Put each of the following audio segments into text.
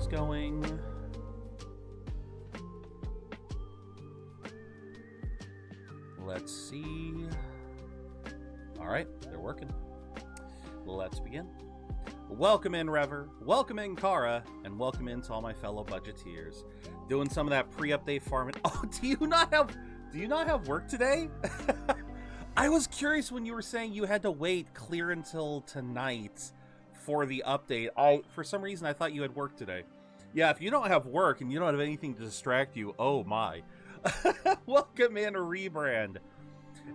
cameras going? Let's see. All right, they're working. Let's begin. Welcome in, Rever. Welcome in, Kara. And welcome in to all my fellow budgeteers. Doing some of that pre-update farming. Oh, do you not have work today? I was curious when you were saying you had to wait clear until tonight for the update. For some reason, I thought you had work today. Yeah, if you don't have work and you don't have anything to distract you, oh my. Welcome in, Rebrand.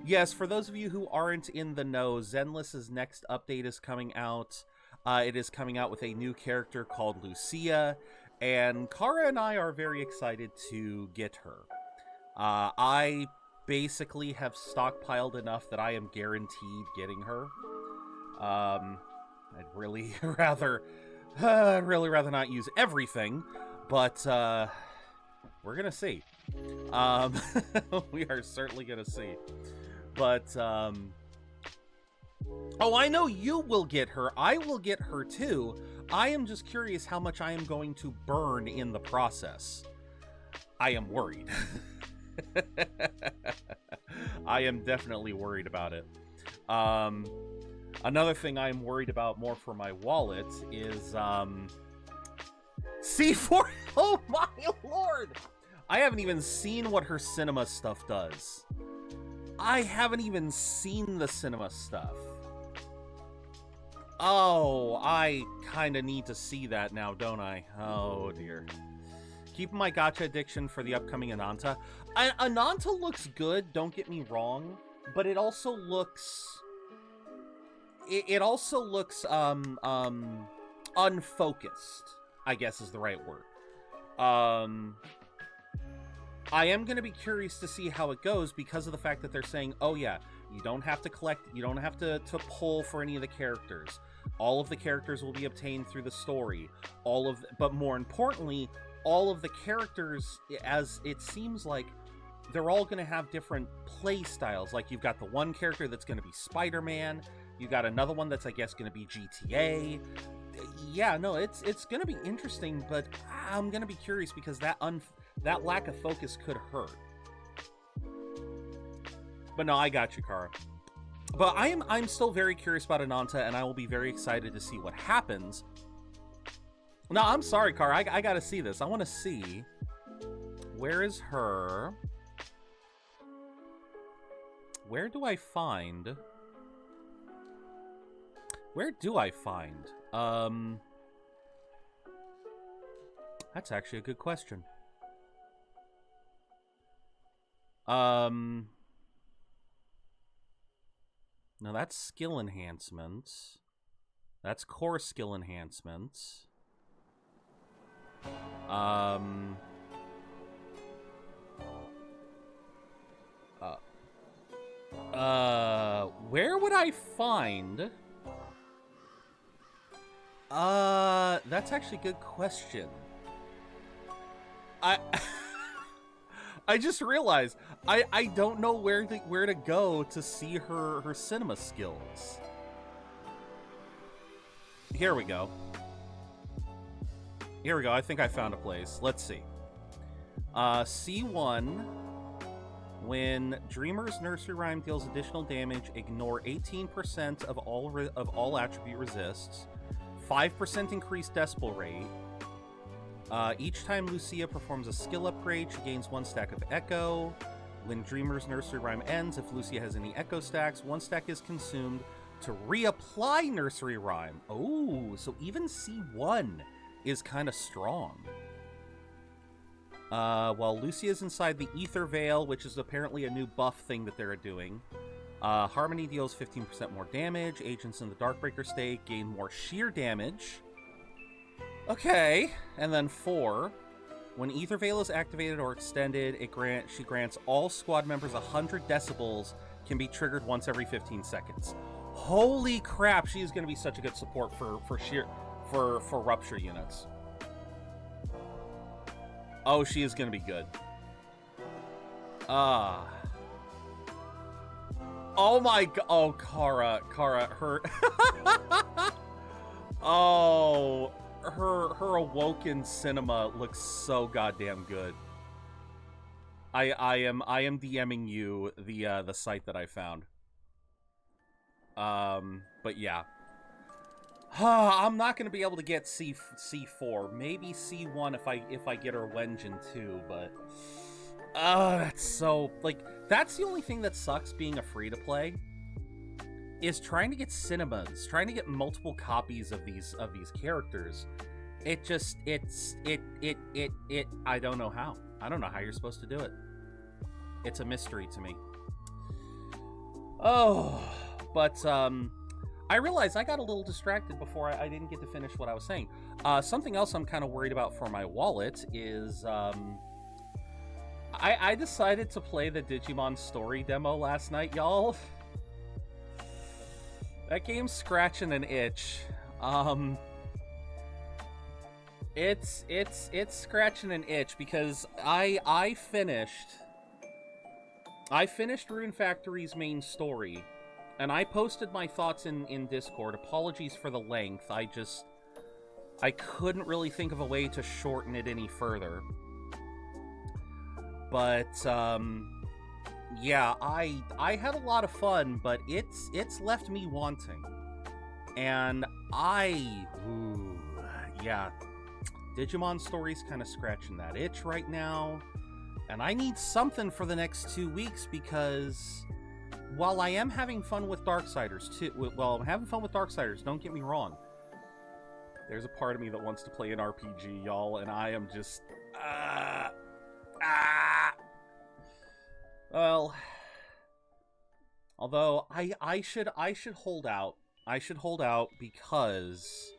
Yes, for those of you who aren't in the know, Zenless's next update is coming out. It is coming out with a new character called Lucia, and Kara and I are very excited to get her. I basically have stockpiled enough that I am guaranteed getting her. I'd really rather not use everything, but we're gonna see. We are certainly gonna see. But oh, I know you will get her. I will get her too. I am just curious how much I am going to burn in the process. I am worried. I am definitely worried about it. Another thing I'm worried about more for my wallet is C4. Oh my lord! I haven't even seen what her cinema stuff does. I haven't even seen the cinema stuff. Oh, I kind of need to see that now, don't I? Oh dear. Keeping my gacha addiction for the upcoming Ananta. Ananta looks good, don't get me wrong, but it also looks... It also looks, unfocused, I guess is the right word. I am going to be curious to see how it goes because of the fact that they're saying, oh yeah, you don't have to collect, you don't have to pull for any of the characters. All of the characters will be obtained through the story. But more importantly, all of the characters, as it seems like, they're all going to have different play styles. Like, you've got the one character that's going to be Spider-Man. You got another one that's, I guess, going to be GTA. Yeah, no, it's going to be interesting, but I'm going to be curious because that lack of focus could hurt. But no, I got you, Kara. But I'm still very curious about Ananta, and I will be very excited to see what happens. No, I'm sorry, Kara. I got to see this. I want to see. Where is her? Where do I find... Where do I find? That's actually a good question. No, that's skill enhancement. That's core skill enhancement. Where would I find... that's actually a good question. I just realized I don't know where to go to see her cinema skills. Here we go. Here we go. I think I found a place. Let's see. C1. When Dreamer's Nursery Rhyme deals additional damage, ignore 18% of all attribute resists. 5% increased decibel rate. Each time Lucia performs a skill upgrade, she gains 1 stack of Echo. When Dreamer's Nursery Rhyme ends, if Lucia has any Echo stacks, 1 stack is consumed to reapply Nursery Rhyme. Oh, so even C1 is kind of strong. While Lucia's inside the Ether Veil, which is apparently a new buff thing that they're doing. Harmony deals 15% more damage. Agents in the Darkbreaker state gain more sheer damage. Okay, and then 4. When Ether Veil is activated or extended, she grants all squad members 100 decibels, can be triggered once every 15 seconds. Holy crap, she is going to be such a good support for Rupture units. Oh, she is going to be good. Oh my god. Oh, Kara, her. Oh, her Awoken cinema looks so goddamn good. I am DMing you the site that I found. But yeah. I'm not gonna be able to get C4. Maybe C1 if I get her Wenjin too, but that's so, like, that's the only thing that sucks being a free-to-play, is trying to get cinemas, trying to get multiple copies of these characters. It just, I don't know how. I don't know how you're supposed to do it. It's a mystery to me. Oh, but, I realized I got a little distracted before I didn't get to finish what I was saying. Something else I'm kind of worried about for my wallet is, I decided to play the Digimon Story demo last night, y'all. That game's scratching an itch. It's scratching an itch because I finished Rune Factory's main story. And I posted my thoughts in Discord. Apologies for the length. I couldn't really think of a way to shorten it any further. But, yeah, I had a lot of fun, but it's left me wanting. And yeah, Digimon Story's kind of scratching that itch right now. And I need something for the next 2 weeks because, while I am having fun with Darksiders too, I'm having fun with Darksiders, don't get me wrong. There's a part of me that wants to play an RPG, y'all, and I am just, well, although I should hold out. I should hold out because,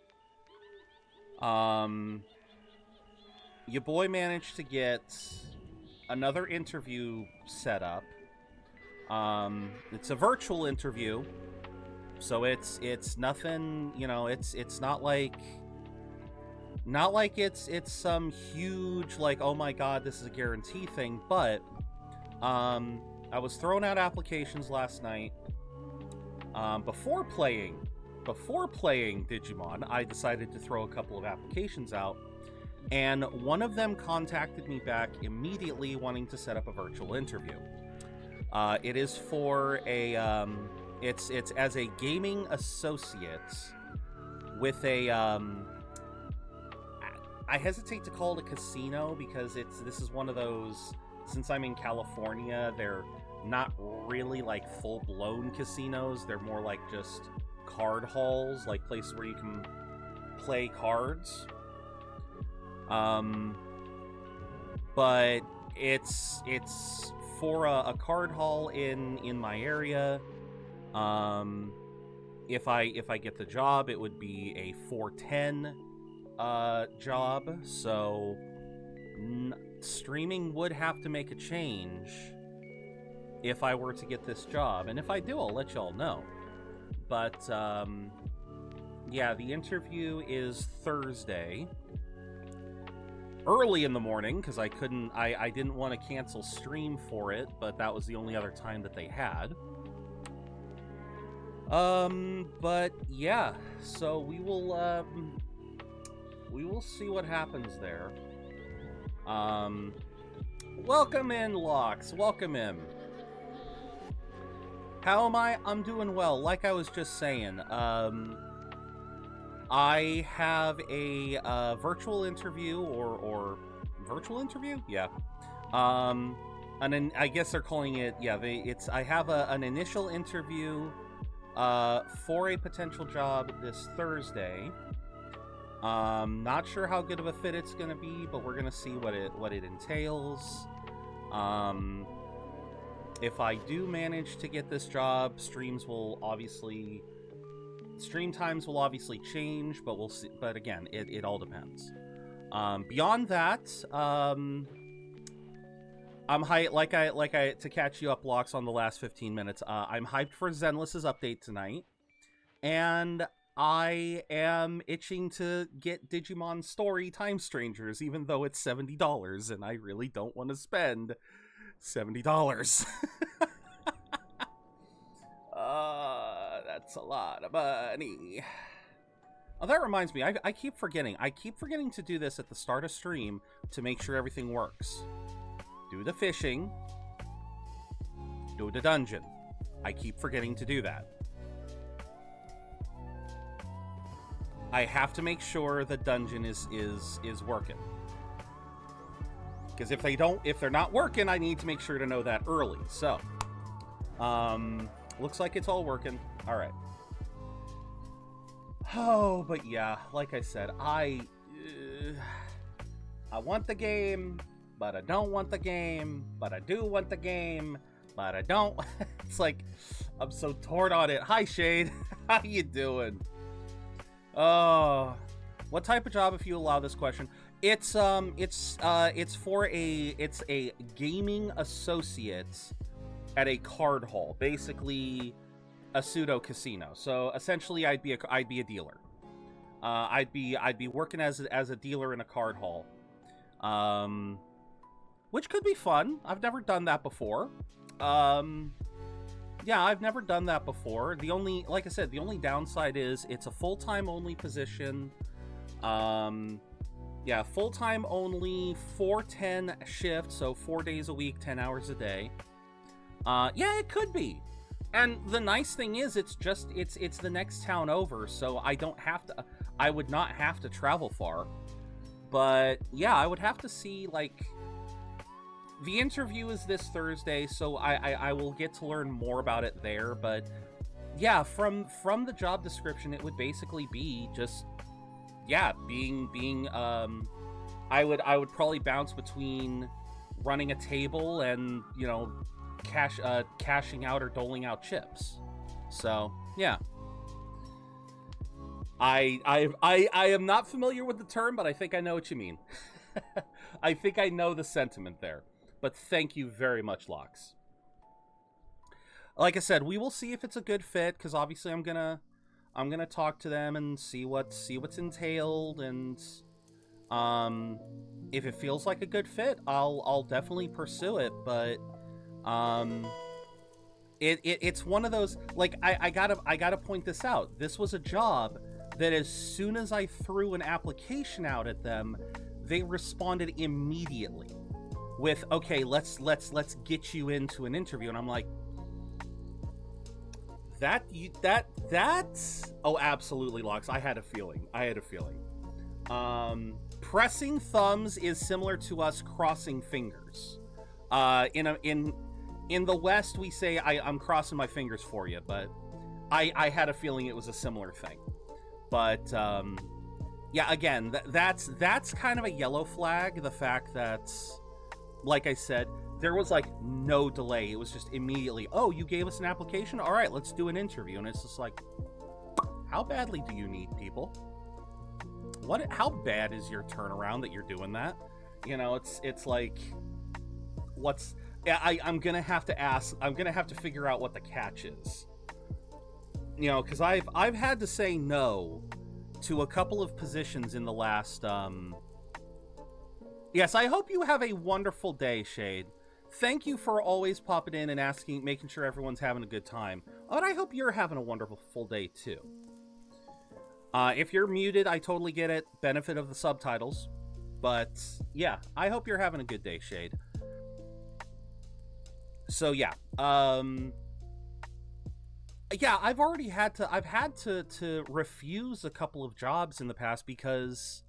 your boy managed to get another interview set up. It's a virtual interview, so it's nothing, you know, it's not like it's some huge, like, oh my god, this is a guarantee thing, but I was throwing out applications last night. Before playing Digimon, I decided to throw a couple of applications out, and one of them contacted me back immediately wanting to set up a virtual interview. It is for a, it's as a gaming associate with a, I hesitate to call it a casino because this is one of those, since I'm in California, they're not really like full-blown casinos. They're more like just card halls, like places where you can play cards. But it's for a card hall in my area. If I get the job, it would be a 410 job, so streaming would have to make a change if I were to get this job, and if I do, I'll let y'all know. But yeah, the interview is Thursday, early in the morning, because I didn't want to cancel stream for it, but that was the only other time that they had. But yeah, so we will see what happens there. Welcome in, Lox. Welcome in. How am I? I'm doing well. Like I was just saying, I have a virtual interview or virtual interview? Yeah. And then I guess they're calling it, yeah, I have an initial interview for a potential job this Thursday. Not sure how good of a fit it's going to be, but we're going to see what it entails. If I do manage to get this job, stream times will obviously change, but we'll see. But again, it all depends. Beyond that, I'm hyped. Like I to catch you up, Locks, on the last 15 minutes. I'm hyped for Zenless's update tonight, and I am itching to get Digimon Story Time Strangers, even though it's $70, and I really don't want to spend $70. That's a lot of money. Oh, that reminds me. I keep forgetting. I keep forgetting to do this at the start of stream to make sure everything works. Do the fishing. Do the dungeon. I keep forgetting to do that. I have to make sure the dungeon is working. Because if they're not working, I need to make sure to know that early. So, looks like it's all working. All right. Oh, but yeah, like I said, I want the game, but I don't want the game, but I do want the game, but I don't. It's like, I'm so torn on it. Hi, Shade. How you doing? Oh, what type of job, if you allow this question? It's a gaming associate at a card hall, basically a pseudo casino. So essentially, I'd be a dealer. I'd be working as a dealer in a card hall, which could be fun. I've never done that before. Yeah, I've never done that before. Like I said, the only downside is it's a full-time only position. Yeah, full-time only, 4-10 shift, so 4 days a week, 10 hours a day. Yeah, it could be. And the nice thing is, it's the next town over, so I would not have to travel far. But yeah, I would have to see, like, the interview is this Thursday, so I will get to learn more about it there. But yeah, from the job description, it would basically be just, yeah, being I would probably bounce between running a table and, you know, cashing out or doling out chips. So yeah, I am not familiar with the term, but I think I know what you mean. I think I know the sentiment there. But thank you very much, Lox. Like I said, we will see if it's a good fit, because obviously I'm gonna talk to them and see what's entailed, and if it feels like a good fit, I'll definitely pursue it. But it's one of those, like, I gotta point this out. This was a job that as soon as I threw an application out at them, they responded immediately with, okay, let's get you into an interview. And I'm like, that's oh, absolutely, Lox. I had a feeling. Pressing thumbs is similar to us crossing fingers. In the West, we say I'm crossing my fingers for you, but I had a feeling it was a similar thing. But yeah, again, that's kind of a yellow flag. The fact that, like I said, there was like no delay. It was just immediately, oh, you gave us an application? All right, let's do an interview. And it's just like, how badly do you need people? How bad is your turnaround that you're doing that? You know, it's like, I'm gonna have to ask. I'm gonna have to figure out what the catch is. You know, because I've had to say no to a couple of positions in the last. Yes, I hope you have a wonderful day, Shade. Thank you for always popping in and asking, making sure everyone's having a good time. Oh, and I hope you're having a wonderful full day too. If you're muted, I totally get it. Benefit of the subtitles. But yeah, I hope you're having a good day, Shade. So yeah, yeah, I've had to refuse a couple of jobs in the past because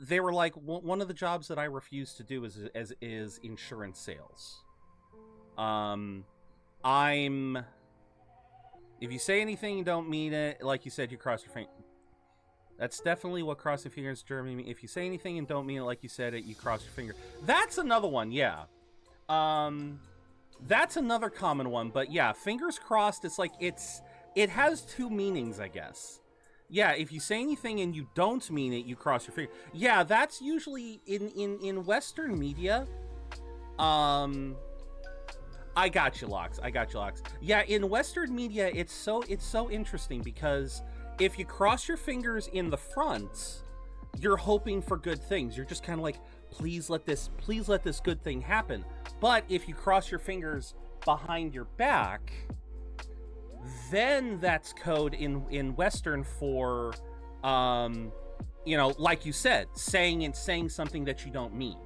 they were like, one of the jobs that I refuse to do is insurance sales. If you say anything and don't mean it, like you said, you cross your finger. That's definitely what crossing fingers Germany mean. If you say anything and don't mean it, like you said it, you cross your finger. That's another one, yeah. That's another common one, but yeah, fingers crossed, it's like, it has two meanings, I guess. Yeah, if you say anything and you don't mean it, you cross your finger. Yeah, that's usually in Western media. I got you, Lox. Yeah, in Western media, it's so interesting because if you cross your fingers in the front, you're hoping for good things. You're just kind of like, please let this good thing happen. But if you cross your fingers behind your back, then that's code in Western for You know, like you said, saying something that you don't mean.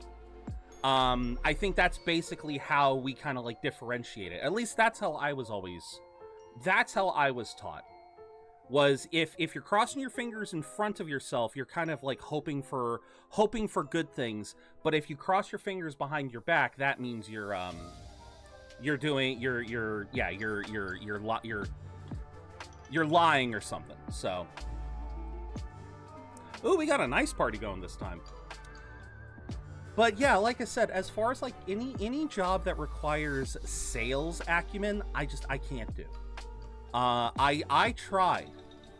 I think that's basically how we kind of like differentiate it. At least that's how I was taught. Was if you're crossing your fingers in front of yourself, you're kind of like hoping for good things. But if you cross your fingers behind your back, that means you're lying or something. So, ooh, we got a nice party going this time. But yeah, like I said, as far as like any job that requires sales acumen, I can't do. I tried.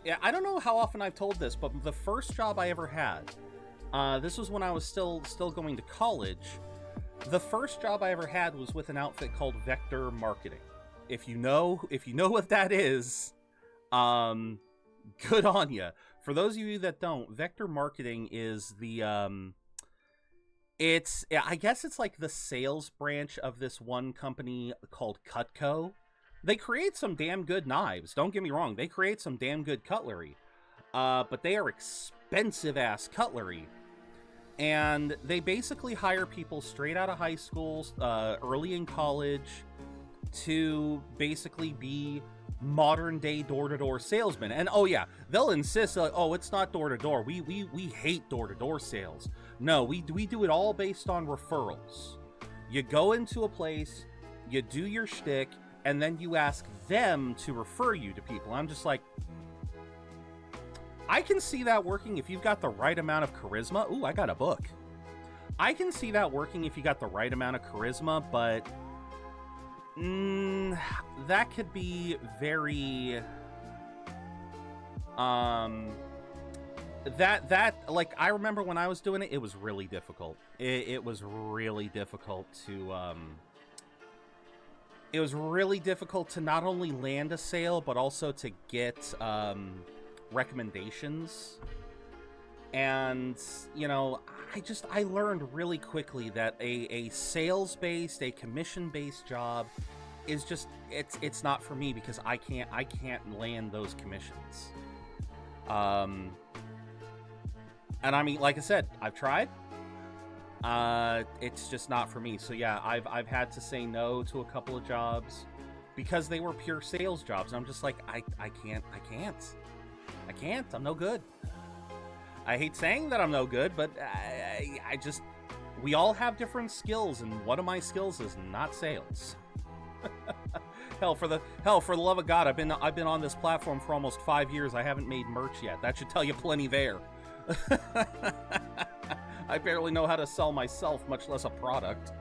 Yeah, I don't know how often I've told this, but the first job I ever had, this was when I was still going to college. The first job I ever had was with an outfit called Vector Marketing. If you know what that is, good on you. For those of you that don't, Vector Marketing is the I guess it's like the sales branch of this one company called Cutco. They create some damn good knives. Don't get me wrong. They create some damn good cutlery. But they are expensive ass cutlery. And they basically hire people straight out of high school, early in college, to basically be modern day door-to-door salesmen. And oh yeah, they'll insist like, oh, it's not door-to-door. We hate door-to-door sales. No, we do it all based on referrals. You go into a place, you do your shtick, and then you ask them to refer you to people. I'm just like, I can see that working if you've got the right amount of charisma. Ooh, I got a book. I can see that working if you got the right amount of charisma, but that could be very that like, I remember when I was doing it, it was really difficult. It was really difficult to not only land a sale, but also to get recommendations. And, you know, I learned really quickly that a sales-based, a commission-based job is just, it's not for me, because I can't land those commissions. And I mean, like I said, I've tried. It's just not for me. So yeah, I've had to say no to a couple of jobs because they were pure sales jobs. And I'm just like, I can't. I'm no good. I hate saying that I'm no good, but I just, we all have different skills, and one of my skills is not sales. Hell, for the love of God, I've been on this platform for almost 5 years. I haven't made merch yet. That should tell you plenty there. I barely know how to sell myself, much less a product.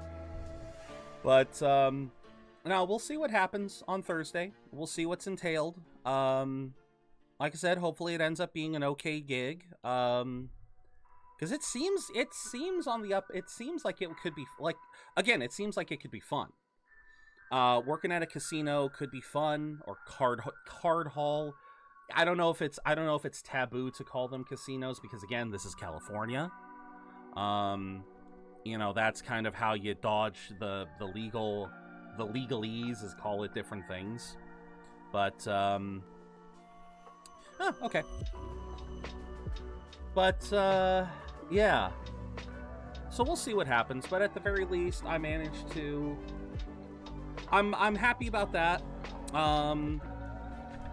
But now we'll see what happens on Thursday. We'll see what's entailed. Like I said, hopefully it ends up being an okay gig. Because it seems on the up. It seems like it could be, like, again, it seems like it could be fun. Working at a casino could be fun, or card hall. I don't know if it's taboo to call them casinos, because again, this is California. You know, that's kind of how you dodge the legalese, is call it different things. But okay. But yeah. So we'll see what happens, but at the very least, I managed to. I'm happy about that.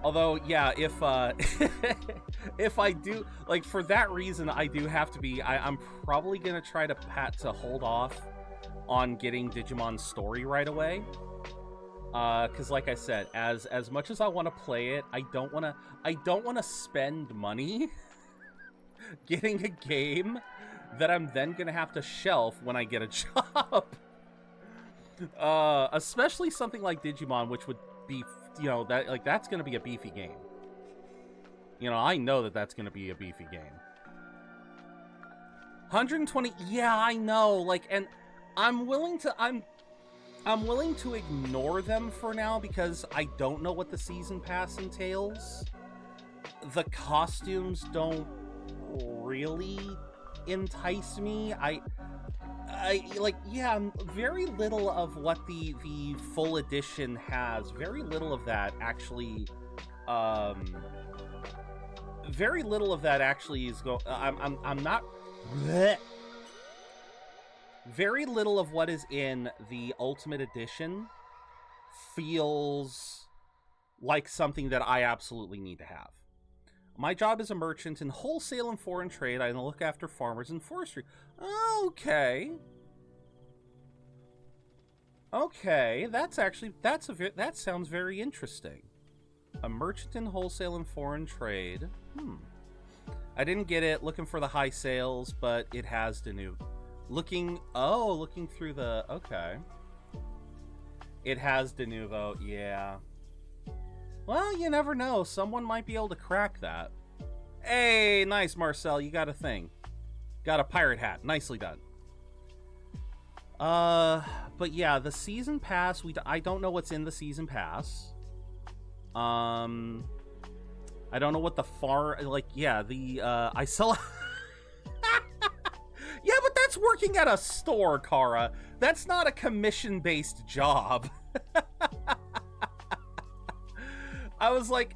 Although, yeah, if if I do, like, for that reason, I do have to be. I'm probably gonna try to hold off on getting Digimon Story right away. Because, like I said, as much as I want to play it, I don't want to spend money getting a game that I'm then gonna have to shelf when I get a job. Especially something like Digimon, which would be, you know, that's gonna be a beefy game. You know, I know that's gonna be a beefy game. 120, yeah, I know, like, and I'm willing to ignore them for now, because I don't know what the season pass entails. The costumes don't really entice me. I like, yeah, very little of what the full edition has, very little of that actually very little of that actually is I'm not bleh. Very little of what is in the Ultimate Edition feels like something that I absolutely need to have. My job is a merchant in wholesale and foreign trade. I look after farmers and forestry. Okay. Okay, that sounds very interesting. A merchant in wholesale and foreign trade. I didn't get it looking for the high sales, but it has Danube. Looking through the, okay. It has de novo, yeah. Well, you never know. Someone might be able to crack that. Hey, nice, Marcel. You got a thing. Got a pirate hat. Nicely done. But yeah, the season pass, I don't know what's in the season pass. I don't know what the I sell... Yeah, but that's working at a store, Kara. That's not a commission-based job. I was like,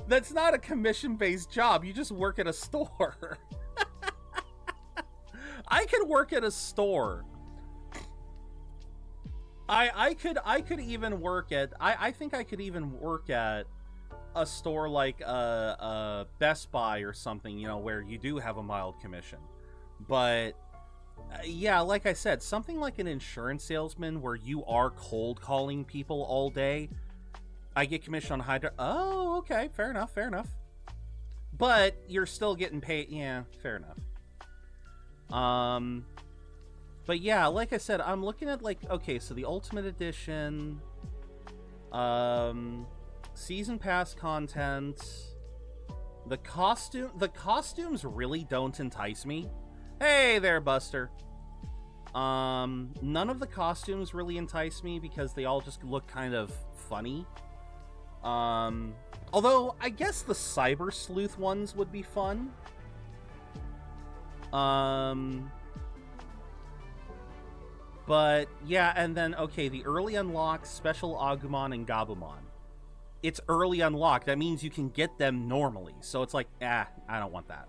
that's not a commission-based job. You just work at a store. I could work at a store. I could even work at... I think I could even work at a store like Best Buy or something, you know, where you do have a mild commission. But... yeah, like I said, something like an insurance salesman where you are cold calling people all day. I get commission on Hydra. Oh, okay, fair enough. But you're still getting paid. Yeah, fair enough. But yeah, like I said, I'm looking at okay, so the Ultimate Edition, season pass content, the costumes really don't entice me. Hey there, Buster. None of the costumes really entice me because they all just look kind of funny. Although I guess the Cyber Sleuth ones would be fun. But yeah, and then okay, the early unlock, Special Agumon and Gabumon. It's early unlock. That means you can get them normally. So it's like, I don't want that.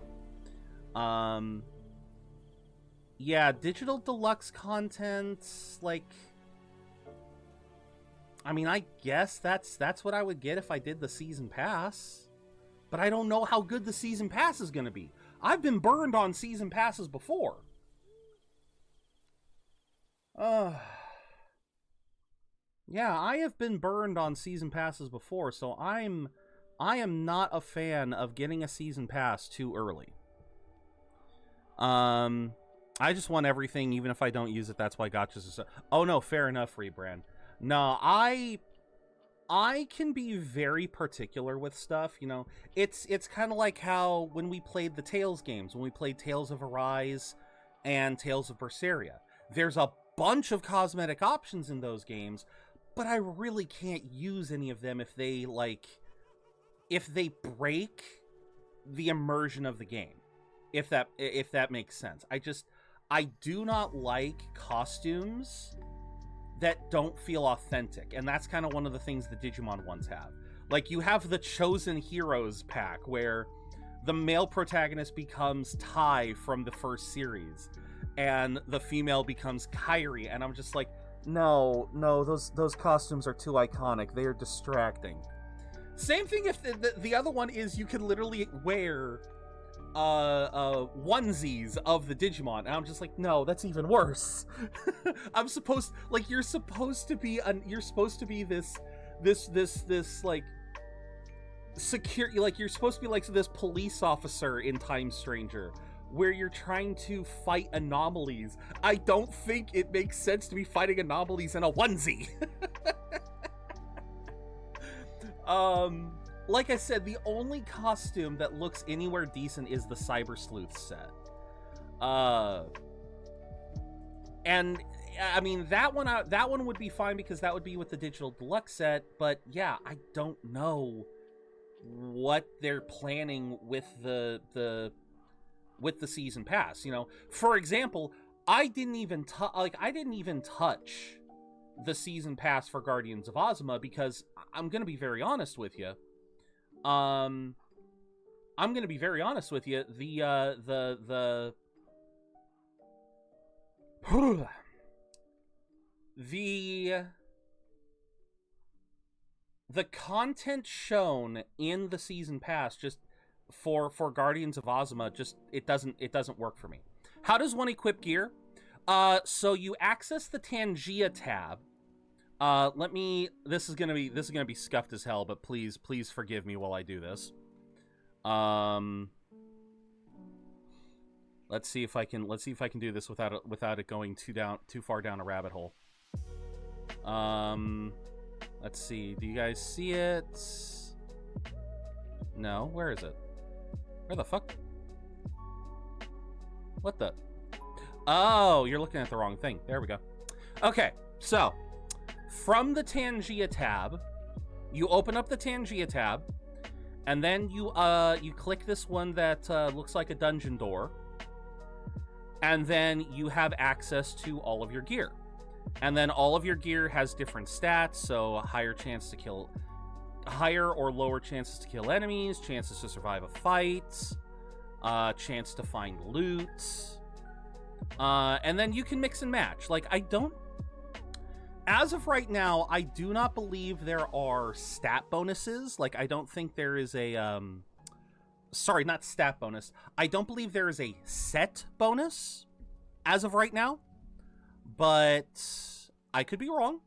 Yeah, digital deluxe content, like, I mean, I guess that's what I would get if I did the season pass. But I don't know how good the season pass is going to be. I've been burned on season passes before. Yeah, I have been burned on season passes before, so I am not a fan of getting a season pass too early. I just want everything, even if I don't use it. That's why gotchas are so... Oh, no, fair enough, Rebrand. No, I can be very particular with stuff, you know. It's kind of like how when we played the Tales games, when we played Tales of Arise and Tales of Berseria. There's a bunch of cosmetic options in those games, but I really can't use any of them if they break the immersion of the game. If that makes sense. I do not like costumes that don't feel authentic, and that's kind of one of the things the Digimon ones have. Like, you have the Chosen Heroes pack, where the male protagonist becomes Tai from the first series, and the female becomes Kairi, and I'm just like, no, those costumes are too iconic. They are distracting. Same thing if the other one is you can literally wear onesies of the Digimon, and I'm just like, no, that's even worse. you're supposed to be this like secure, like you're supposed to be like this police officer in Time Stranger where you're trying to fight anomalies. I don't think it makes sense to be fighting anomalies in a onesie. Like I said, the only costume that looks anywhere decent is the Cyber Sleuth set. And I mean, that one would be fine because that would be with the digital deluxe set, but yeah, I don't know what they're planning with the season pass, you know. For example, I didn't even touch the season pass for Guardians of Ozma because I'm going to be very honest with you. I'm gonna be very honest with you. The content shown in the season pass just for Guardians of Ozma, just it doesn't work for me. How does one equip gear? So you access the Tangia tab. This is gonna be scuffed as hell, but please forgive me while I do this. Let's see if I can do this without it going too far down a rabbit hole. Let's see. Do you guys see it? No. Where is it? Where the fuck? What the? Oh, you're looking at the wrong thing. There we go. Okay, so from the Tangia tab, you open up the Tangia tab, and then you click this one that looks like a dungeon door, and then you have access to all of your gear. And then all of your gear has different stats, so higher or lower chances to kill enemies, chances to survive a fight, chance to find loot, and then you can mix and match. Like, as of right now, I do not believe there are stat bonuses. Like, I don't think there is a, sorry, not stat bonus. I don't believe there is a set bonus as of right now, but I could be wrong.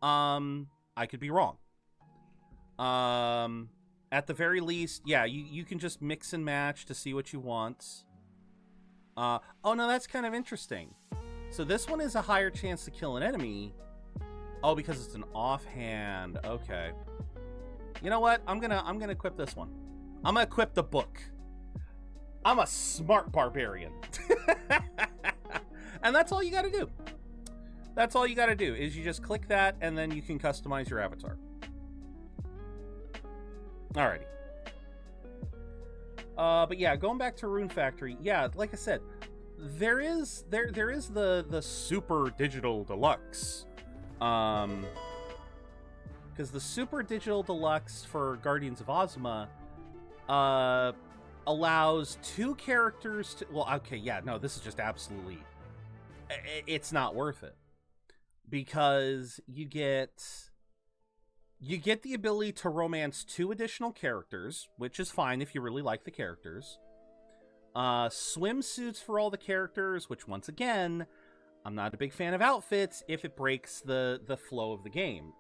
I could be wrong. At the very least, yeah, you can just mix and match to see what you want. Oh no, that's kind of interesting. So this one is a higher chance to kill an enemy. Oh, because it's an offhand. Okay. You know what? I'm gonna equip this one. I'm gonna equip the book. I'm a smart barbarian. And that's all you gotta do. That's all you gotta do, is you just click that, and then you can customize your avatar. Alrighty. But yeah, going back to Rune Factory, yeah, like I said, there is the Super Digital Deluxe. Because the Super Digital Deluxe for Guardians of Ozma allows 2 characters to... Well, okay, yeah, no, this is just absolutely... It's not worth it. Because you get the ability to romance 2 additional characters, which is fine if you really like the characters. Swimsuits for all the characters, which once again, I'm not a big fan of outfits if it breaks the flow of the game.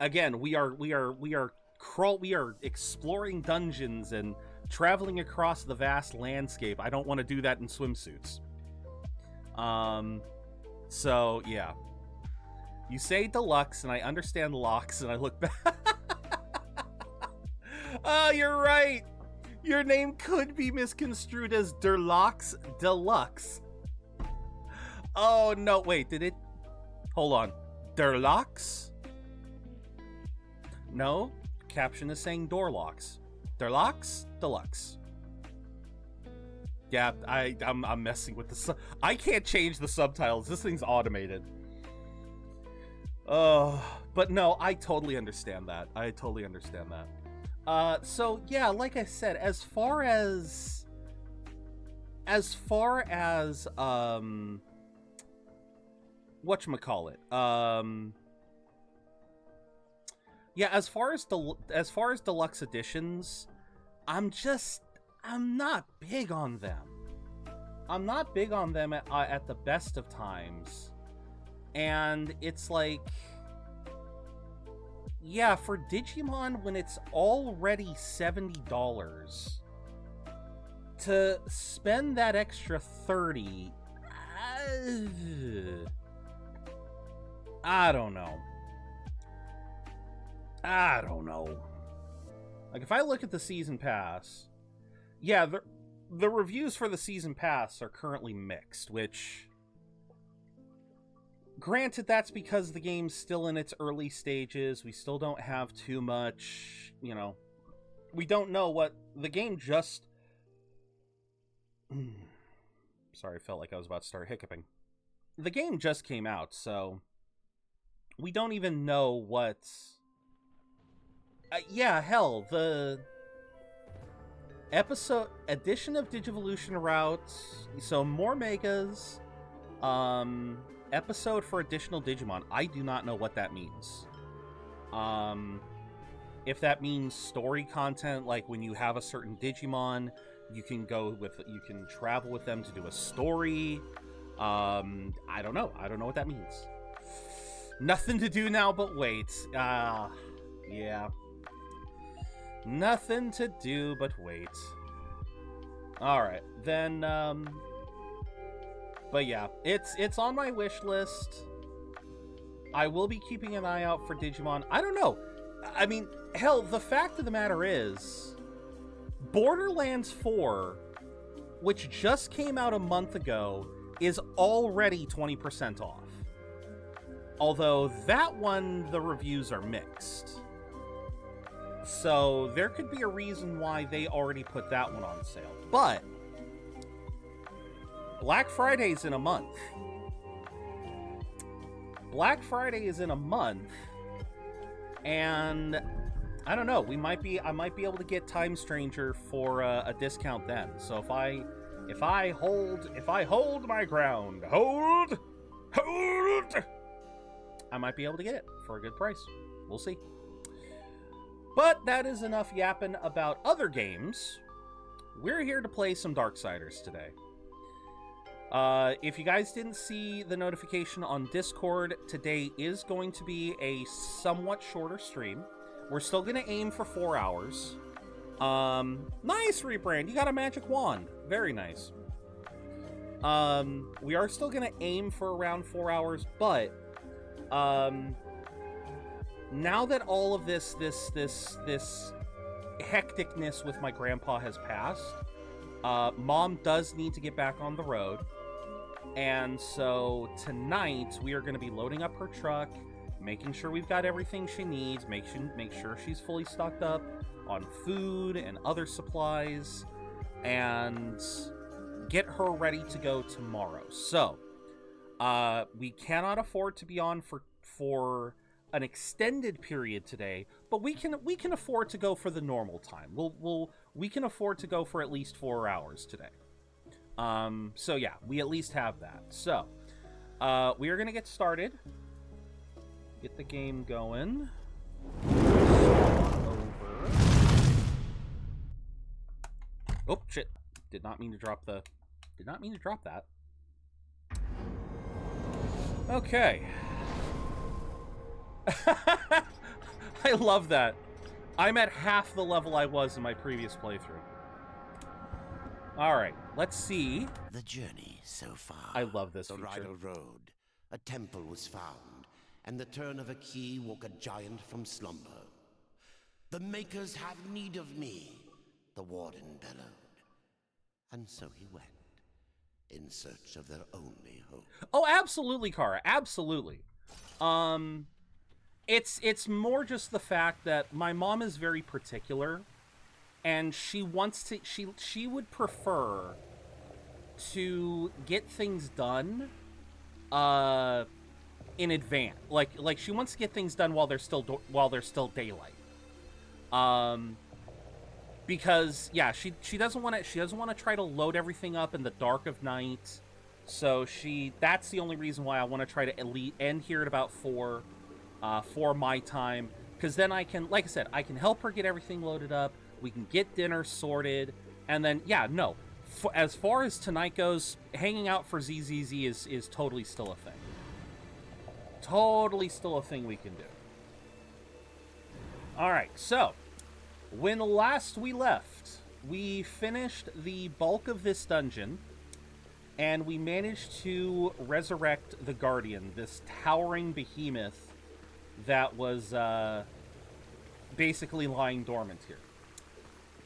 Again, we are exploring dungeons and traveling across the vast landscape. I don't want to do that in swimsuits. So yeah. You say deluxe, and I understand locks, and I look back. Oh, you're right. Your name could be misconstrued as Derlocks Deluxe. Oh, no, wait, did it? Hold on. Derlocks? No, caption is saying door locks. Derlocks Deluxe. Yeah, I'm messing with the I can't change the subtitles. This thing's automated. But no, I totally understand that. So yeah, like I said, as far as whatchamacallit, yeah, as far as deluxe editions, I'm not big on them. I'm not big on them at the best of times. And it's like, yeah, for Digimon, when it's already $70, to spend that extra $30, I don't know. Like, if I look at the season pass, yeah, the reviews for the season pass are currently mixed, which... Granted, that's because the game's still in its early stages. We still don't have too much, you know... We don't know what... The game just... Sorry, I felt like I was about to start hiccuping. The game just came out, so... We don't even know what... yeah, hell, Addition of Digivolution routes. So more megas. Episode for additional Digimon. I do not know what that means. If that means story content, like when you have a certain Digimon, you can travel with them to do a story. I don't know. I don't know what that means. Nothing to do now but wait. Yeah. Nothing to do but wait. Alright, then, but yeah, it's on my wish list. I will be keeping an eye out for Digimon. I don't know. I mean, hell, the fact of the matter is, Borderlands 4, which just came out a month ago, is already 20% off. Although that one, the reviews are mixed. So there could be a reason why they already put that one on sale. But Black Friday's in a month. Black Friday is in a month, and I don't know. I might be able to get Time Stranger for a discount then. So if I hold my ground, hold, I might be able to get it for a good price. We'll see. But that is enough yapping about other games. We're here to play some Darksiders today. If you guys didn't see the notification on Discord, today is going to be a somewhat shorter stream. We're still going to aim for 4 hours. Nice, Rebrand. You got a magic wand. Very nice. We are still going to aim for around 4 hours, but now that all of this hecticness with my grandpa has passed, Mom does need to get back on the road. And so tonight we are going to be loading up her truck, making sure we've got everything she needs, make sure she's fully stocked up on food and other supplies, and get her ready to go tomorrow. So we cannot afford to be on for an extended period today, but we can afford to go for the normal time. We can afford to go for at least 4 hours today. So yeah, we at least have that. So we are gonna get started. Get the game going. Over. Oh shit! Did not mean to drop that. Okay. I love that. I'm at half the level I was in my previous playthrough. Alright, let's see. The journey so far. I love this feature. The Rydal Road. A temple was found, and the turn of a key woke a giant from slumber. The makers have need of me, the warden bellowed. And so he went, in search of their only hope. Oh, absolutely, Kara. Absolutely. It's more just the fact that my mom is very particular, and she wants to she would prefer to get things done in advance. Like she wants to get things done while there's still daylight. Because yeah, she doesn't want to try to load everything up in the dark of night. So that's the only reason why I want to try to end here at about 4 for my time, because then I can, like I said, I can help her get everything loaded up. We can get dinner sorted, and then yeah, no. As far as tonight goes, hanging out for ZZZ is totally still a thing. Totally still a thing we can do. All right, so when last we left, we finished the bulk of this dungeon, and we managed to resurrect the Guardian, this towering behemoth that was basically lying dormant here.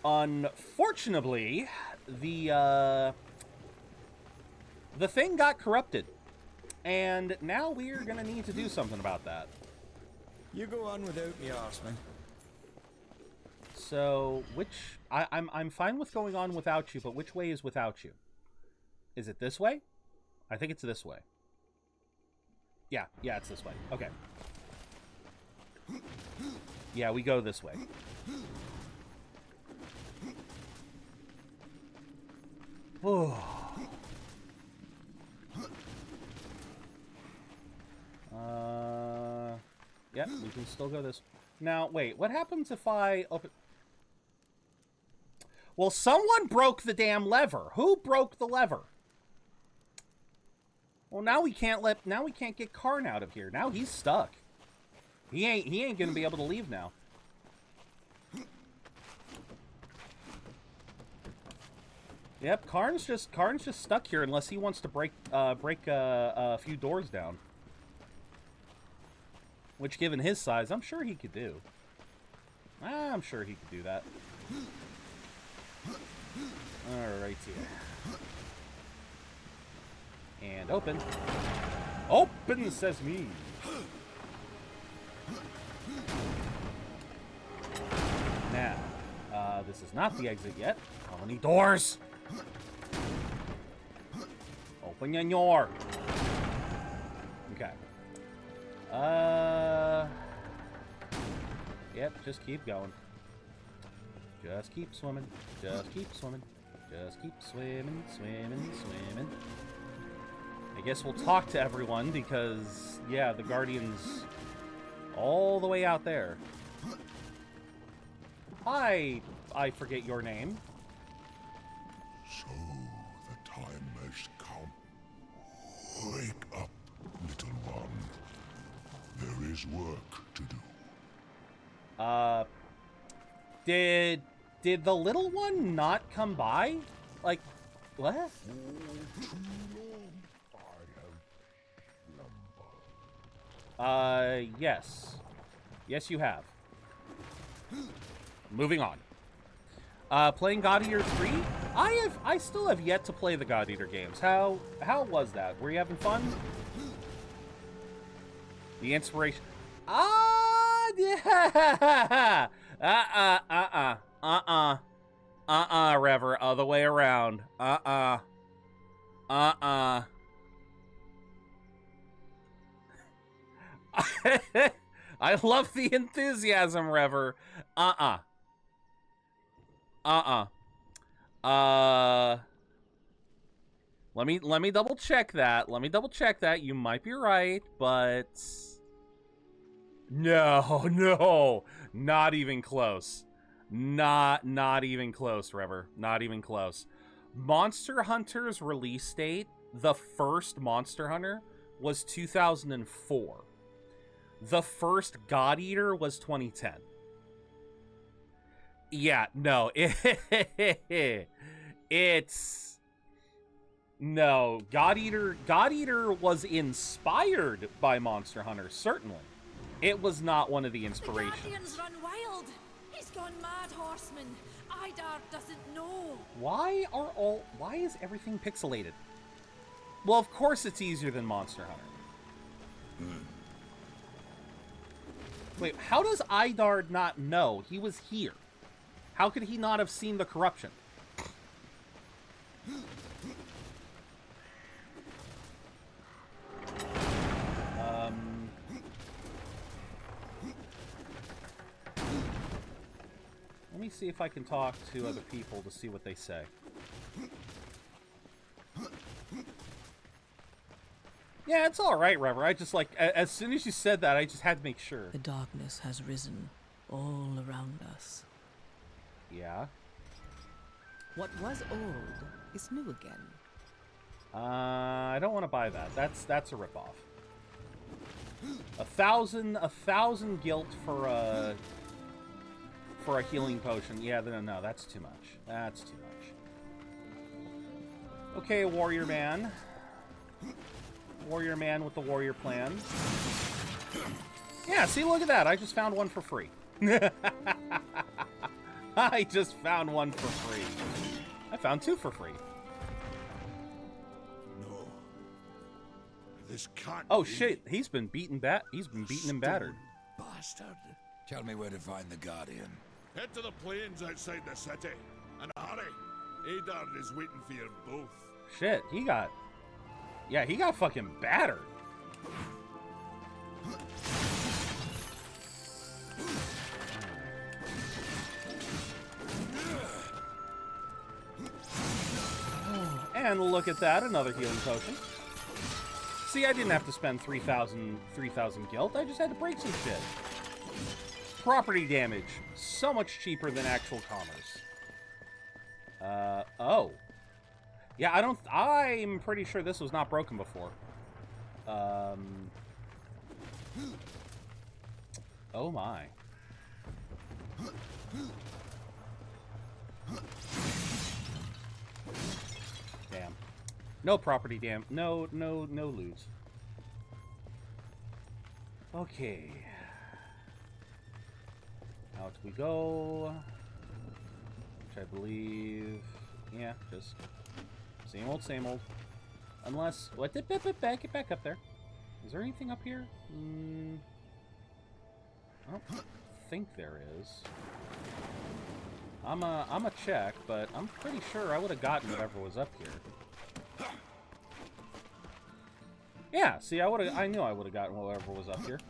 Unfortunately, the thing got corrupted, and now we're gonna need to do something about that. You go on without me, Arsman. So, I'm fine with going on without you, but which way is without you? Is it this way? I think it's this way. Yeah, it's this way. Okay. Yeah, we go this way. Oh. Yep, we can still go this. Now, wait, what happens if I open... Well, someone broke the damn lever. Who broke the lever? Well, now we can't get Karn out of here. Now he's stuck. He ain't gonna be able to leave now. Yep, Karn's just stuck here unless he wants to break a few doors down. Which, given his size, I'm sure he could do. I'm sure he could do that. Alright here. And open. Open sesame! Now, this is not the exit yet. How many doors? Open your door. Okay. Yep, just keep going. Just keep swimming. Just keep swimming. Just keep swimming, swimming, swimming. I guess we'll talk to everyone because, yeah, the Guardian's all the way out there. Hi, I forget your name. So the time has come. Wake up, little one. There is work to do. Did the little one not come by? Like, what? For too long I have slumbered. Yes. Yes, you have. Moving on. Playing God Eater 3? I still have yet to play the God Eater games. How was that? Were you having fun? The inspiration. Yeah. Rever, other way around. I love the enthusiasm, Rever. Let me double check that. Let me double check that. You might be right, but no, not even close. Not even close, Rever. Not even close. Monster Hunter's release date, the first Monster Hunter, was 2004. The first God Eater was 2010. Yeah, no. It's... No, God Eater was inspired by Monster Hunter, certainly. It was not one of the inspirations. The Guardian's run wild. He's gone mad, horseman. Idar doesn't know. Why is everything pixelated? Well, of course it's easier than Monster Hunter. Wait, how does Idar not know? He was here. How could he not have seen the corruption? Let me see if I can talk to other people to see what they say. Yeah, it's all right, Rever. I just, like, as soon as you said that, I just had to make sure. The darkness has risen all around us. Yeah? What was old is new again. I don't want to buy that. That's a ripoff. 1,000 gilt for a healing potion. Yeah, no, that's too much. That's too much. Okay, warrior man. Warrior man with the warrior plan. Yeah, see, look at that. I just found one for free. I just found one for free. I found two for free. No. This can't Oh be. shit, he's been beaten and battered. Bastard. Tell me where to find the Guardian. Head to the plains outside the city. And hurry. Adar is waiting for you both. Shit, he got fucking battered. And look at that, another healing potion. See, I didn't have to spend 3,000 gilt. I just had to break some shit. Property damage. So much cheaper than actual commerce. Oh. Yeah, I'm pretty sure this was not broken before. Oh my. Damn. No property damage. No lose. Okay. Out we go. Which I believe... Yeah, just... Same old, same old. Unless... What? Get back up there. Is there anything up here? I don't think there is. I'm a check, but I'm pretty sure I would have gotten whatever was up here. Yeah, see, I knew I would have gotten whatever was up here.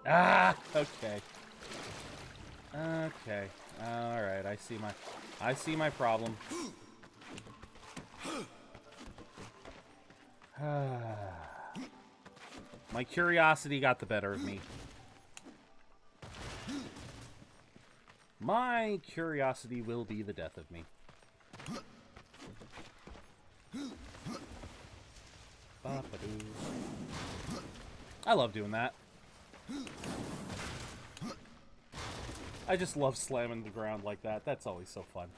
Ah, okay. Okay. All right, I see my problem. My curiosity got the better of me. My curiosity will be the death of me. I love doing that. I just love slamming the ground like that. That's always so fun.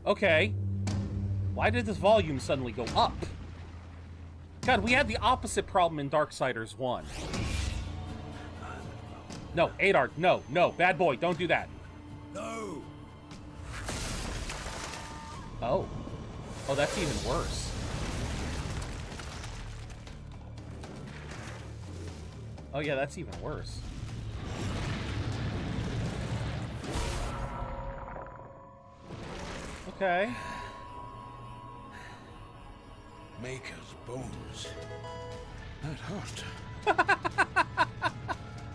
Okay. Why did this volume suddenly go up? God, we had the opposite problem in Darksiders 1. No, Adar, no, bad boy, don't do that. No! Oh. Oh, that's even worse. Oh yeah, that's even worse. Okay. Maker's bones. That hurt.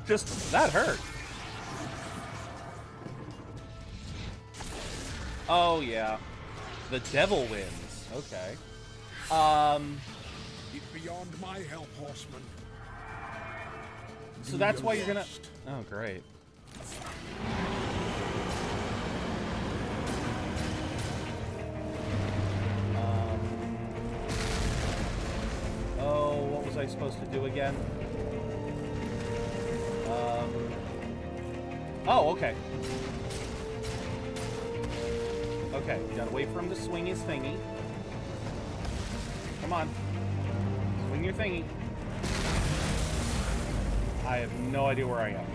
Just, that hurt. Oh yeah. The devil wins. Okay. It's beyond my help, horseman. So that's why you're gonna... Oh, great. Oh, what was I supposed to do again? Oh, okay. Okay, you gotta wait for him to swing his thingy. Come on. Swing your thingy. I have no idea where I am.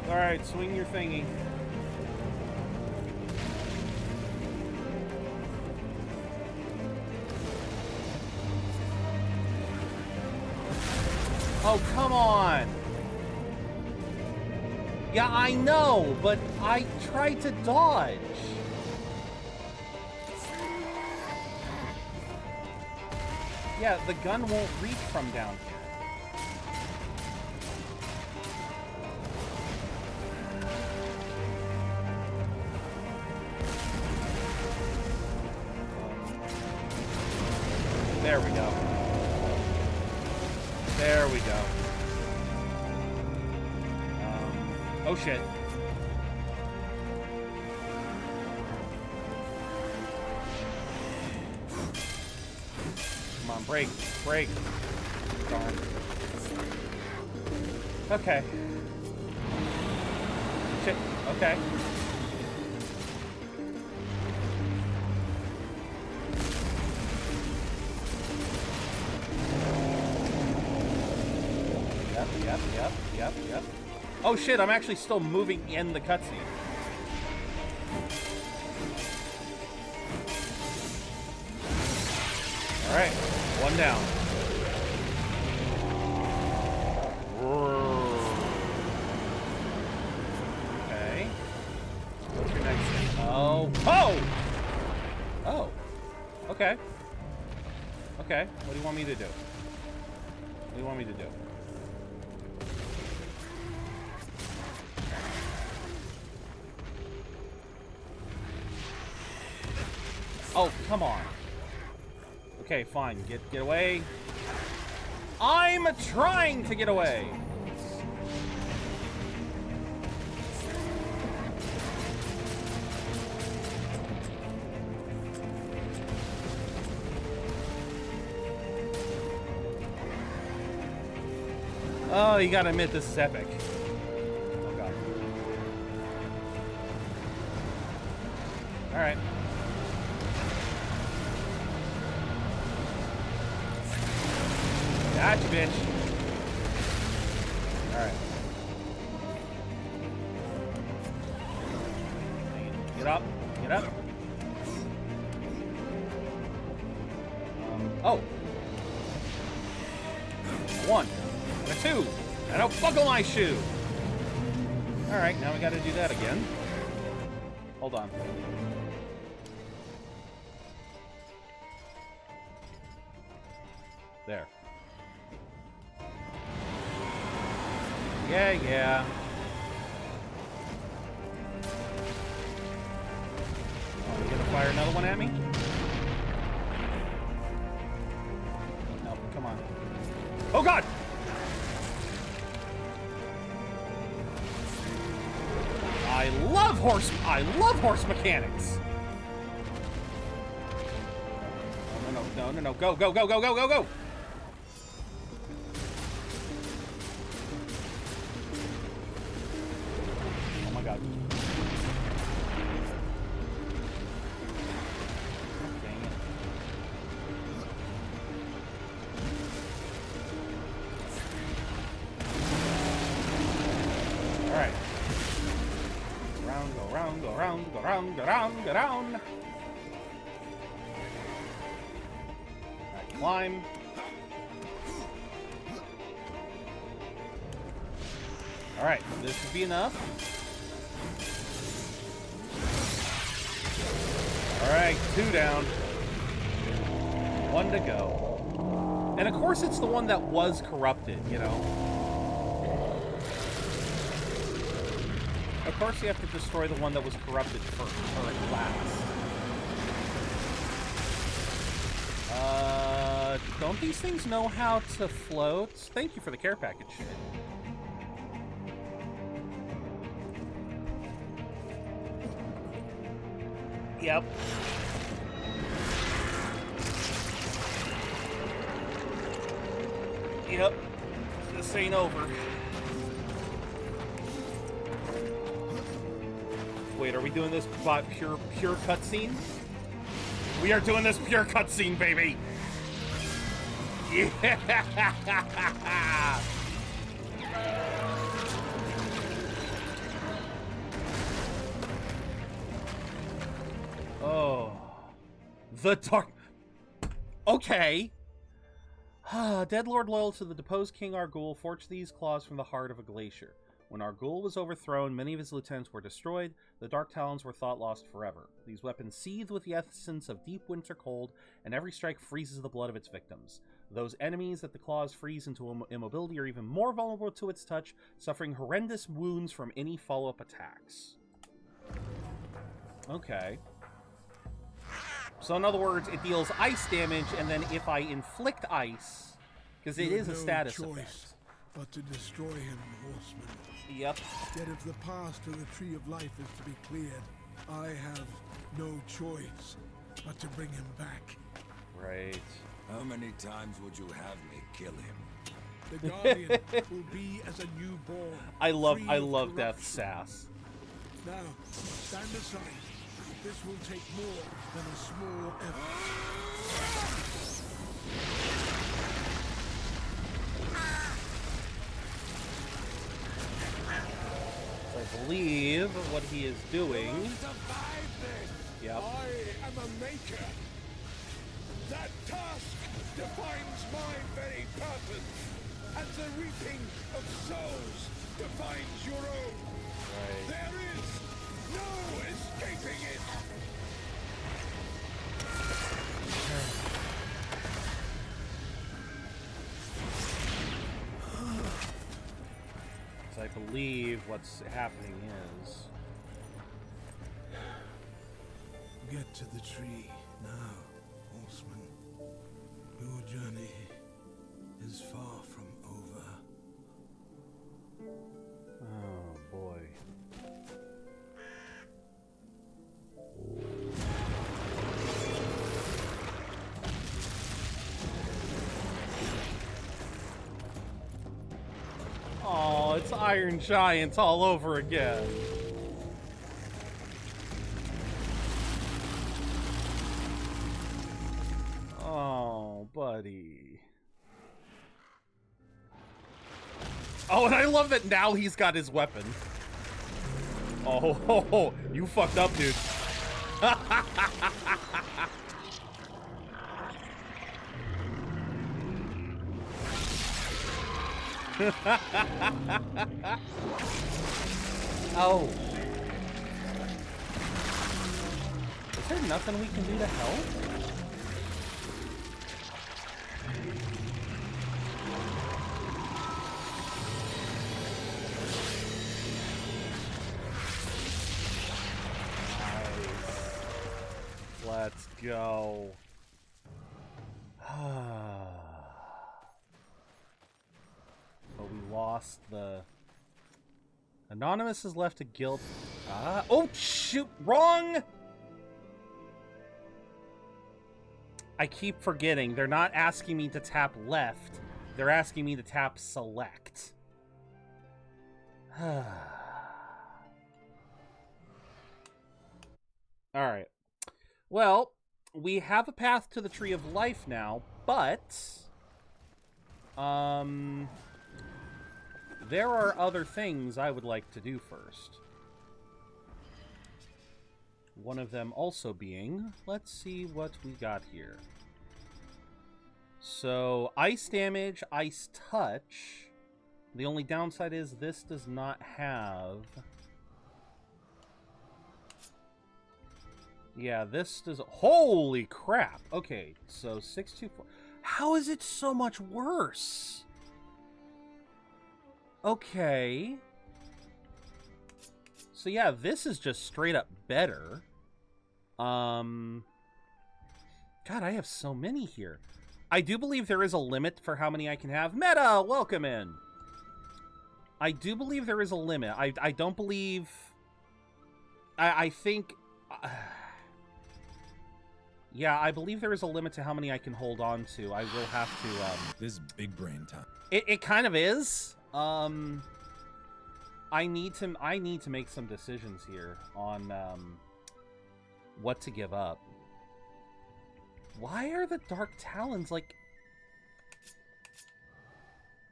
Alright, swing your thingy. Oh, come on! Yeah, I know, but I tried to dodge. Yeah, the gun won't reach from down here. There we go. There we go. Oh shit. Come on, break. Darn. Okay. Shit. Okay. Yep. Oh shit, I'm actually still moving in the cutscene. Alright, one down. Okay. What's your next thing? Oh. Oh! Okay. Okay, what do you want me to do? What do you want me to do? Oh, come on. Okay, fine. Get away. I'm trying to get away. Oh, you gotta admit, this is epic. Oh, God. Alright. Gotcha, bitch. Alright. Get up. Get up. Oh. One. And a two. And a buckle my shoe. Alright, now we gotta do that again. Hold on. There. Yeah, yeah. Oh, you gonna fire another one at me? No, come on. Oh, God! I love horse mechanics! No. Go. Oh my God. Dang it. Alright. Go round. Climb. Alright, this should be enough. Alright, 2 down. 1 to go. And of course it's the one that was corrupted, you know. Of course you have to destroy the one that was corrupted first, or last. Don't these things know how to float? Thank you for the care package. Yep. Yep. This ain't over. Wait, are we doing this by pure cutscene? We are doing this pure cutscene, baby! Yeah! Oh. The dark... Okay. Deadlord loyal to the deposed King Argul forged these claws from the heart of a glacier. When Argul was overthrown, many of his lieutenants were destroyed. The Dark Talons were thought lost forever. These weapons seethe with the essence of deep winter cold, and every strike freezes the blood of its victims. Those enemies that the claws freeze into immobility are even more vulnerable to its touch, suffering horrendous wounds from any follow-up attacks. Okay. So in other words, it deals ice damage, and then if I inflict ice, because it is a status effect. But to destroy him, horseman. Yep. Yet if the path to the Tree of Life is to be cleared, I have no choice but to bring him back. Right. How many times would you have me kill him? The Guardian will be as a newborn. I love Death's sass. Now, stand aside. This will take more than a small effort. I believe what he is doing. Yep. I am a maker. That task defines my very purpose, and the reaping of souls defines your own. Right. There is no escaping it. So I believe what's happening is... Get to the tree. Now, horseman, your journey is far from over. Oh, boy. Oh, it's Iron Giants all over again. Oh, buddy. Oh, and I love that now he's got his weapon. Oh, ho, ho, you fucked up, dude. Oh. Is there nothing we can do to help? Nice. Let's go. But we lost the... Anonymous has left a guild... oh, shoot! Wrong! I keep forgetting. They're not asking me to tap left. They're asking me to tap select. Alright. Well, we have a path to the Tree of Life now, but... there are other things I would like to do first. One of them also being... Let's see what we got here. So, ice damage, ice touch. The only downside is this does not have... Yeah, this does... Holy crap! Okay, so 624... How is it so much worse? Okay. So yeah, this is just straight up better. God, I have so many here. I do believe there is a limit for how many I can have. Meta, welcome in. I do believe there is a limit. I don't believe... I think... yeah, I believe there is a limit to how many I can hold on to. I will have to... This is big brain time. It kind of is. I need to make some decisions here on what to give up. Why are the Dark Talons like...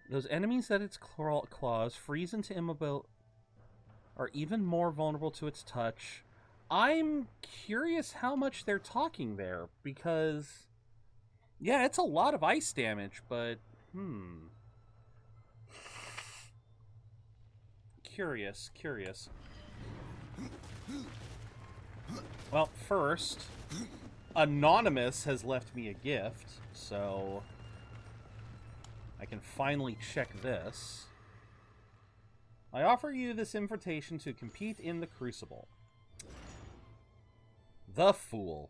Those enemies that its claws freeze into immobile are even more vulnerable to its touch. I'm curious how much they're talking there, because... Yeah, it's a lot of ice damage, but... Curious. Well, first, Anonymous has left me a gift, so I can finally check this. I offer you this invitation to compete in the Crucible. The Fool.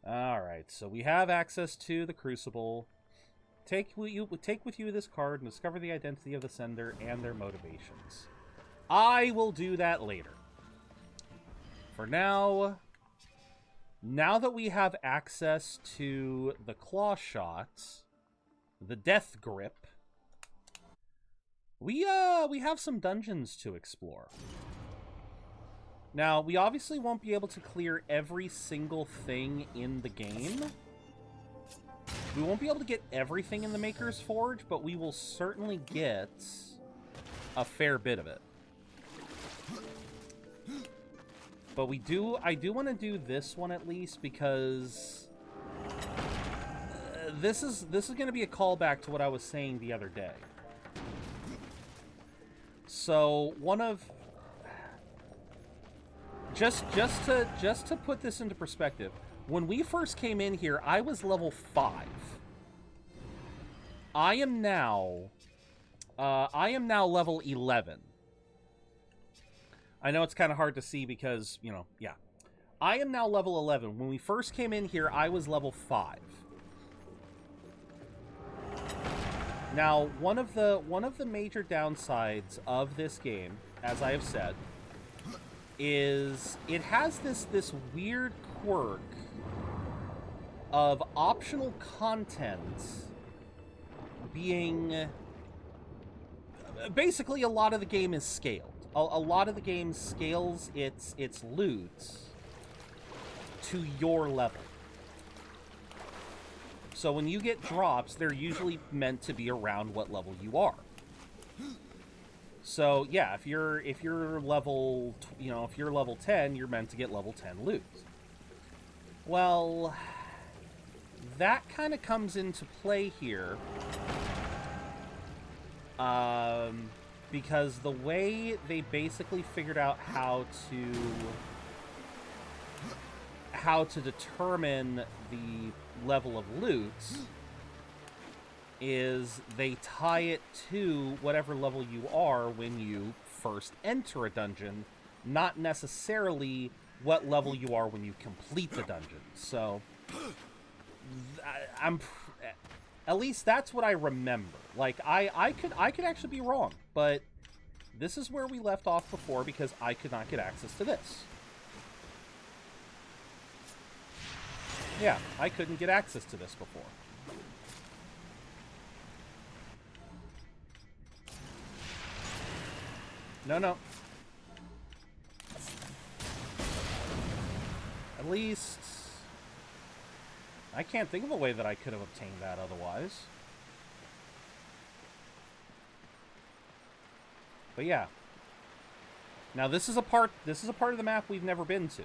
Alright, so we have access to the Crucible. Take with you this card and discover the identity of the sender and their motivations. I will do that later. For now that we have access to the Claw Shots, the Death Grip, we have some dungeons to explore. Now, we obviously won't be able to clear every single thing in the game. We won't be able to get everything in the Maker's Forge, but we will certainly get a fair bit of it. But I do want to do this one at least, because this is going to be a callback to what I was saying the other day. So one of just to put this into perspective, when we first came in here, I was level 5. I am now level 11. I know it's kind of hard to see because, you know, yeah. I am now level 11. When we first came in here, I was level 5. Now, one of the major downsides of this game, as I have said, is it has this weird quirk of optional content being... Basically, a lot of the game is scaled. A lot of the game scales its loot to your level. So when you get drops, they're usually meant to be around what level you are. So yeah, if you're level, if you're level 10, you're meant to get level 10 loot. Well, that kind of comes into play here. Because the way they basically figured out how to determine the level of loot is they tie it to whatever level you are when you first enter a dungeon, not necessarily what level you are when you complete the dungeon. So at least that's what I remember. Like, I could actually be wrong, but this is where we left off before because I could not get access to this. Yeah, I couldn't get access to this before. No. At least... I can't think of a way that I could have obtained that otherwise. But yeah. Now this is a part of the map we've never been to.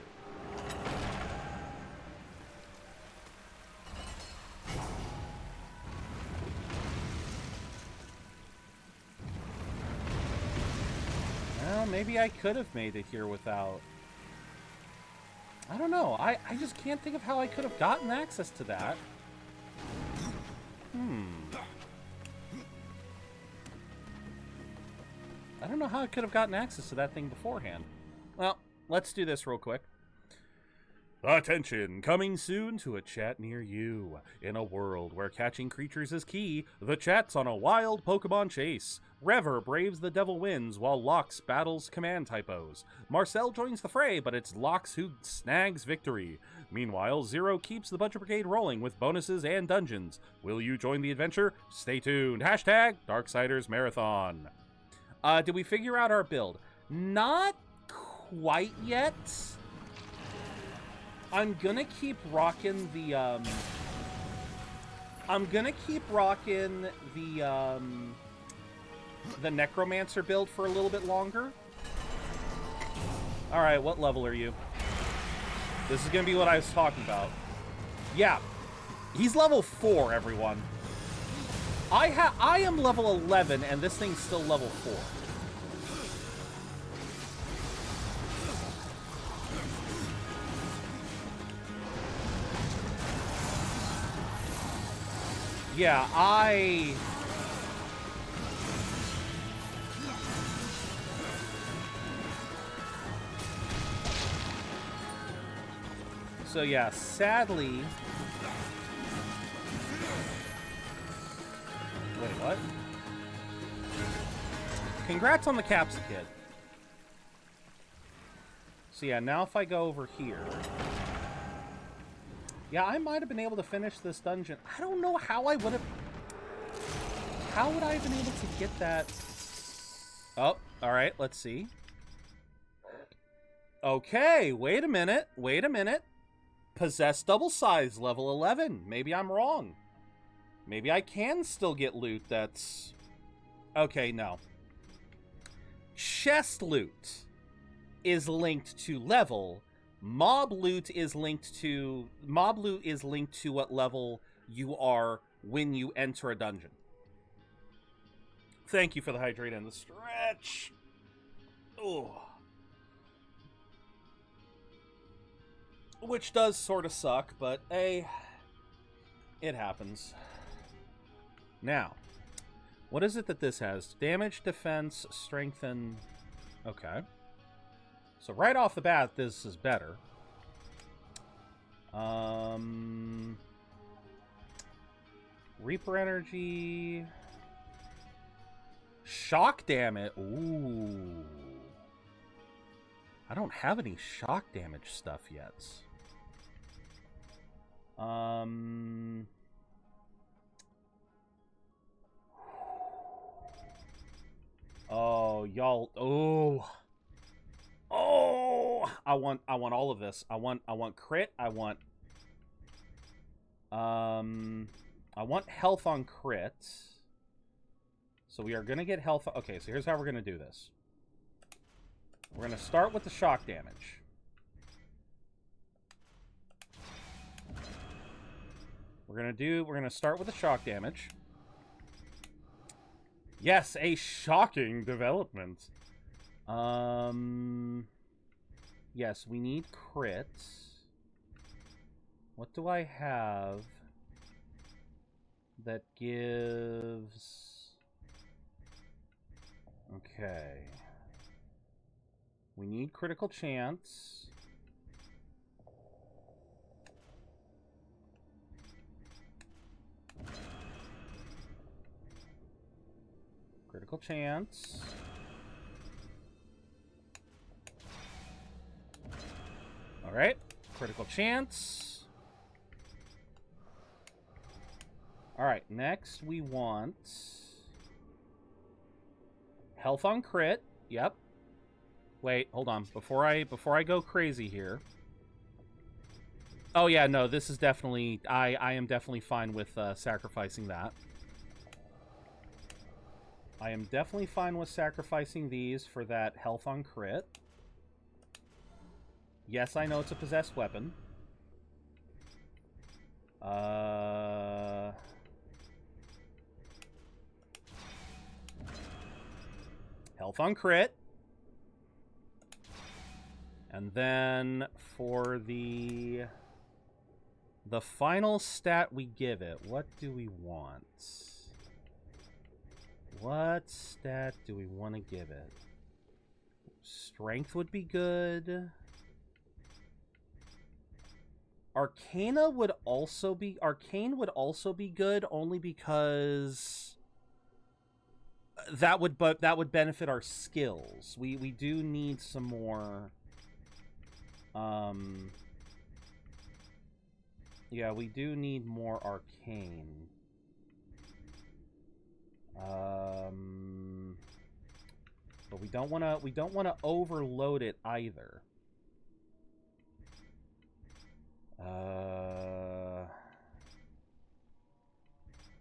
Well, maybe I could have made it here without... I don't know. I just can't think of how I could have gotten access to that. I don't know how I could have gotten access to that thing beforehand. Well, let's do this real quick. Attention! Coming soon to a chat near you. In a world where catching creatures is key, the chat's on a wild Pokemon chase. Rever braves the devil winds while Lox battles command typos. Marcel joins the fray, but it's Lox who snags victory. Meanwhile, Zero keeps the Budget Brigade rolling with bonuses and dungeons. Will you join the adventure? Stay tuned. Hashtag Darksiders Marathon. Did we figure out our build? Not quite yet. I'm gonna keep rocking the, the Necromancer build for a little bit longer. Alright, what level are you? This is gonna be what I was talking about. Yeah, he's level 4, everyone. I am level 11, and this thing's still level 4. Yeah, So yeah, sadly... Wait, what? Congrats on the Caps Kid. So yeah, now if I go over here... Yeah, I might have been able to finish this dungeon. I don't know how I would have... How would I have been able to get that? Oh, alright, let's see. Okay, wait a minute. Possessed double size, level 11. Maybe I'm wrong. Maybe I can still get loot that's... Okay, no. Chest loot is linked to level. Mob loot is linked to what level you are when you enter a dungeon. Thank you for the hydrate and the stretch. Oh. Which does sort of suck, but it happens. Now, what is it that this has? Damage, defense, strengthen. Okay. So right off the bat, this is better. Reaper energy. Shock damage. Ooh. I don't have any shock damage stuff yet. Oh, y'all. Oh. Oh, I want all of this. I want crit. I want health on crit. So we are going to get health. Okay, so here's how we're going to do this. We're going to start with the shock damage. We're going to start with the shock damage. Yes, a shocking development. Yes, we need crits. What do I have that gives... Okay. We need critical chance. Critical chance. All right. Critical chance. All right. Next, we want health on crit. Yep. Wait, hold on. Before I go crazy here. Oh yeah, no, this is definitely I am definitely fine with sacrificing that. I am definitely fine with sacrificing these for that health on crit. Yes, I know it's a possessed weapon. Health on crit. And then for the final stat we give it, what do we want? What stat do we want to give it? Strength would be good. Arcane would also be good, only because that would benefit our skills. We do need some more. Yeah, we do need more arcane. But we don't want to overload it either.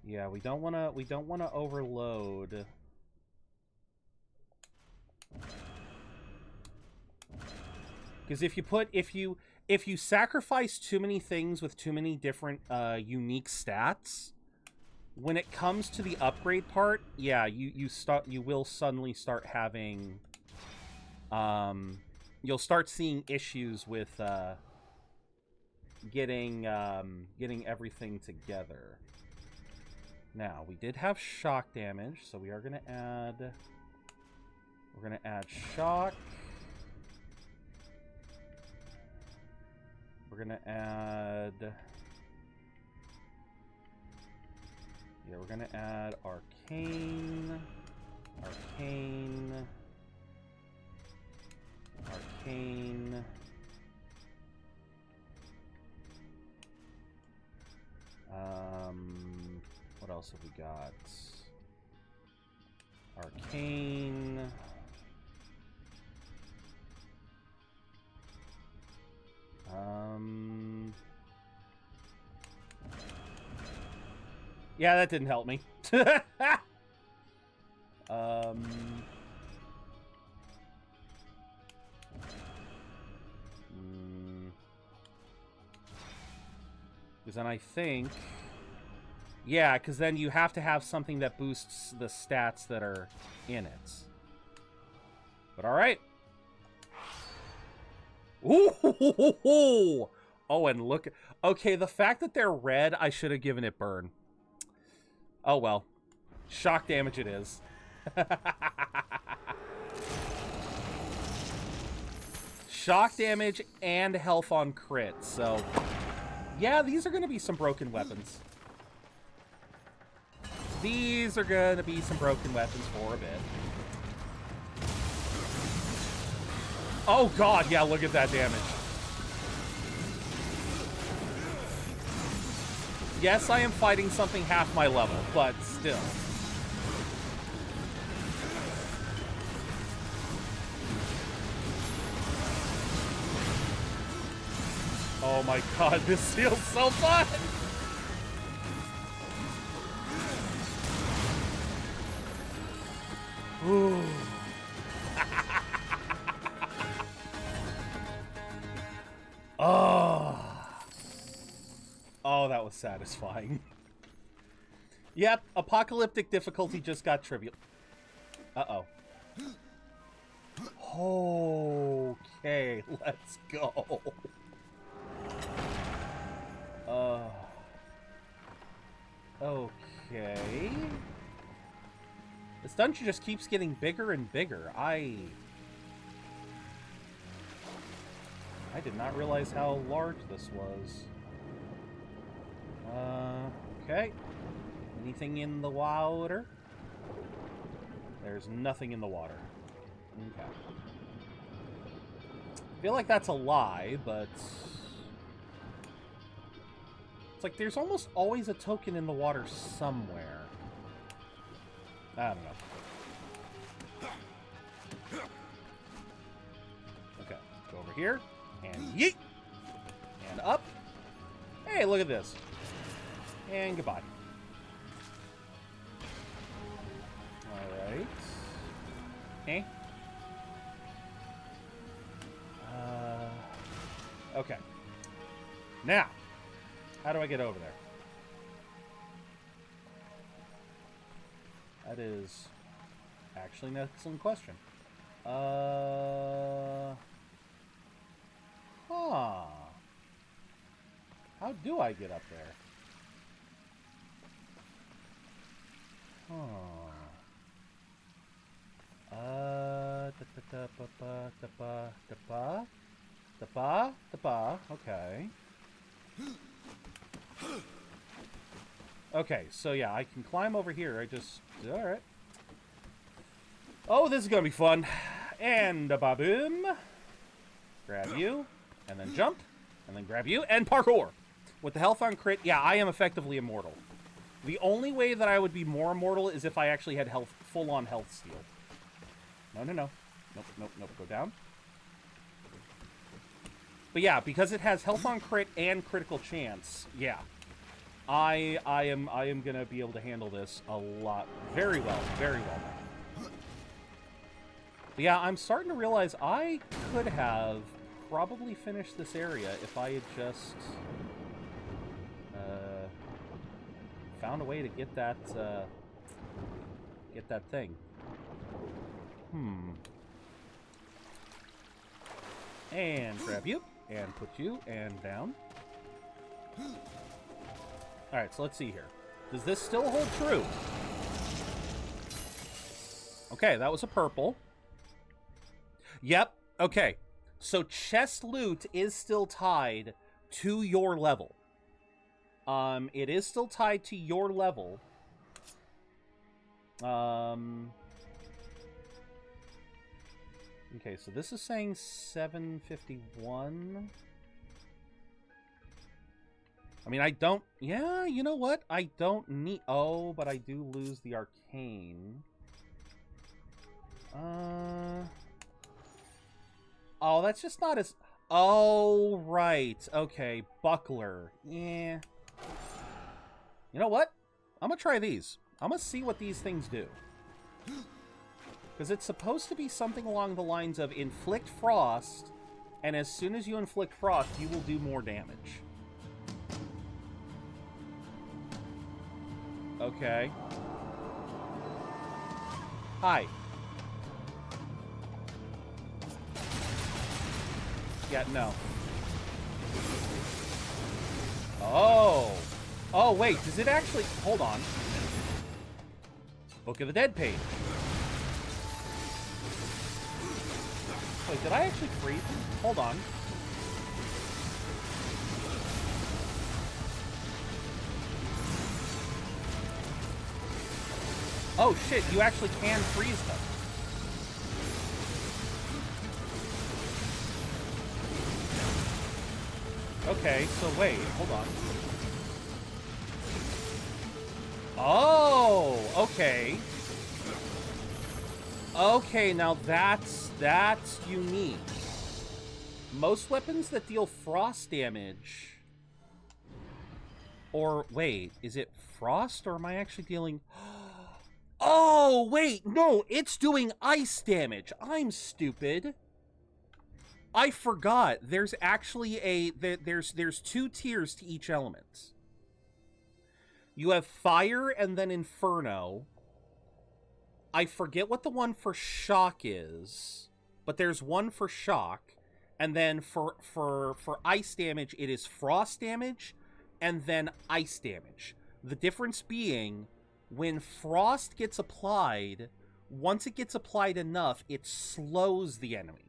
Yeah, we don't want to overload. Because if you sacrifice too many things with too many different unique stats, when it comes to the upgrade part, yeah, you will suddenly start having you'll start seeing issues with getting everything together. Now, we did have shock damage, so we are going to add shock. We're going to add... Yeah, we're going to add arcane. Arcane. Arcane. What else have we got? Arcane. Yeah, that didn't help me. Because then I think... Yeah, because then you have to have something that boosts the stats that are in it. But alright. Ooh! Oh, and look... Okay, the fact that they're red, I should have given it burn. Oh, well. Shock damage it is. Shock damage and health on crit, so... Yeah, these are going to be some broken weapons. These are going to be some broken weapons for a bit. Oh, God. Yeah, look at that damage. Yes, I am fighting something half my level, but still. Oh my God, this feels so fun! Ooh. Oh, that was satisfying. Yep, apocalyptic difficulty just got trivial. Uh-oh. Okay, let's go. Okay. This dungeon just keeps getting bigger and bigger. I did not realize how large this was. Okay. Anything in the water? There's nothing in the water. Okay. I feel like that's a lie, but... It's like there's almost always a token in the water somewhere. I don't know. Okay, go over here, and yeet! And up. Hey, look at this. And goodbye. Alright. Eh? Okay. Now, how do I get over there? That is actually an excellent question. Huh. How do I get up there? Okay. Okay, so yeah, I can climb over here. I just... Alright. Oh, this is gonna be fun. And ba-boom. Grab you, and then jump, and then grab you, and parkour. With the health on crit, yeah, I am effectively immortal. The only way that I would be more immortal is if I actually had health, full-on health steal. No, no, no. Nope, nope, nope. Go down. But yeah, because it has health on crit and critical chance, yeah. I am gonna be able to handle this a lot, very well now. But yeah, I'm starting to realize I could have probably finished this area if I had just found a way to get that thing. And grab you, and put you, and down. Alright, so let's see here. Does this still hold true? Okay, that was a purple. Yep, okay. So chest loot is still tied to your level. It is still tied to your level. Okay, so this is saying 751. I mean, I don't... Yeah, you know what? I don't need... Oh, but I do lose the arcane. Oh, that's just not as... Oh, right. Okay, buckler. Yeah. You know what? I'm gonna try these. I'm gonna see what these things do. Because it's supposed to be something along the lines of inflict frost, and as soon as you inflict frost, you will do more damage. Okay. Hi. Yeah, no. Oh. Oh, wait, does it actually... Hold on. Book of the Dead page. Wait, did I actually freeze? Hold on. Oh shit, you actually can freeze them. Okay, so wait, hold on. Oh, okay. Okay, now that's unique. Most weapons that deal frost damage... Or, wait, is it frost, or am I actually dealing... Oh, wait, no, it's doing ice damage. I'm stupid. I forgot. There's actually there's 2 tiers to each element. You have fire and then inferno. I forget what the one for shock is, but there's one for shock, and then for ice damage it is frost damage and then ice damage. The difference being, when frost gets applied, once it gets applied enough, it slows the enemy.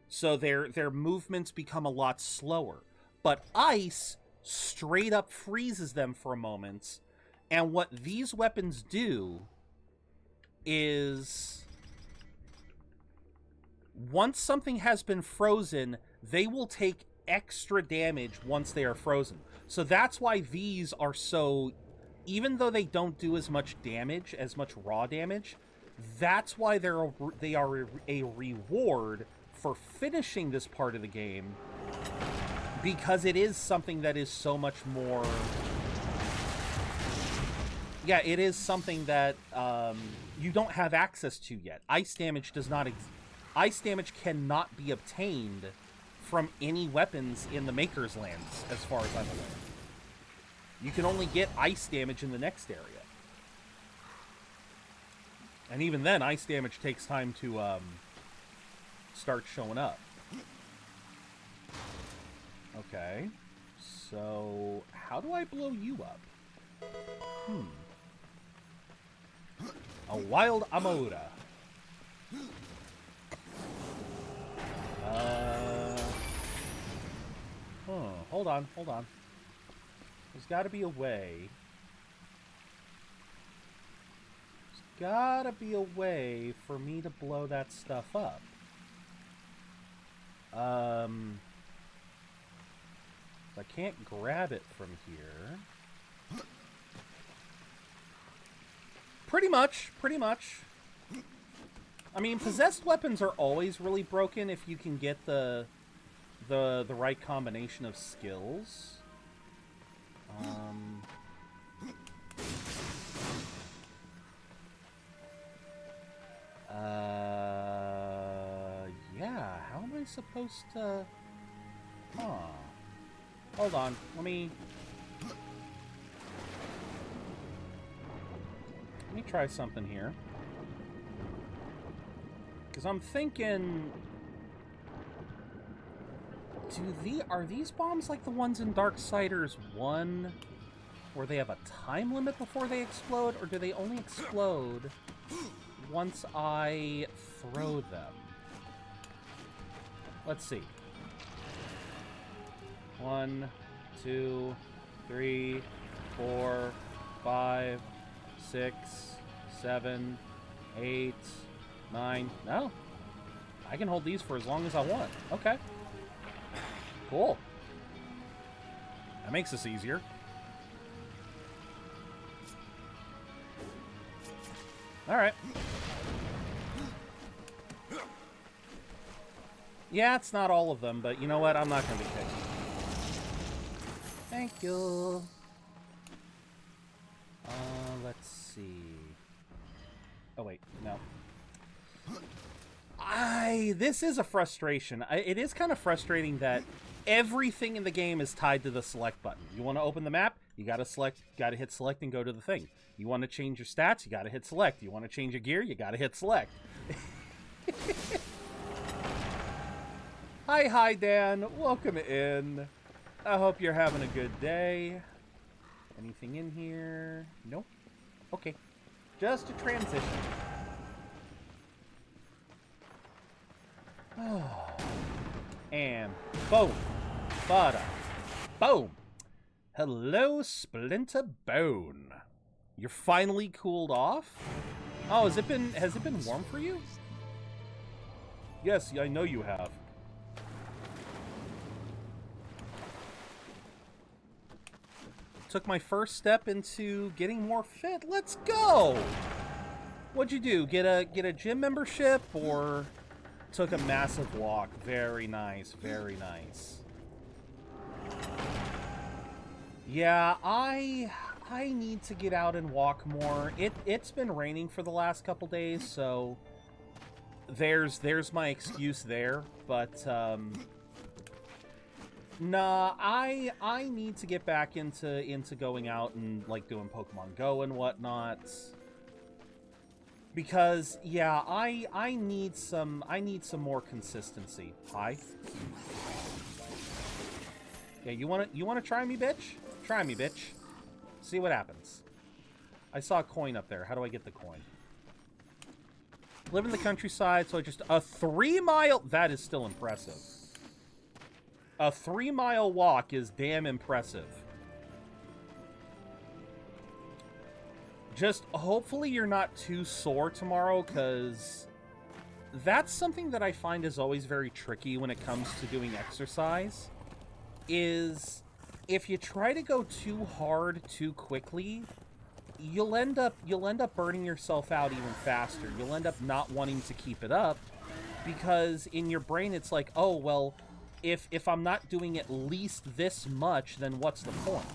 So their movements become a lot slower. But ice straight up freezes them for a moment, and what these weapons do is, once something has been frozen, they will take extra damage once they are frozen. So that's why these are so... Even though they don't do as much damage, as much raw damage, that's why they are a reward for finishing this part of the game, because it is something that is so much more... Yeah, it is something that you don't have access to yet. Ice damage does not... Ice damage cannot be obtained from any weapons in the Maker's Lands, as far as I'm aware. You can only get ice damage in the next area. And even then, ice damage takes time to start showing up. Okay. So, how do I blow you up? A wild Amauda. Hold on. There's got to be a way. There's got to be a way for me to blow that stuff up. I can't grab it from here. Pretty much. I mean, possessed weapons are always really broken if you can get the right combination of skills. Yeah, how am I supposed to... Hold on, let me try something here. Because I'm thinking... Are these bombs like the ones in Darksiders 1, where they have a time limit before they explode, or do they only explode once I throw them? Let's see. 1, 2, 3, 4, 5, 6, 7, 8, 9. No. I can hold these for as long as I want. Okay. Cool. That makes this easier. Alright. Yeah, it's not all of them, but you know what? I'm not going to be picky. Thank you. Let's see. Oh, wait. No. This is a frustration. It is kind of frustrating that everything in the game is tied to the select button. You want to open the map? You got to hit select and go to the thing. You want to change your stats? You got to hit select. You want to change your gear? You got to hit select. Hi, Dan. Welcome in. I hope you're having a good day. Anything in here? Nope. Okay. Just a transition. And boom. Bada. Boom. Hello, Splinter Bone. You're finally cooled off? Oh, has it been warm for you? Yes, I know you have. Took my first step into getting more fit. Let's go! What'd you do? Get a gym membership or took a massive walk? Very nice, very nice. Yeah, I need to get out and walk more. It's been raining for the last couple days, so there's my excuse there. But nah, I need to get back into going out and like doing Pokemon Go and whatnot. Because yeah, I need some more consistency. Hi. Yeah, you wanna try me, bitch? Try me, bitch. See what happens. I saw a coin up there. How do I get the coin? Live in the countryside, so I just... A 3-mile... That is still impressive. A 3-mile walk is damn impressive. Just hopefully you're not too sore tomorrow, because that's something that I find is always very tricky when it comes to doing exercise, is if you try to go too hard too quickly, you'll end up burning yourself out even faster. You'll end up not wanting to keep it up, because in your brain it's like, oh, well, if I'm not doing at least this much, then what's the point?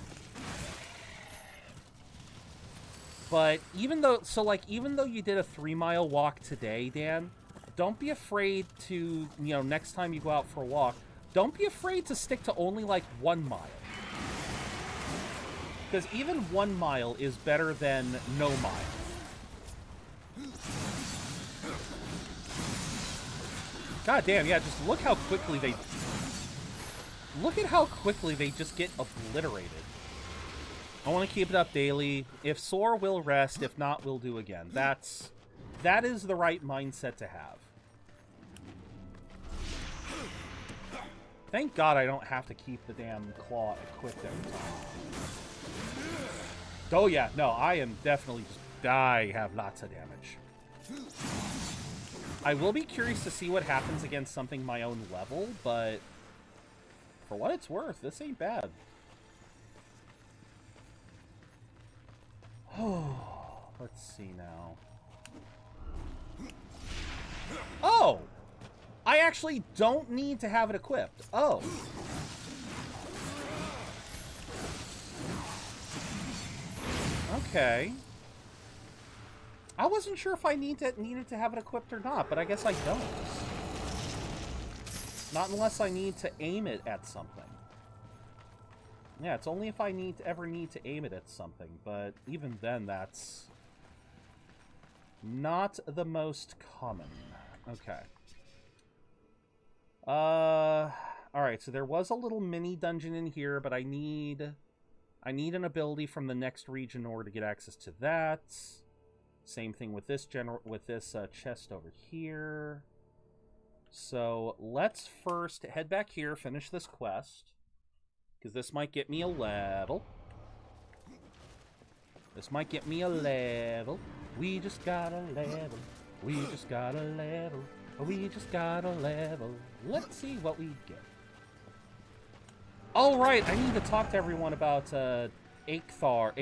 But even though you did a 3-mile walk today, Dan, don't be afraid to, next time you go out for a walk, don't be afraid to stick to only like 1 mile. Because even 1 mile is better than no mile. God damn, yeah, just look how quickly they... Look at how quickly they just get obliterated. I want to keep it up daily. If sore, we'll rest. If not, we'll do again. That is the right mindset to have. Thank God I don't have to keep the damn claw equipped every time. Oh yeah, no, I am definitely just... I have lots of damage. I will be curious to see what happens against something my own level, but... For what it's worth, this ain't bad. Oh, let's see now. Oh! I actually don't need to have it equipped. Oh. Okay. I wasn't sure if I needed to have it equipped or not, but I guess I don't. Not unless I need to aim it at something. Yeah, it's only if I ever need to aim it at something, but even then, that's not the most common. Okay. Alright, so there was a little mini dungeon in here, but I need an ability from the next region in order to get access to that. Same thing with this chest over here. So let's first head back here, finish this quest, because this might get me a level. This might get me a level. We just got a level. We just got a level. We just got a level. Let's see what we get. Oh, right, I need to talk to everyone about Aethar, or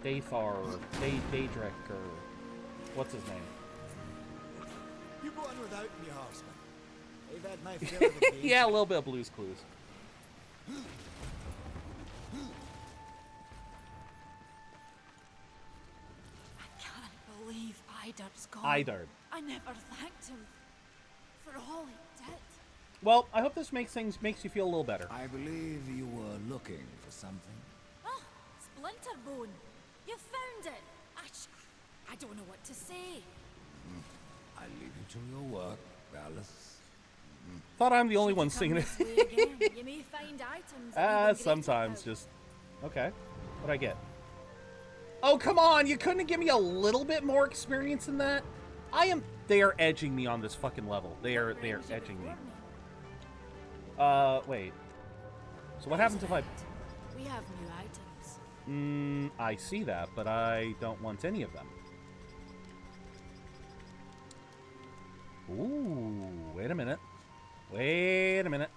Dathar, or Daedric, or what's his name? You go on without me, horseman. I've had my fill of the pain. Yeah, a little bit of Blue's Clues. I can't believe Idar's gone. Idard. I never thanked him for all he did. Well, I hope this makes you feel a little better. I believe you were looking for something. Ah, Splinterbone. You found it. I don't know what to say. I'll leave you to your work, Alice. Thought I'm the only one singing it. This way again, you may find items that even Sometimes greater just... Okay. What'd I get? Oh, come on! You couldn't give me a little bit more experience than that? They are edging me on this fucking level. They are edging me. Wait. So what happens if I... We have new items. I see that, but I don't want any of them. Ooh, wait a minute. Wait a minute.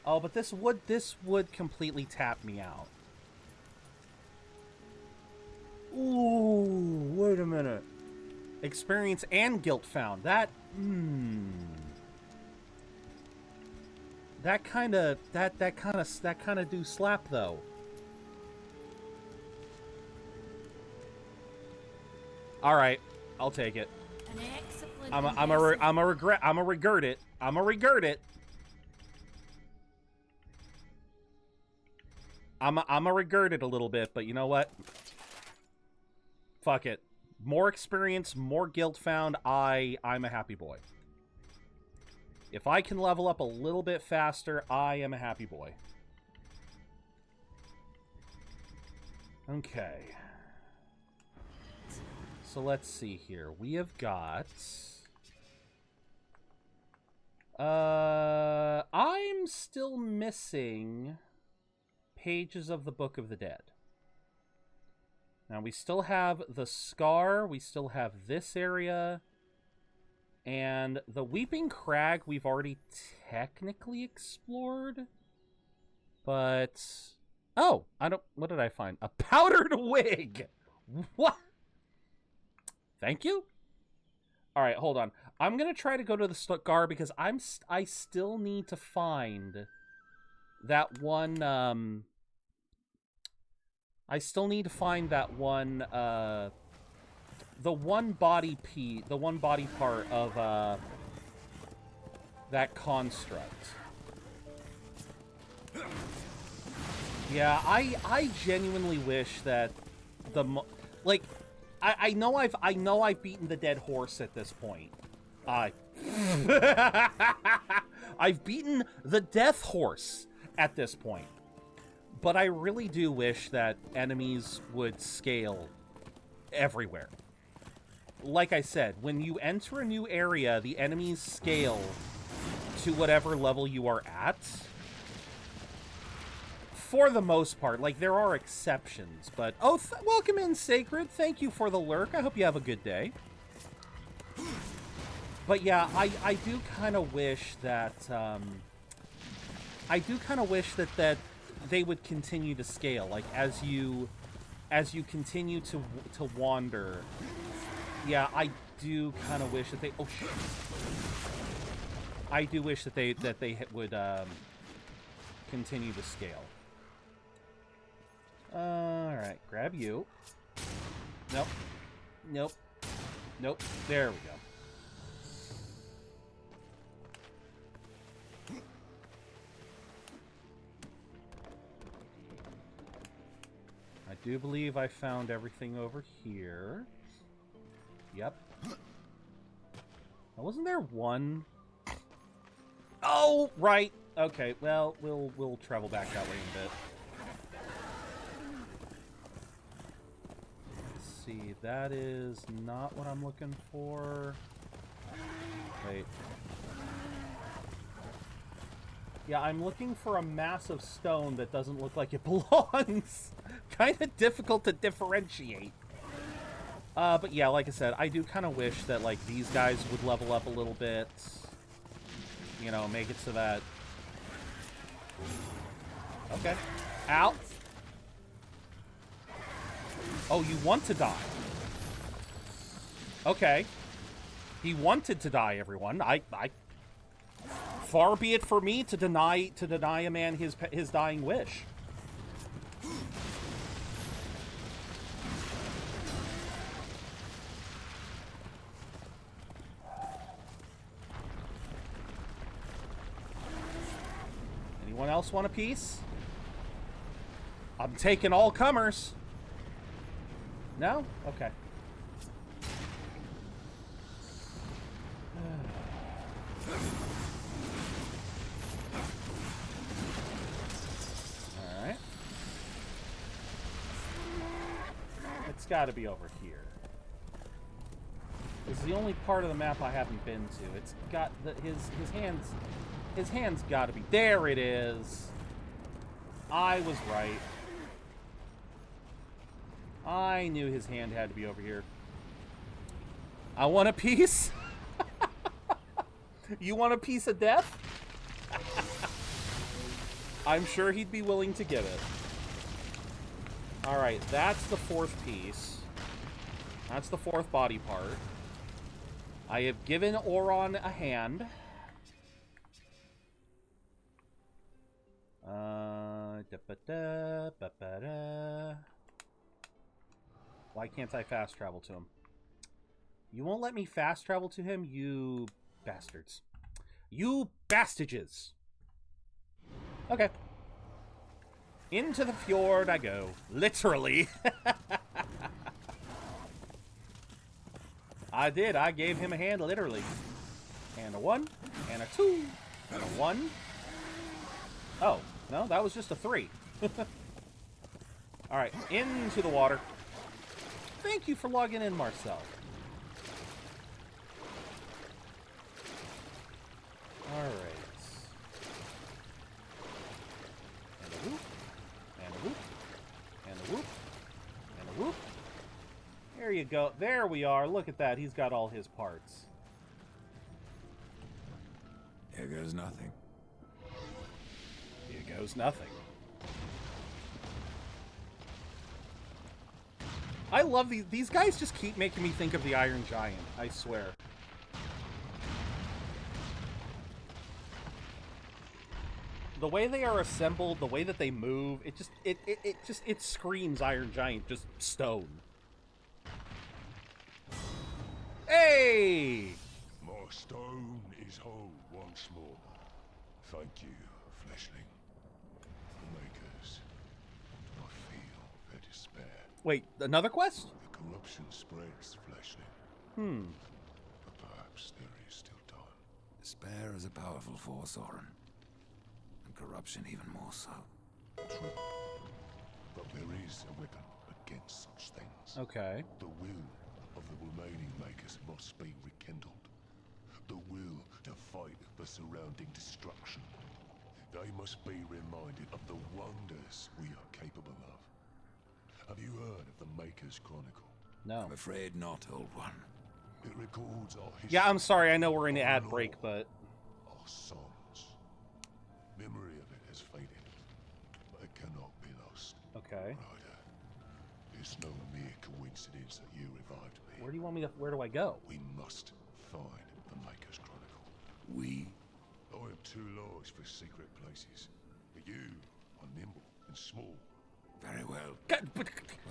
Oh, but this would completely tap me out. Ooh, wait a minute. Experience and guilt found. That that kind of do slap though. All right, I'll take it. An excellent I'm a regret it. I'm a regret it. I'm a regret it a little bit, but you know what? Fuck it. More experience, more guilt found. I'm a happy boy. If I can level up a little bit faster, I am a happy boy. Okay. So let's see here. We have got... I'm still missing pages of the Book of the Dead. Now, we still have the Scar. We still have this area. And the Weeping Crag we've already technically explored. But... Oh! What did I find? A powdered wig! What? Thank you? Alright, hold on. I'm gonna try to go to the Scar because I still need to find that one, I still need to find that one, the one body part of, that construct. Yeah, I genuinely wish that I know I've beaten the dead horse at this point. I've beaten the death horse at this point. But I really do wish that enemies would scale everywhere. Like I said, when you enter a new area, the enemies scale to whatever level you are at. For the most part. Like, there are exceptions, but... Oh, welcome in, Sacred. Thank you for the lurk. I hope you have a good day. But yeah, I do kind of wish that... I do kind of wish that they would continue to scale. Like, as you continue to wander... Yeah, I do kind of wish that they... Oh, shit. I do wish that they would continue to scale. Alright, grab you. Nope. Nope. Nope. There we go. I do believe I found everything over here. Yep. Now, wasn't there one? Oh, right. Okay, well, we'll travel back that way in a bit. Let's see, that is not what I'm looking for. Wait. Yeah, I'm looking for a massive stone that doesn't look like it belongs. Kind of difficult to differentiate. But yeah, like I said, I do kind of wish that, like, these guys would level up a little bit. You know, make it so that... Okay. Ow! Oh, you want to die. Okay. He wanted to die, everyone. Far be it for me to deny a man his dying wish. Anyone else want a piece? I'm taking all comers. No? Okay. Alright. It's gotta be over here. This is the only part of the map I haven't been to. It's got his hands got to be there. It is. I was right. I knew his hand had to be over here. I want a piece. You want a piece of death? I'm sure he'd be willing to give it. Alright, that's the fourth piece. That's the fourth body part. I have given Oron a hand. Why can't I fast travel to him? You won't let me fast travel to him, you bastards. You bastages! Okay. Into the fjord I go. Literally. I did. I gave him a hand, literally. And a 1, and a 2, and a 1. Oh, no, that was just a 3. Alright, into the water. Thank you for logging in, Marcel. Alright. And a whoop. And a whoop. And a whoop. And a whoop. There you go. There we are. Look at that. He's got all his parts. Here goes nothing. Here goes nothing. I love these guys just keep making me think of the Iron Giant, I swear. The way they are assembled, the way that they move, it screams Iron Giant, just stone. Hey! My stone is whole once more. Thank you, fleshling. Makers, I feel their despair. Wait, another quest? The corruption spreads, fleshling. But perhaps there is still time. Despair is a powerful force, Oren. And corruption even more so. True. But there is a weapon against such things. Okay. The will of the remaining makers must be rekindled. The will to fight the surrounding destruction. They must be reminded of the wonders we are capable of. Have you heard of the Maker's Chronicle? No. I'm afraid not, old one. It records our history. Yeah, I'm sorry. I know we're in the ad break, but... Our songs. Memory of it has faded, but it cannot be lost. Okay. Ryder, it's no mere coincidence that you revived me. Where do you want me to... Where do I go? We must find the Maker's Chronicle. We? I am too large for secret places, but you are nimble and small. Very well. God, but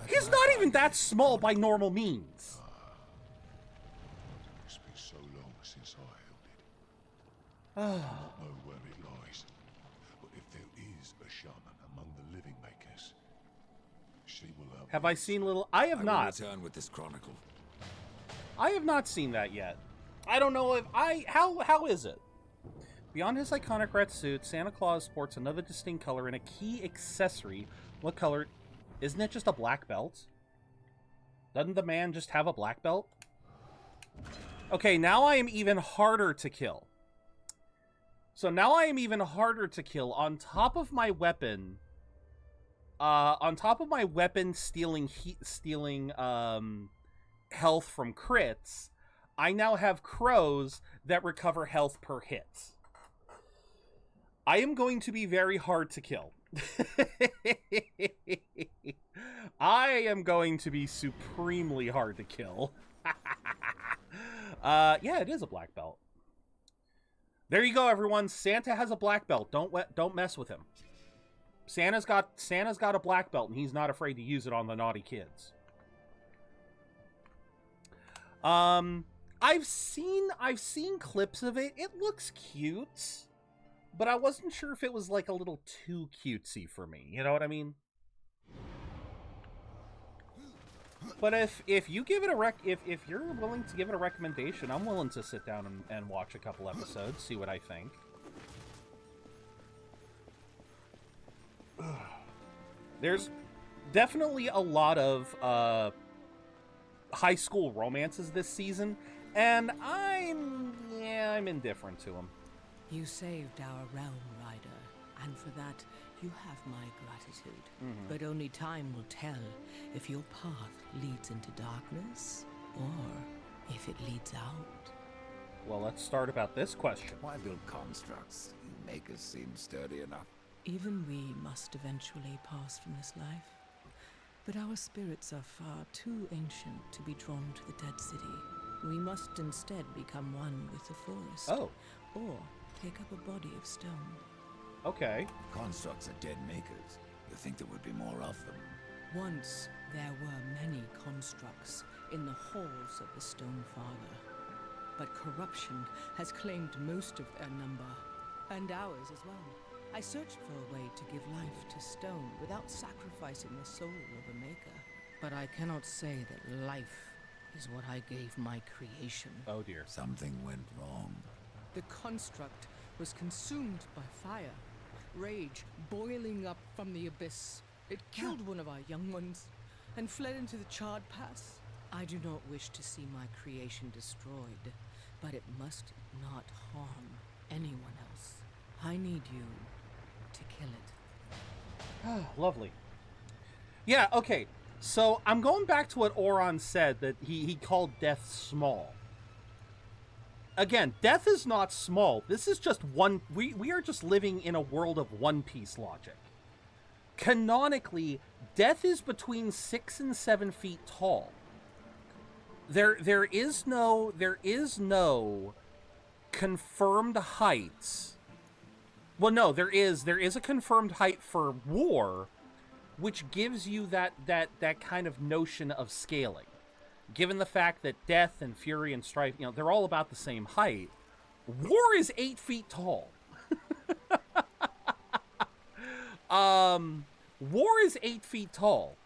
he's not even that small by normal means. It's been so long since I held it. I don't know where it lies, but if there is a shaman among the living makers, she will Have I seen little... I have I will not. return with this chronicle. I have not seen that yet. I don't know if I... How is it? Beyond his iconic red suit, Santa Claus sports another distinct color and a key accessory. What color? Isn't it just a black belt? Doesn't the man just have a black belt? Okay, now I am even harder to kill. So now I am even harder to kill on top of my weapon. Stealing health from crits. I now have crows that recover health per hit. I am going to be very hard to kill. I am going to be supremely hard to kill. Yeah, it is a black belt. There you go, everyone. Santa has a black belt. Don't mess with him. Santa's got a black belt, and he's not afraid to use it on the naughty kids. I've seen clips of it. It looks cute. But I wasn't sure if it was like a little too cutesy for me. You know what I mean? But if you give it if you're willing to give it a recommendation, I'm willing to sit down and watch a couple episodes, see what I think. There's definitely a lot of high school romances this season, And I'm indifferent to him. You saved our realm, Ryder, and for that, you have my gratitude. But only time will tell if your path leads into darkness, or if it leads out. Well, let's start about this question. Why build constructs? You makers seem sturdy enough. Even we must eventually pass from this life. But our spirits are far too ancient to be drawn to the dead city. We must instead become one with the forest. Oh. Or take up a body of stone. Okay. Constructs are dead makers. You think there would be more of them? Once there were many constructs in the halls of the Stone Father. But corruption has claimed most of their number, and ours as well. I searched for a way to give life to stone without sacrificing the soul of a maker. But I cannot say that life is what I gave my creation. Oh dear. Something went wrong. The construct was consumed by fire, rage boiling up from the abyss. It killed one of our young ones and fled into the charred pass. I do not wish to see my creation destroyed, but it must not harm anyone else. I need you to kill it. Lovely. Yeah, okay. So I'm going back to what Oron said, that he called death small. Again, death is not small. This is just one... We are just living in a world of One Piece logic. Canonically, death is between 6 and 7 feet tall. There is no confirmed heights. Well, no, there is a confirmed height for war, which gives you that kind of notion of scaling. Given the fact that death and fury and strife, they're all about the same height, war is 8 feet tall. War is 8 feet tall.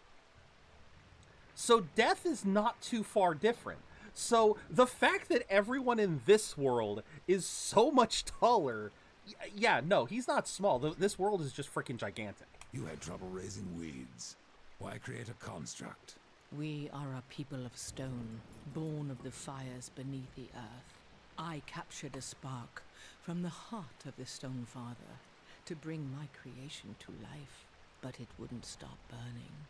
So death is not too far different. So the fact that everyone in this world is so much taller, yeah, no, he's not small. This world is just freaking gigantic. You had trouble raising weeds. Why create a construct? We are a people of stone, born of the fires beneath the earth. I captured a spark from the heart of the Stone Father to bring my creation to life, but it wouldn't stop burning.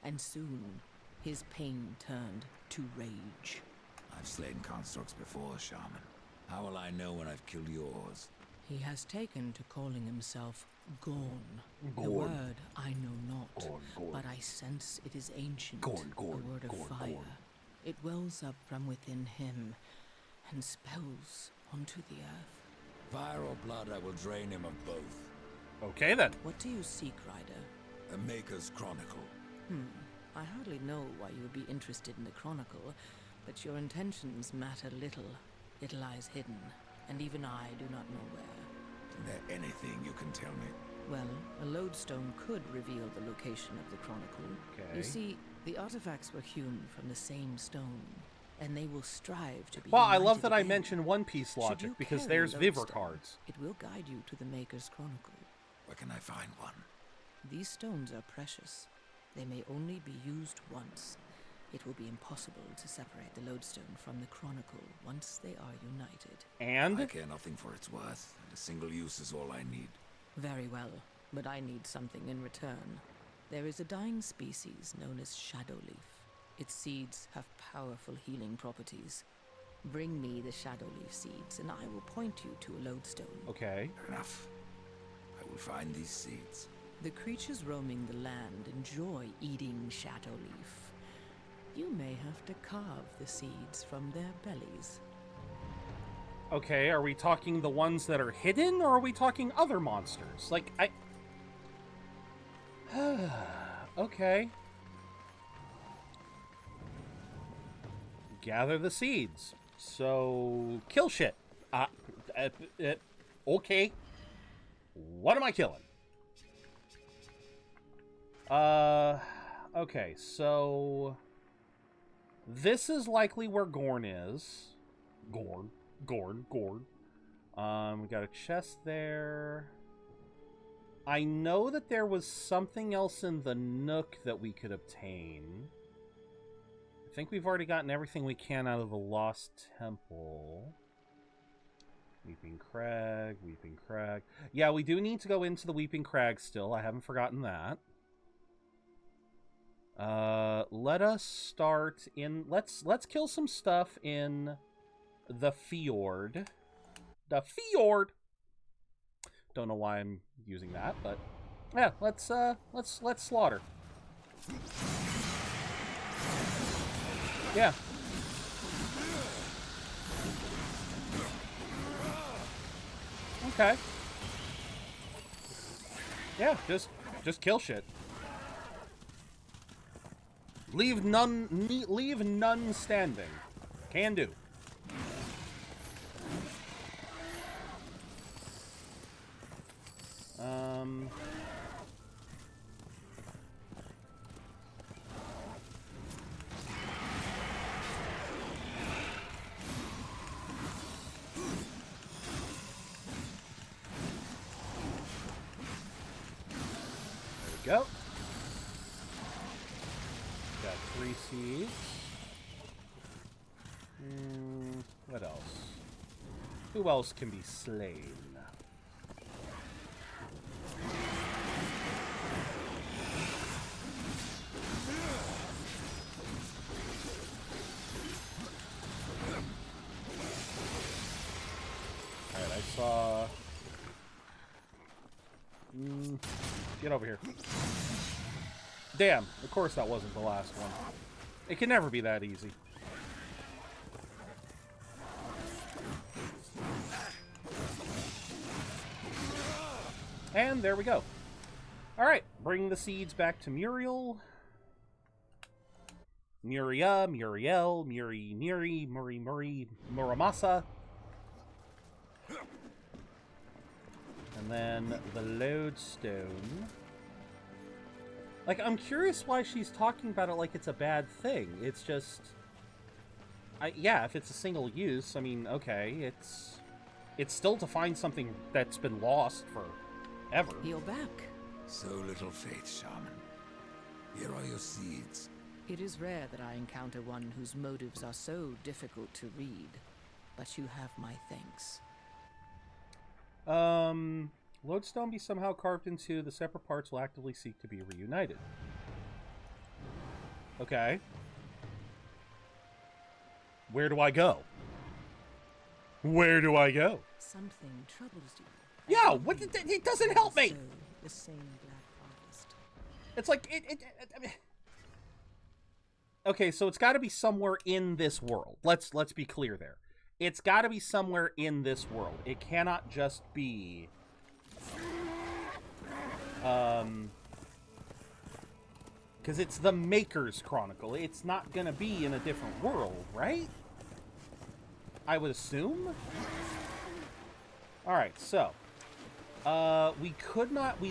And soon, his pain turned to rage. I've slain constructs before, Shaman. How will I know when I've killed yours? He has taken to calling himself Gorn. The Gorn. word I know not, Gorn. but I sense it is ancient, Gorn, a word of Gorn, fire. Gorn. It wells up from within him and spells onto the earth. Fire or blood, I will drain him of both. Okay, then. What do you seek, Ryder? A Maker's Chronicle. I hardly know why you would be interested in the Chronicle, but your intentions matter little. It lies hidden, and even I do not know where. Is there anything you can tell me? Well, a lodestone could reveal the location of the Chronicle. Okay. You see, the artifacts were hewn from the same stone, and they will strive to be Well, I love united that I again. mentioned One Piece Should logic, you because carry there's Vivre lodestone, cards. It will guide you to the Maker's Chronicle. Where can I find one? These stones are precious. They may only be used once. It will be impossible to separate the lodestone from the Chronicle once they are united. And I care nothing for its worth, and a single use is all I need. Very well, but I need something in return. There is a dying species known as Shadowleaf. Its seeds have powerful healing properties. Bring me the Shadowleaf seeds, and I will point you to a lodestone. okay. Enough. I will find these seeds. The creatures roaming the land enjoy eating Shadowleaf. You may have to carve the seeds from their bellies. Okay, are we talking the ones that are hidden, or are we talking other monsters? Like, okay. Gather the seeds. So, kill shit. Okay. What am I killing? Okay, so... This is likely where Gorn is. Gorn. We got a chest there. I know that there was something else in the Nook that we could obtain. I think we've already gotten everything we can out of the Lost Temple. Weeping Crag, Weeping Crag. Yeah, we do need to go into the Weeping Crag still. I haven't forgotten that. Let us start in... Let's kill some stuff in the fjord. The fjord! Don't know why I'm using that, but... Yeah, let's slaughter. Yeah. Okay. Yeah, just kill shit. Leave none standing. Can do. Go. Got 3 seeds. What else? Who else can be slain? Alright, I saw... Get over here. Damn, of course that wasn't the last one. It can never be that easy. And there we go. Alright, bring the seeds back to Muriel. Muria, Muriel, Muri, Muramasa. And then the lodestone. Like, I'm curious why she's talking about it like it's a bad thing. It's just... yeah, if it's a single use, I mean, okay, it's still to find something that's been lost forever. You're back. So little faith, Shaman. Here are your seeds. It is rare that I encounter one whose motives are so difficult to read, but you have my thanks. Lodestone be somehow carved into, the separate parts will actively seek to be reunited. Okay. Where do I go? Where do I go? Something troubles you. Yeah, what? It doesn't help me! So, the same black harvest. It's like, I mean... Okay, so it's got to be somewhere in this world. Let's be clear there. It's got to be somewhere in this world. It cannot just be... Because it's the Maker's Chronicle. It's not going to be in a different world, right? I would assume? Alright, so... we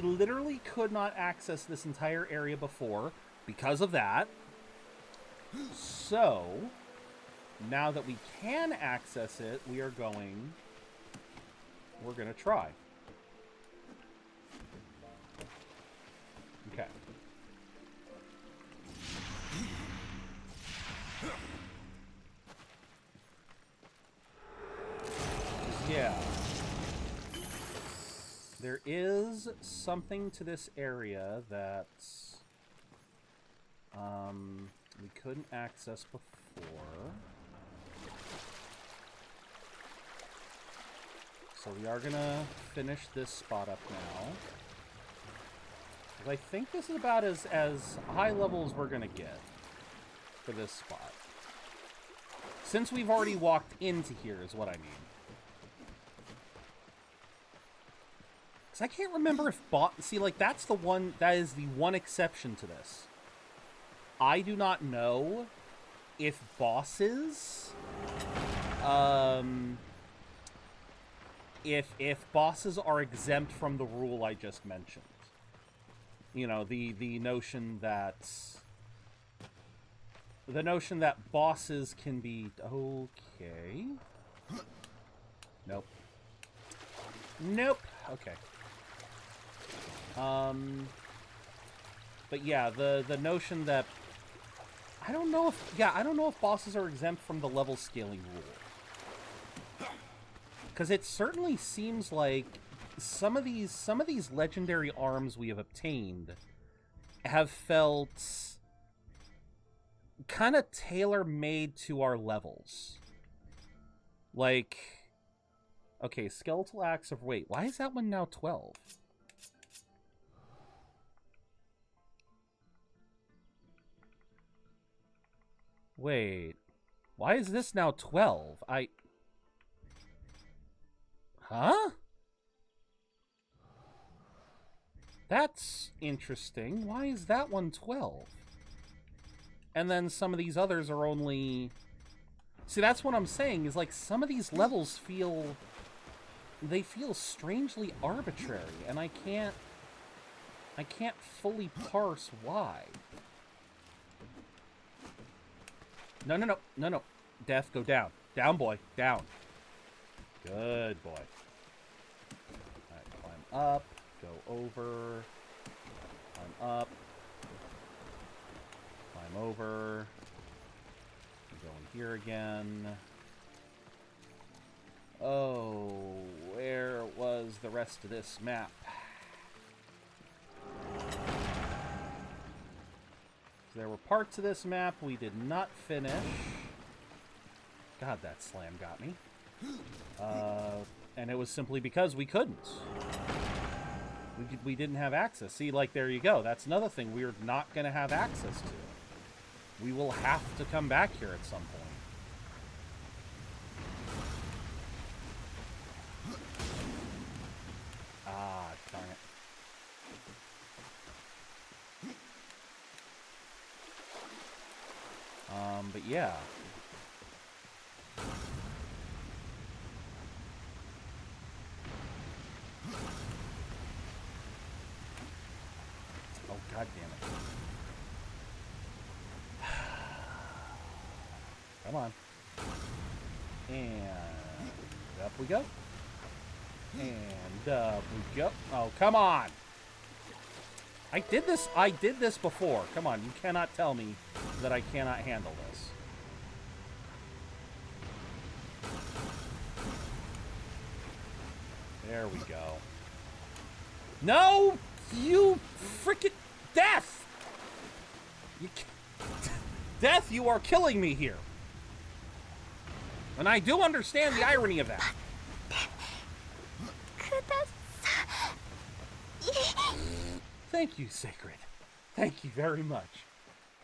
literally could not access this entire area before because of that. So... now that we can access it, we're going to try. Okay. Yeah. There is something to this area that we couldn't access before. So we are gonna finish this spot up now. I think this is about as high level as we're gonna get for this spot. Since we've already walked into here is what I mean. Because I can't remember if see, like, that is the one exception to this. I do not know if bosses... If bosses are exempt from the rule I just mentioned. You know, the notion that bosses can be... Okay. Nope. Nope. Okay. But yeah, the notion that... I don't know if... Yeah, I don't know if bosses are exempt from the level scaling rule. Because it certainly seems like some of these legendary arms we have obtained have felt kind of tailor-made to our levels. Like, okay, skeletal axe of... Wait, why is that one now 12? Wait, why is this now 12? Huh? That's interesting. Why is that one 12? And then some of these others are only... See, that's what I'm saying, is like some of these levels feel... They feel strangely arbitrary, and I can't fully parse why. No. Death, go down. Down, boy. Down. Good boy. Alright, climb up. Go over. Climb up. Climb over. Go in here again. Oh, where was the rest of this map? There were parts of this map we did not finish. God, that slam got me. And it was simply because we couldn't. We didn't have access. See, like, there you go. That's another thing we're not going to have access to. We will have to come back here at some point. Ah, darn it. But yeah. Oh, god damn it. Come on. And up we go. And up we go. Oh, come on. I did this before. Come on, you cannot tell me that I cannot handle this. There we go. No! You frickin' Death! Death, you are killing me here. And I do understand the irony of that. Thank you, Sacred. Thank you very much.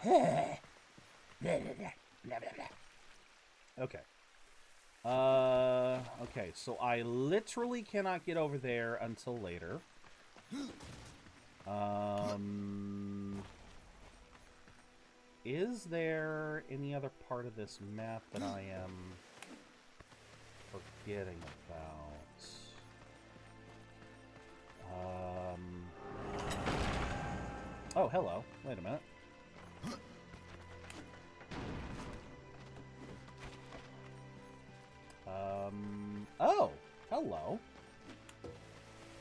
Okay. Okay, so I literally cannot get over there until later. Is there any other part of this map that I am forgetting about? Oh, hello. Wait a minute. Oh, hello.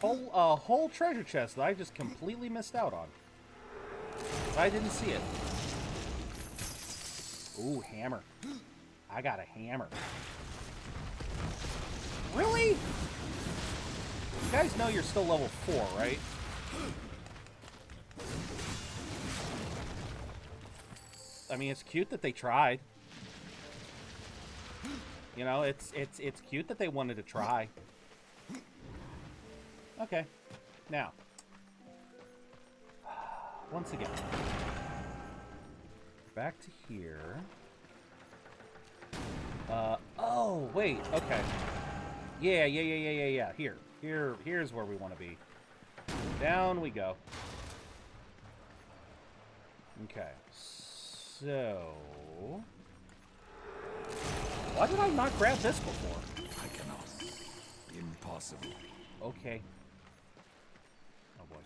Whole treasure chest that I just completely missed out on. I didn't see it. Ooh, hammer. I got a hammer. Really? You guys know you're still level 4, right? I mean, it's cute that they tried. You know, it's cute that they wanted to try. Okay. Now. Once again. Back to here. Oh, wait. Okay. Yeah. Here's where we want to be. Down we go. Okay. So... Why did I not grab this before? I cannot. Impossible. Okay. Oh boy.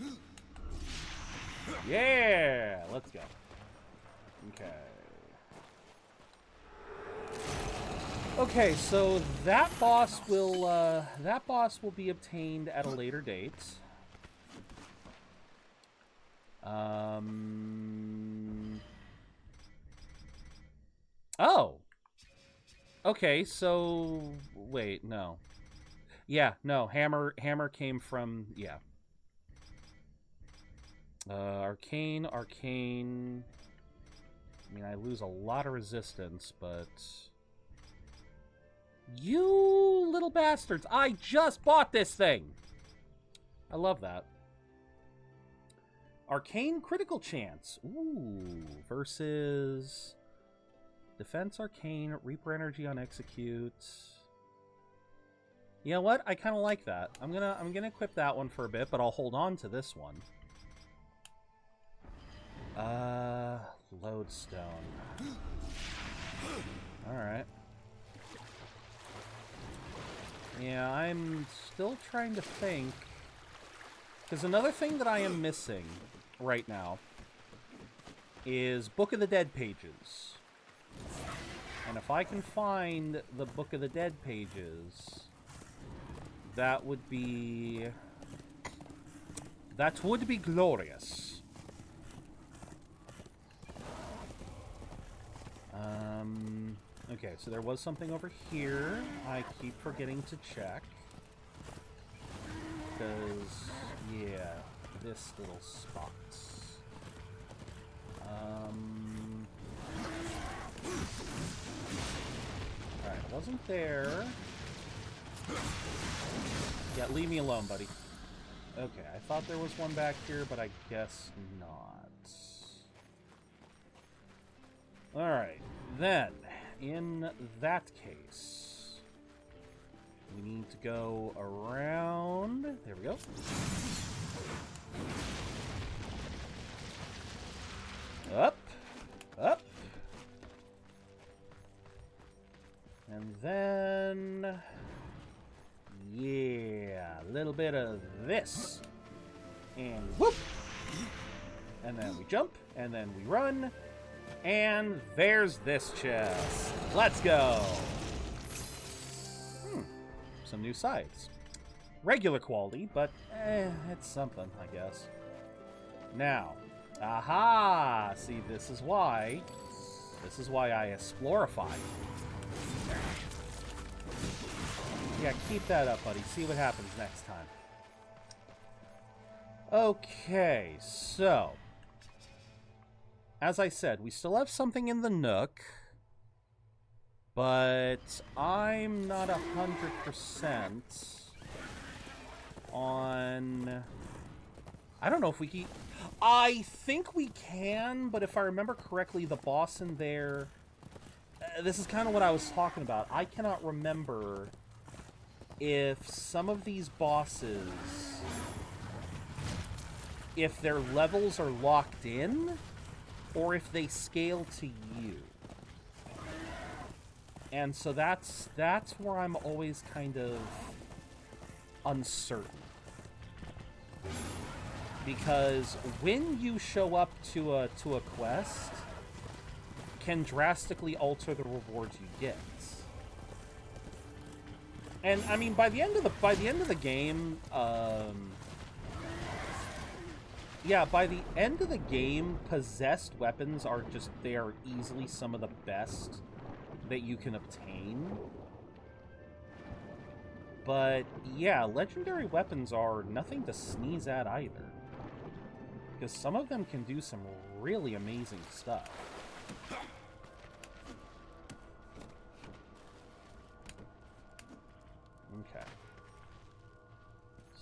Yeah! Let's go. Okay. Okay, so that boss will be obtained at a later date. Oh. Okay, so... Wait, no. Yeah, no, Hammer came from... Yeah. Arcane. I mean, I lose a lot of resistance, but... You little bastards! I just bought this thing! I love that. Arcane critical chance. Ooh, versus... Defense Arcane, Reaper Energy on Execute. You know what? I kind of like that. I'm gonna equip that one for a bit, but I'll hold on to this one. Lodestone. Alright. Yeah, I'm still trying to think. Because another thing that I am missing right now is Book of the Dead pages. And if I can find the Book of the Dead pages, that would be glorious. Okay, so there was something over here I keep forgetting to check. Because, yeah, this little spot. Alright, it wasn't there. Yeah, leave me alone, buddy. Okay, I thought there was one back here, but I guess not. Alright, then, in that case, we need to go around. There we go. Up. Up. And then... Yeah, a little bit of this. And whoop! And then we jump, and then we run. And there's this chest. Let's go! Some new sides. Regular quality, but it's something, I guess. Now, aha! See, this is why I explorify. Yeah, keep that up, buddy. See what happens next time. Okay, so... As I said, we still have something in the Nook. But I'm not 100% on... I don't know if we can... I think we can, but if I remember correctly, the boss in there... this is kind of what I was talking about. I cannot remember if some of these bosses... if their levels are locked in, or if they scale to you. And so that's where I'm always kind of uncertain. Because when you show up to a quest, can drastically alter the rewards you get. And I mean, by the end of the game, yeah, by the end of the game, possessed weapons are they are easily some of the best that you can obtain. But yeah, legendary weapons are nothing to sneeze at either. Because some of them can do some really amazing stuff. Okay.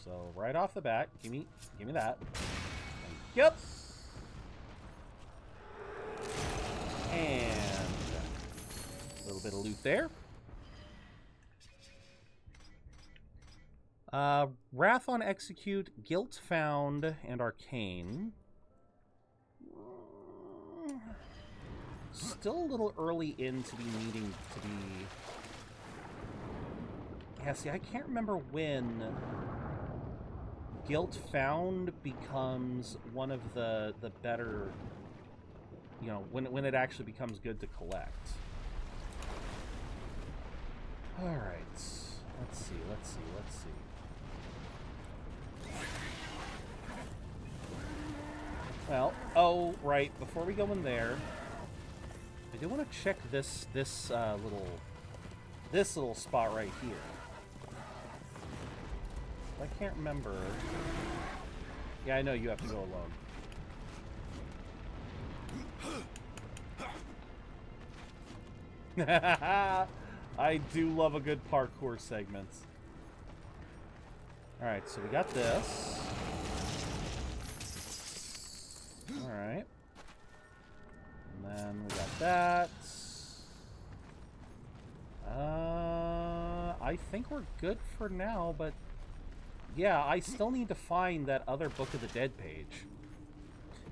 So right off the bat, give me that. Yep. And a little bit of loot there. Wrath on Execute, Guilt Found, and Arcane. Still a little early in to be needing to be... Yeah, see, I can't remember when Guilt Found becomes one of the better... You know, when it actually becomes good to collect. Alright. Let's see. Well, oh, right, before we go in there, I do want to check this little spot right here. I can't remember. Yeah, I know you have to go alone. I do love a good parkour segment. Alright, so we got this. Alright. And then we got that. I think we're good for now, but yeah, I still need to find that other Book of the Dead page.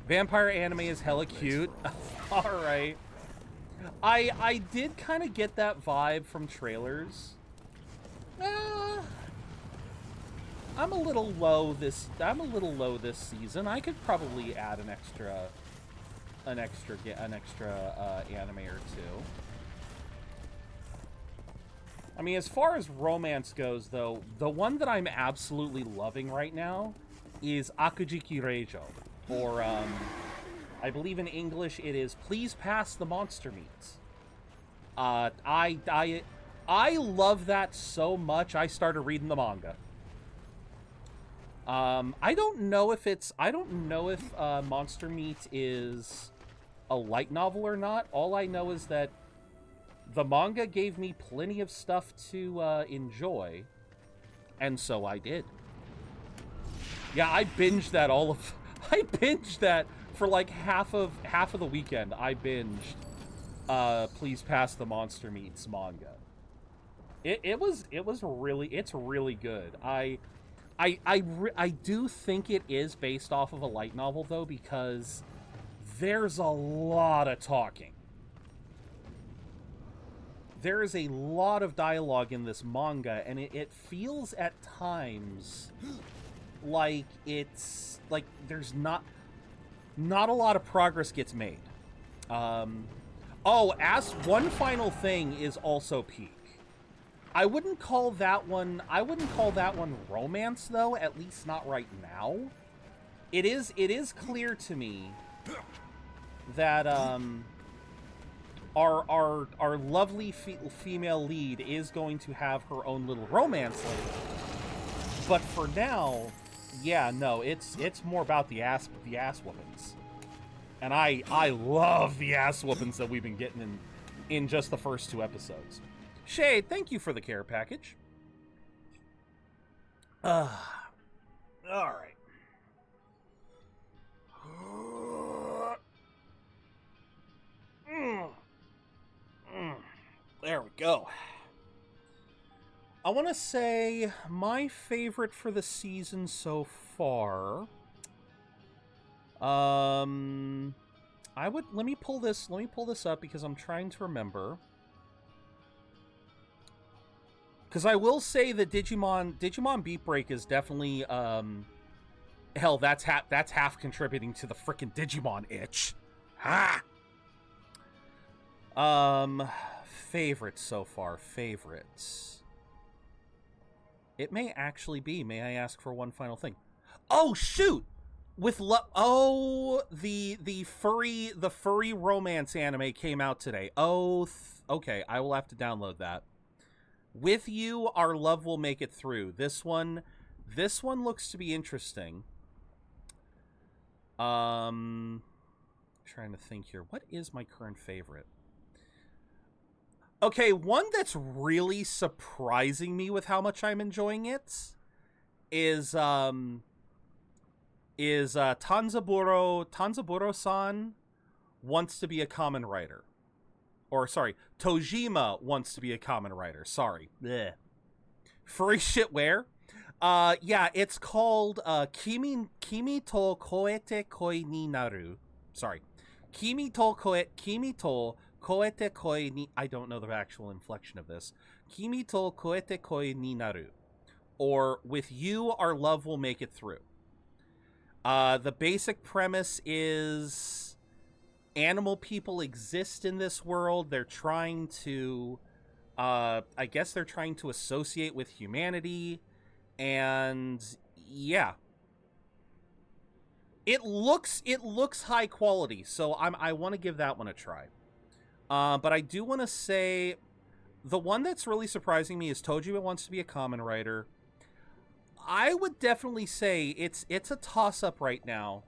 Vampire anime is hella cute. Alright. I did kind of get that vibe from trailers. I'm a little low this season. I could probably add an extra anime or two. I mean, as far as romance goes, though, the one that I'm absolutely loving right now is Akujiki Reijo, or I believe in English it is Please Pass the Monster Meat. I love that so much. I started reading the manga. I don't know if Monster Meat is a light novel or not. All I know is that the manga gave me plenty of stuff to enjoy, and so I did. Yeah, I binged that for like half of the weekend. I binged Please Pass the Monster Meats manga. It's really good. I do think it is based off of a light novel, though, because there's a lot of talking. There is a lot of dialogue in this manga, and it feels at times like it's like there's not a lot of progress gets made. As one final thing is also peak. I wouldn't call that one romance, though, at least not right now. It is clear to me that our lovely female lead is going to have her own little romance later. But for now, yeah, no, it's more about the ass whoopings. And I love the ass whoopings that we've been getting in just the first 2 episodes. Shade, thank you for the care package. All right. There we go. I want to say my favorite for the season so far. Let me pull this up because I'm trying to remember. Because I will say that Digimon Beat Break is definitely hell, that's half contributing to the frickin' Digimon itch. Ha! Favorites so far. Favorites. It may actually be. May I ask for one final thing? Oh shoot! With the furry romance anime came out today. Okay. I will have to download that. With You, Our Love Will Make It Through. This one looks to be interesting. Trying to think here. What is my current favorite? Okay, one that's really surprising me with how much I'm enjoying it is Tanzaburo-san wants to be a common writer. Or, sorry, Tojima wants to be a common writer. Sorry. Blech. Furry shit where? Yeah, it's called Kimi to Koete Koi ni Naru. Sorry. Kimi to Koete Koi ni... I don't know the actual inflection of this. Kimi to Koete Koi ni Naru. Or, With You, Our Love Will Make It Through. The basic premise is... animal people exist in this world. They're trying to... I guess they're trying to associate with humanity. And... yeah. It looks high quality, so I want to give that one a try. But I do want to say the one that's really surprising me is Tojiba wants to be a common writer. I would definitely say it's a toss-up right now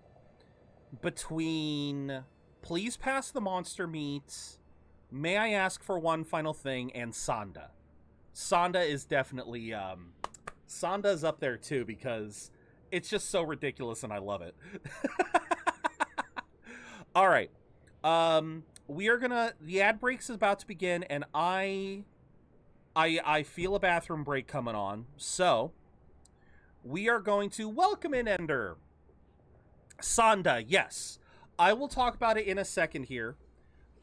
between Please Pass the Monster Meat, May I Ask for One Final Thing, and Sanda. Sanda is definitely, Sanda's up there too because it's just so ridiculous and I love it. All right. We are gonna, the ad breaks is about to begin and I feel a bathroom break coming on. So we are going to welcome in Ender. Sanda, yes. I will talk about it in a second here.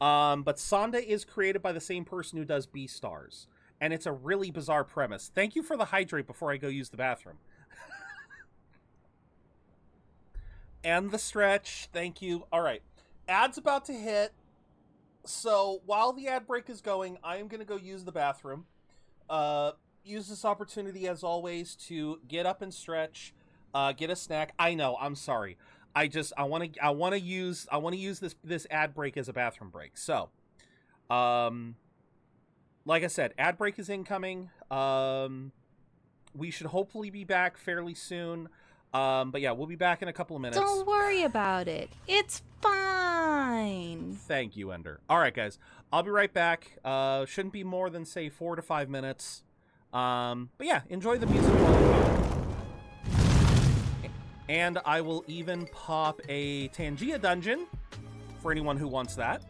But Sanda is created by the same person who does Beastars. And it's a really bizarre premise. Thank you for the hydrate before I go use the bathroom. And the stretch. Thank you. All right. Ad's about to hit. So while the ad break is going, I am going to go use the bathroom. Use this opportunity as always to get up and stretch, get a snack. I know, I'm sorry. I want to use this ad break as a bathroom break. So, like I said, ad break is incoming. We should hopefully be back fairly soon. But yeah, we'll be back in a couple of minutes. Don't worry about it. It's fine. Thank you, Ender. All right, guys. I'll be right back. Shouldn't be more than, say, 4 to 5 minutes. But yeah, enjoy the music while you go. And I will even pop a Tangia dungeon for anyone who wants that.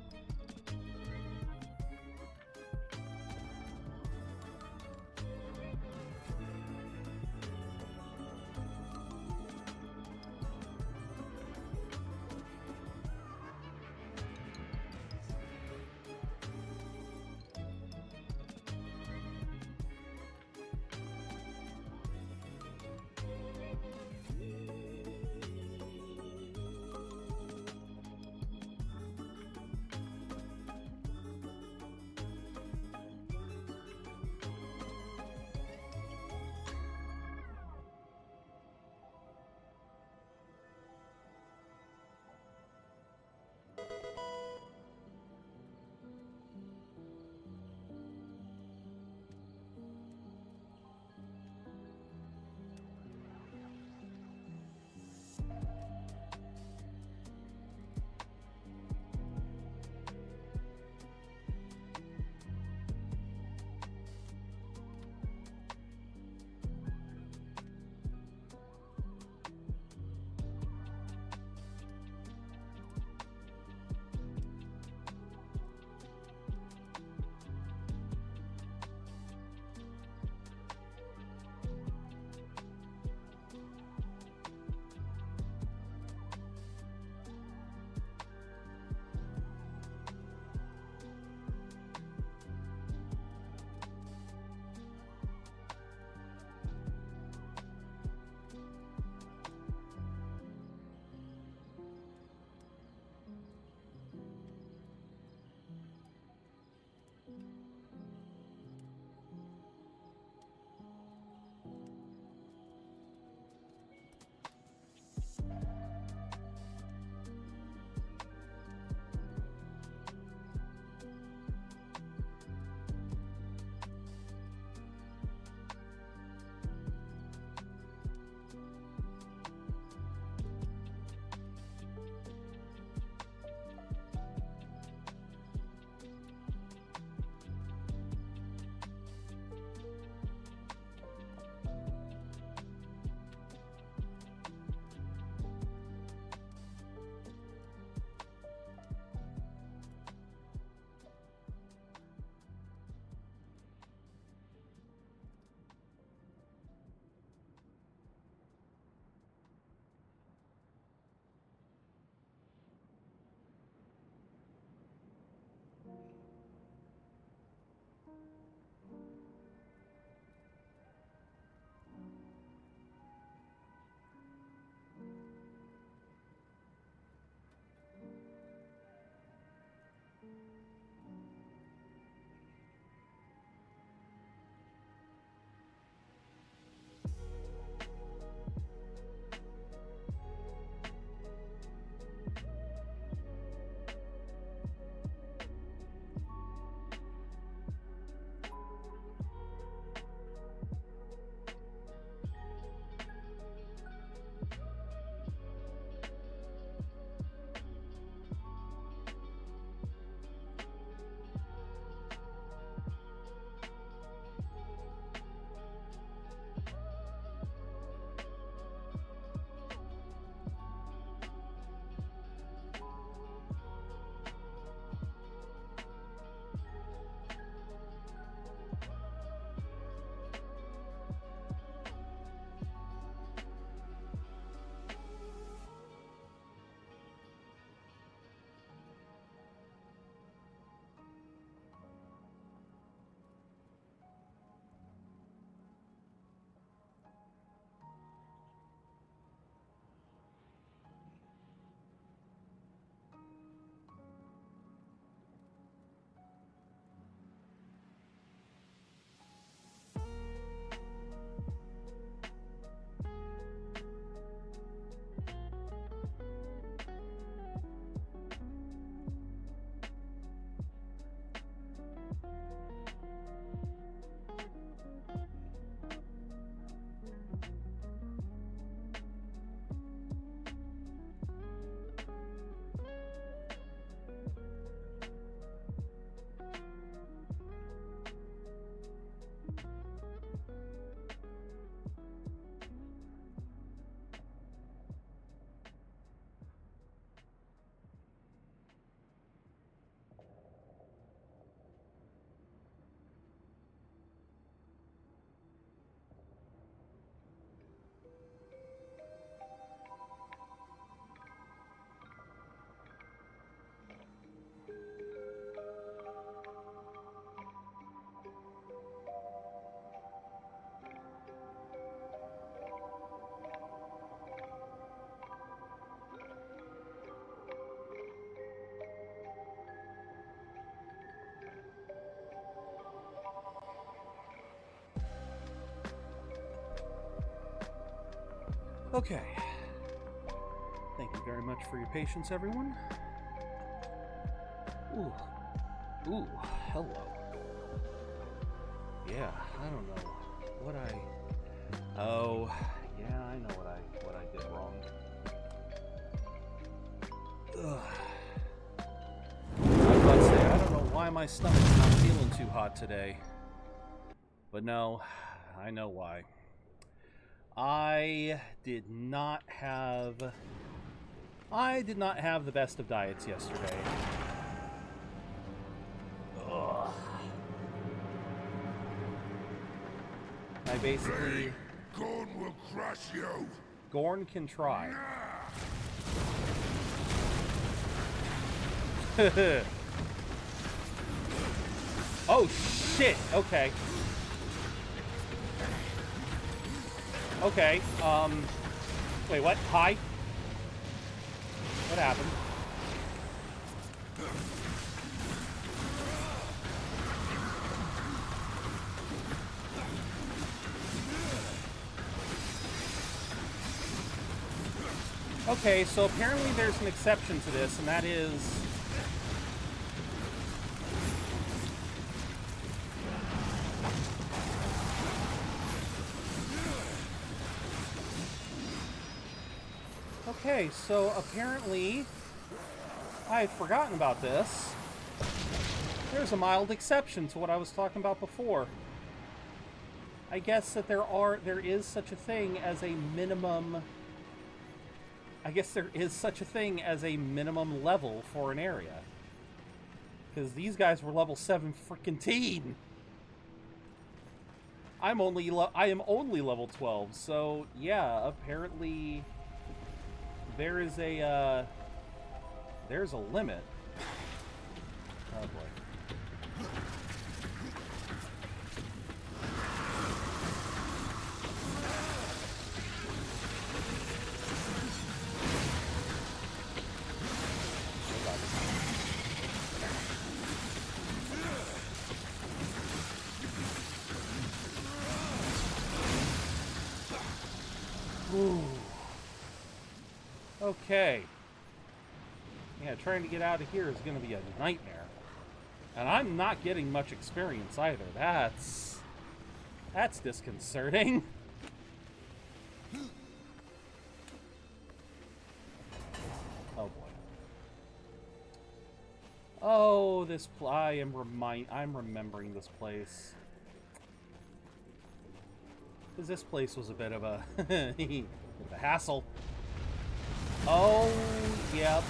Okay. Thank you very much for your patience, everyone. Ooh. Ooh, hello. Yeah, I don't know what Oh, yeah, I know what I did wrong. Ugh. I was about to say, I don't know why my stomach's not feeling too hot today. But no, I know why. I did not have the best of diets yesterday. Ugh. I basically... Gorn will crush you! Gorn can try. Oh, shit! Okay. Okay, wait, what? Hi? What happened? Okay, so apparently there's an exception to this, and that is... Okay, so apparently... I had forgotten about this. There's a mild exception to what I was talking about before. I guess that there is such a thing as a minimum... I guess there is such a thing as a minimum level for an area. Because these guys were level 7 freaking teen. I am only level 12, so yeah, apparently there's a limit. Oh boy. Ooh. Okay. Yeah, trying to get out of here is going to be a nightmare. And I'm not getting much experience either. That's disconcerting. Oh boy. Oh, I'm remembering this place. Because this place was a bit of a, hassle. Oh, yep.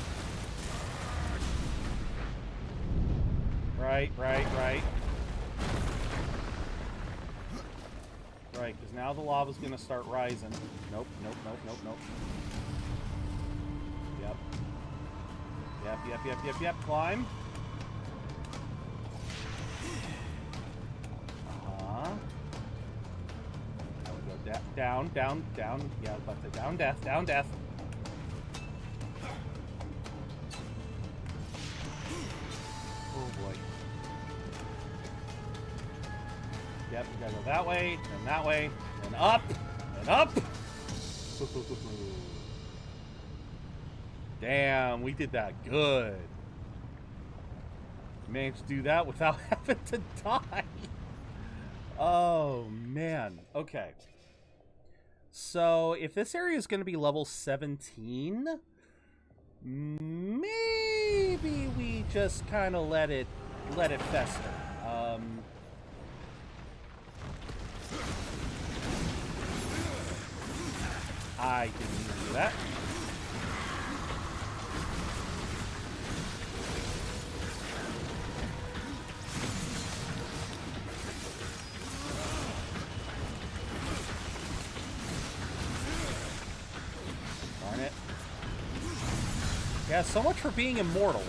Right. Right, because now the lava's going to start rising. Nope. Yep. Climb. Down. Yeah, but the down death. Oh boy. Yep, we gotta go that way, and up, and up. Damn, we did that good. Managed to do that without having to die. Oh man. Okay. So, if this area is going to be level 17, maybe we just kind of let it fester. I didn't mean to do that. Yeah, so much for being immortal.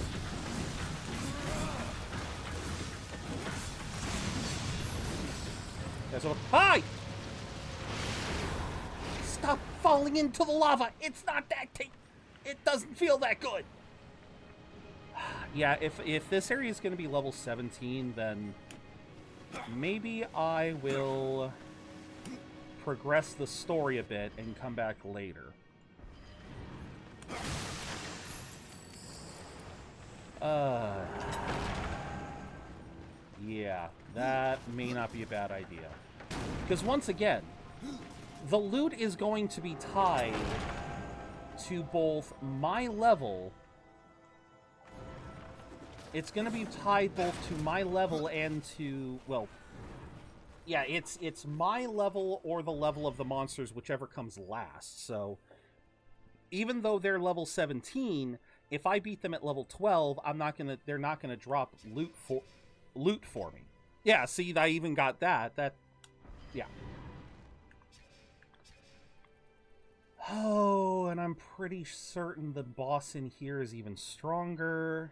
Hi! Stop falling into the lava! It's not that it doesn't feel that good! Yeah, if this area is going to be level 17, then maybe I will progress the story a bit and come back later. Yeah, that may not be a bad idea. Because once again, the loot is going to be tied to both my level. It's going to be tied both to my level and to, well, yeah, it's my level or the level of the monsters, whichever comes last. So even though they're level 17, if I beat them at level 12, they're not gonna drop loot for me. Yeah, see, I even got that. Yeah. Oh, and I'm pretty certain the boss in here is even stronger.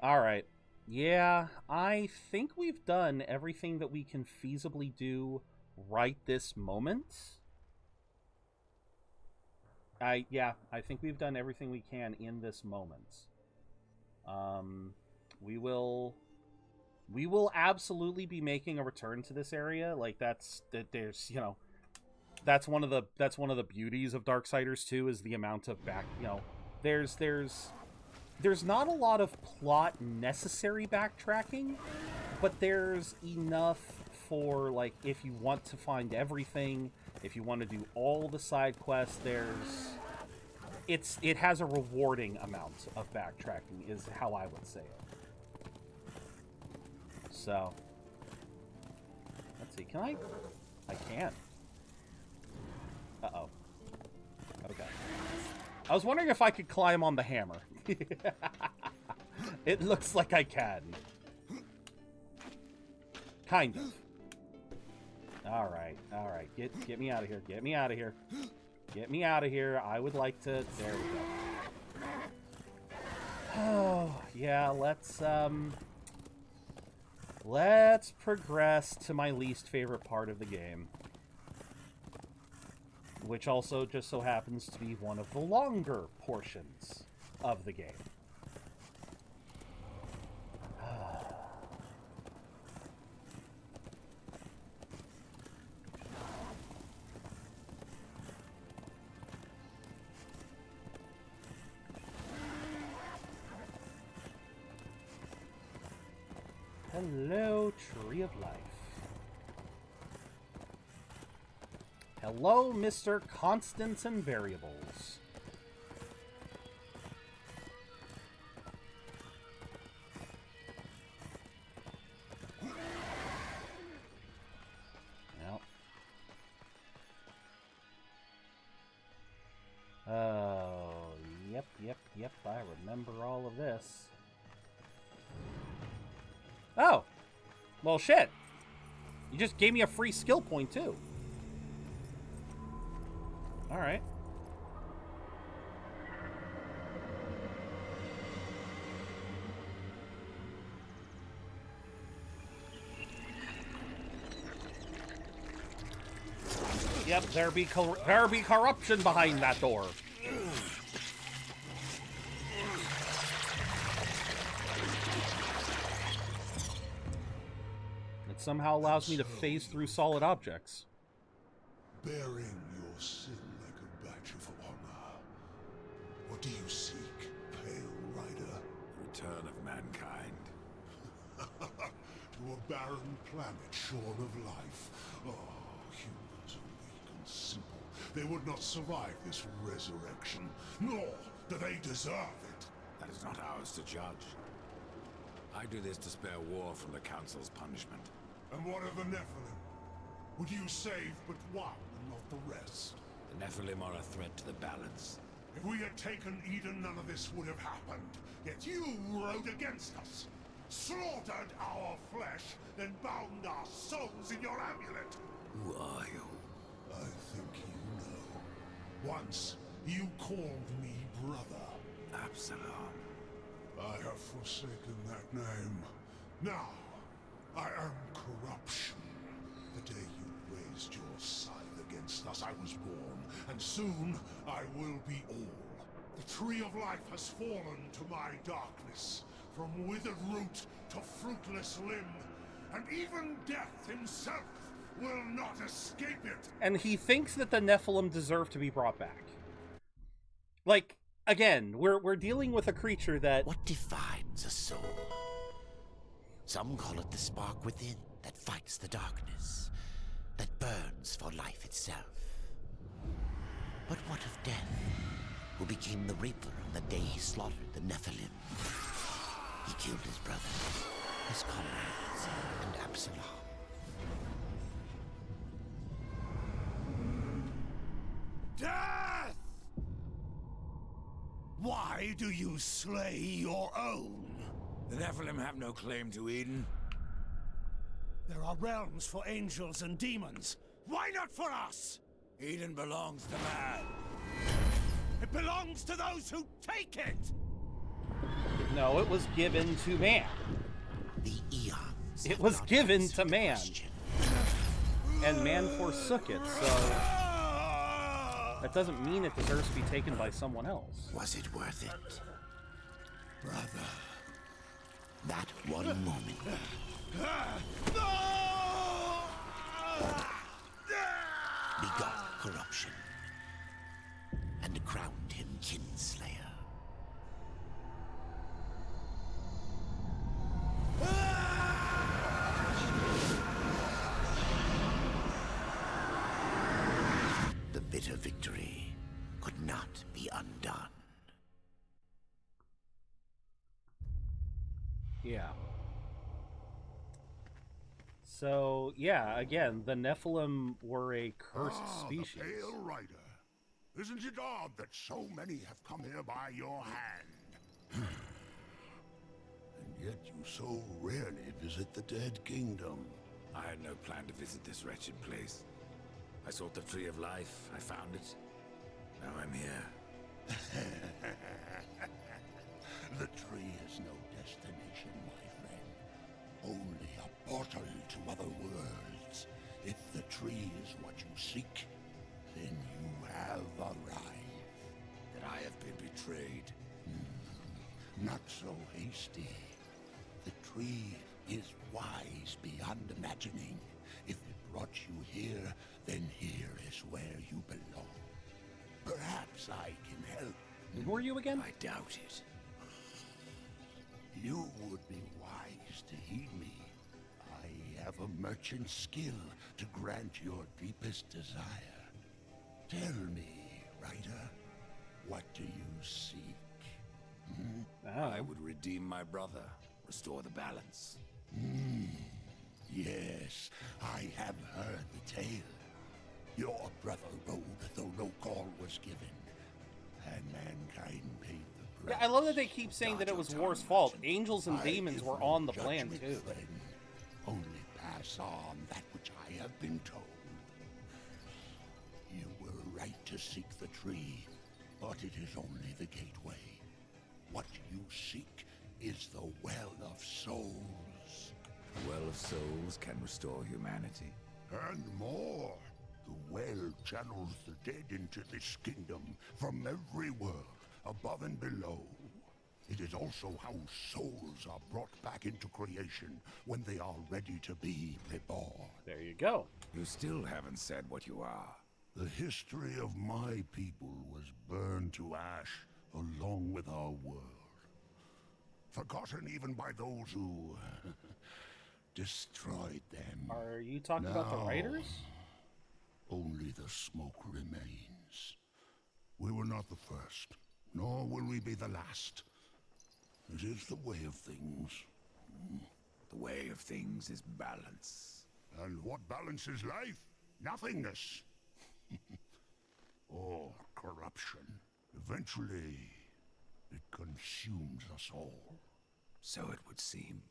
All right. Yeah, I think we've done everything that we can feasibly do right this moment. I think we've done everything we can in this moment. We will absolutely be making a return to this area. Like there's, you know, that's one of the beauties of Darksiders 2 is the amount of there's not a lot of plot necessary backtracking, but there's enough for, like, if you want to find everything, if you want to do all the side quests, it has a rewarding amount of backtracking, is how I would say it. So, let's see, can I can't. Uh-oh. Okay. I was wondering if I could climb on the hammer. It looks like I can. Kind of. Alright. Get me out of here. Get me out of here. Get me out of here. I would like to... There we go. Oh, yeah, let's progress to my least favorite part of the game. Which also just so happens to be one of the longer portions of the game. Hello, Tree of Life. Hello, Mr. Constants and Variables. Yep. Oh, yep, I remember all of this. Oh! Well, shit. You just gave me a free skill point, too. Alright. Yep, there be corruption behind that door. It somehow allows me to phase through solid objects. Bearing your sin like a badge of honor. What do you seek, Pale Rider? Return of mankind. To a barren planet shorn of life. Oh, humans are weak and simple. They would not survive this resurrection, nor do they deserve it. That is not ours to judge. I do this to spare war from the Council's punishment. And what of the Nephilim? Would you save but one and not the rest? The Nephilim are a threat to the balance. If we had taken Eden, none of this would have happened. Yet you rode against us. Slaughtered our flesh, then bound our souls in your amulet. Who are you? I think you know. Once, you called me brother. Absalom. I have forsaken that name. Now, I am corruption. The day you raised your scythe against us, I was born, and soon I will be all. The tree of life has fallen to my darkness, from withered root to fruitless limb, and even death himself will not escape it. And he thinks that the Nephilim deserve to be brought back. Like, again, we're dealing with a creature that... What defines a soul? Some call it the spark within that fights the darkness, that burns for life itself. But what of Death, who became the Reaper on the day he slaughtered the Nephilim? He killed his brother, his comrades, and Absalom. Death! Why do you slay your own? The Nephilim have no claim to Eden. There are realms for angels and demons. Why not for us? Eden belongs to man. It belongs to those who take it! No, it was given to man. The eons. It was given to man. And man forsook it, so... that doesn't mean it deserves to be taken by someone else. Was it worth it? Brother. That one moment. Begot corruption. And crowned him Kinslayer. The bitter victory could not be undone. Yeah. So, yeah, again, the Nephilim were a cursed species. The Pale Rider. Isn't it odd that so many have come here by your hand? And yet you so rarely visit the Dead Kingdom. I had no plan to visit this wretched place. I sought the Tree of Life. I found it. Now I'm here. The tree has no destination, my friend. Only a portal to other worlds. If the tree is what you seek, then you have arrived. That I have been betrayed. Not so hasty. The tree is wise beyond imagining. If it brought you here, then here is where you belong. Perhaps I can help. Who are you again? I doubt it. You would be wise to heed me. I have a merchant skill to grant your deepest desire. Tell me, Ryder, what do you seek? I would redeem my brother, restore the balance. Yes, I have heard the tale. Your brother rode, though no call was given, and mankind paid the price. Yeah, I love that they keep saying that it was War's fault. Angels and demons were on the plan, too. Friend. Only pass on that which I have been told. You were right to seek the tree, but it is only the gateway. What you seek is the Well of Souls. The Well of Souls can restore humanity. And more. The well channels the dead into this kingdom from every world, above and below. It is also how souls are brought back into creation when they are ready to be reborn. There you go. You still haven't said what you are. The history of my people was burned to ash along with our world. Forgotten even by those who destroyed them. Are you talking about the writers? Only the smoke remains. We were not the first, nor will we be the last. It is the way of things. The way of things is balance. And what balances life? Nothingness. Or corruption. Eventually, it consumes us all. So it would seem.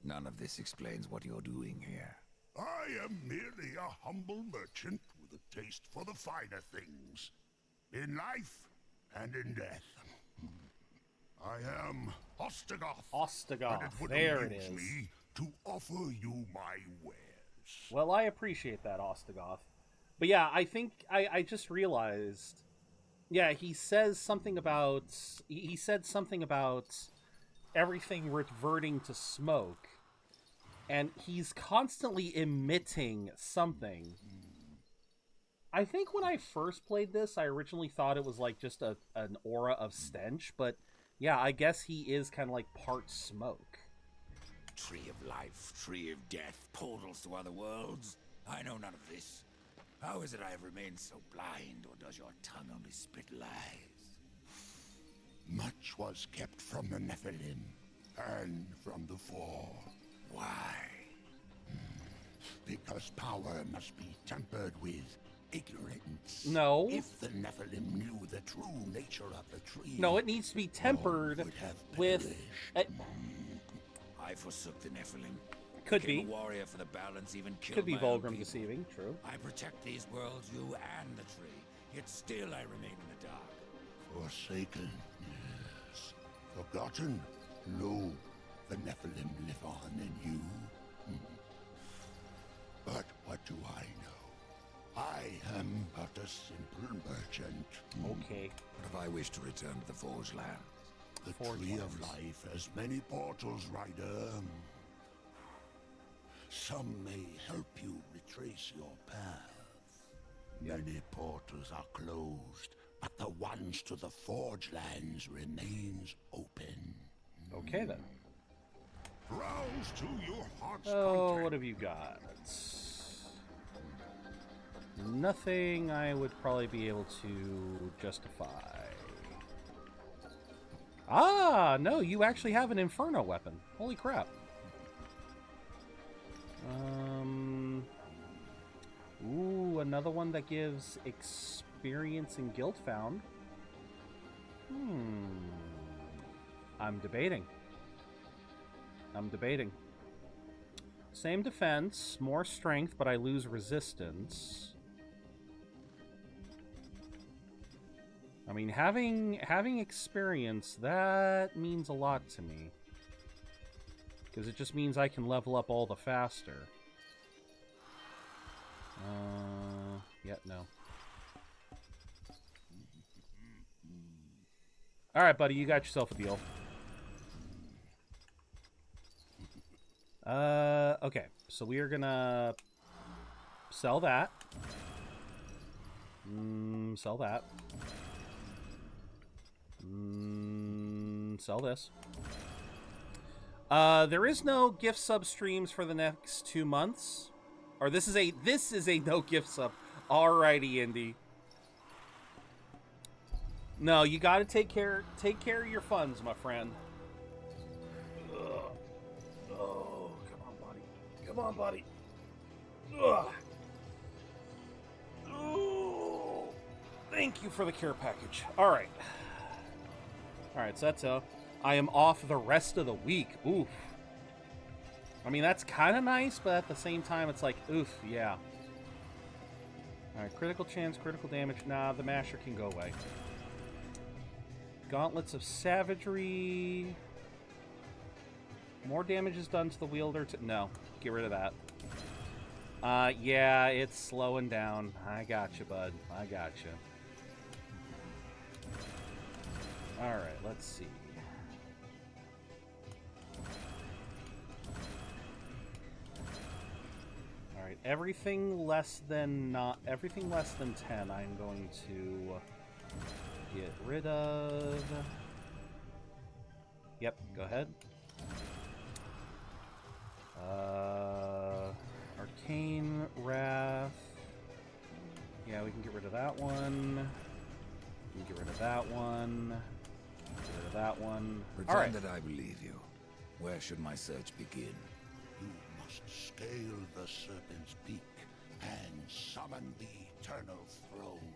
None of this explains what you're doing here. I am merely a humble merchant with a taste for the finer things. In life and in death. I am Ostagoth. Ostagoth. And it would There it amuse is. me to offer you my wares. Well, I appreciate that, Ostagoth. But yeah, I think I just realized. Yeah, he says something about. He said something about everything reverting to smoke. and he's constantly emitting something. I think when I first played this, I originally thought it was like just an aura of stench, but yeah, I guess he is kind of like part smoke. Tree of life, tree of death, portals to other worlds. I know none of this. How is it I have remained so blind, or does your tongue only spit lies? Much was kept from the Nephilim, and from the Fall. Why? Because power must be tempered with ignorance. No. If the Nephilim knew the true nature of the tree... No, it needs to be tempered with... I forsook the Nephilim. Could Became be. a warrior for the balance, even killed Could be my own Vulgrim people. deceiving, true. I protect these worlds, you and the tree. Yet still I remain in the dark. Forsaken, yes. Forgotten? No. The Nephilim live on in you. But what do I know? I am but a simple merchant. Okay. What if I wish to return to the Forge Land? The Tree of Life has many portals, Rider. Some may help you retrace your path. Many portals are closed, but the ones to the Forge Lands remains open. Okay, then. Browse to your heart's Oh, content. what have you got? Nothing I would probably be able to justify. Ah, no, you actually have an Inferno weapon. Holy crap. Ooh, another one that gives experience in Guild Found. I'm debating. Same defense, more strength, but I lose resistance. I mean, having experience, that means a lot to me. Because it just means I can level up all the faster. Yeah, no. Alright, buddy, you got yourself a deal. Okay, so we are gonna sell that. Sell that. Sell this. There is no gift sub streams for the next 2 months. Or this is a no gift sub. Alrighty, Indy. No, you gotta take care of your funds, my friend. Ugh. Oh, come on, buddy. Come on, buddy. Ugh. Ooh. Thank you for the care package. Alright. Alright, so that's I am off the rest of the week. Oof. I mean, that's kind of nice, but at the same time, it's like, oof, yeah. Alright, critical chance, critical damage. Nah, the masher can go away. Gauntlets of Savagery. More damage is done to the wielder. No, get rid of that. Yeah, it's slowing down. I got you, bud. I got you. Alright, let's see. Alright, everything less than 10 I'm going to get rid of. Yep, go ahead. Arcane Wrath. Yeah, we can get rid of that one. We can get rid of that one. Get rid of that one. Pretend Alright. that I believe you. Where should my search begin? You must scale the Serpent's Peak and summon the Eternal Throne.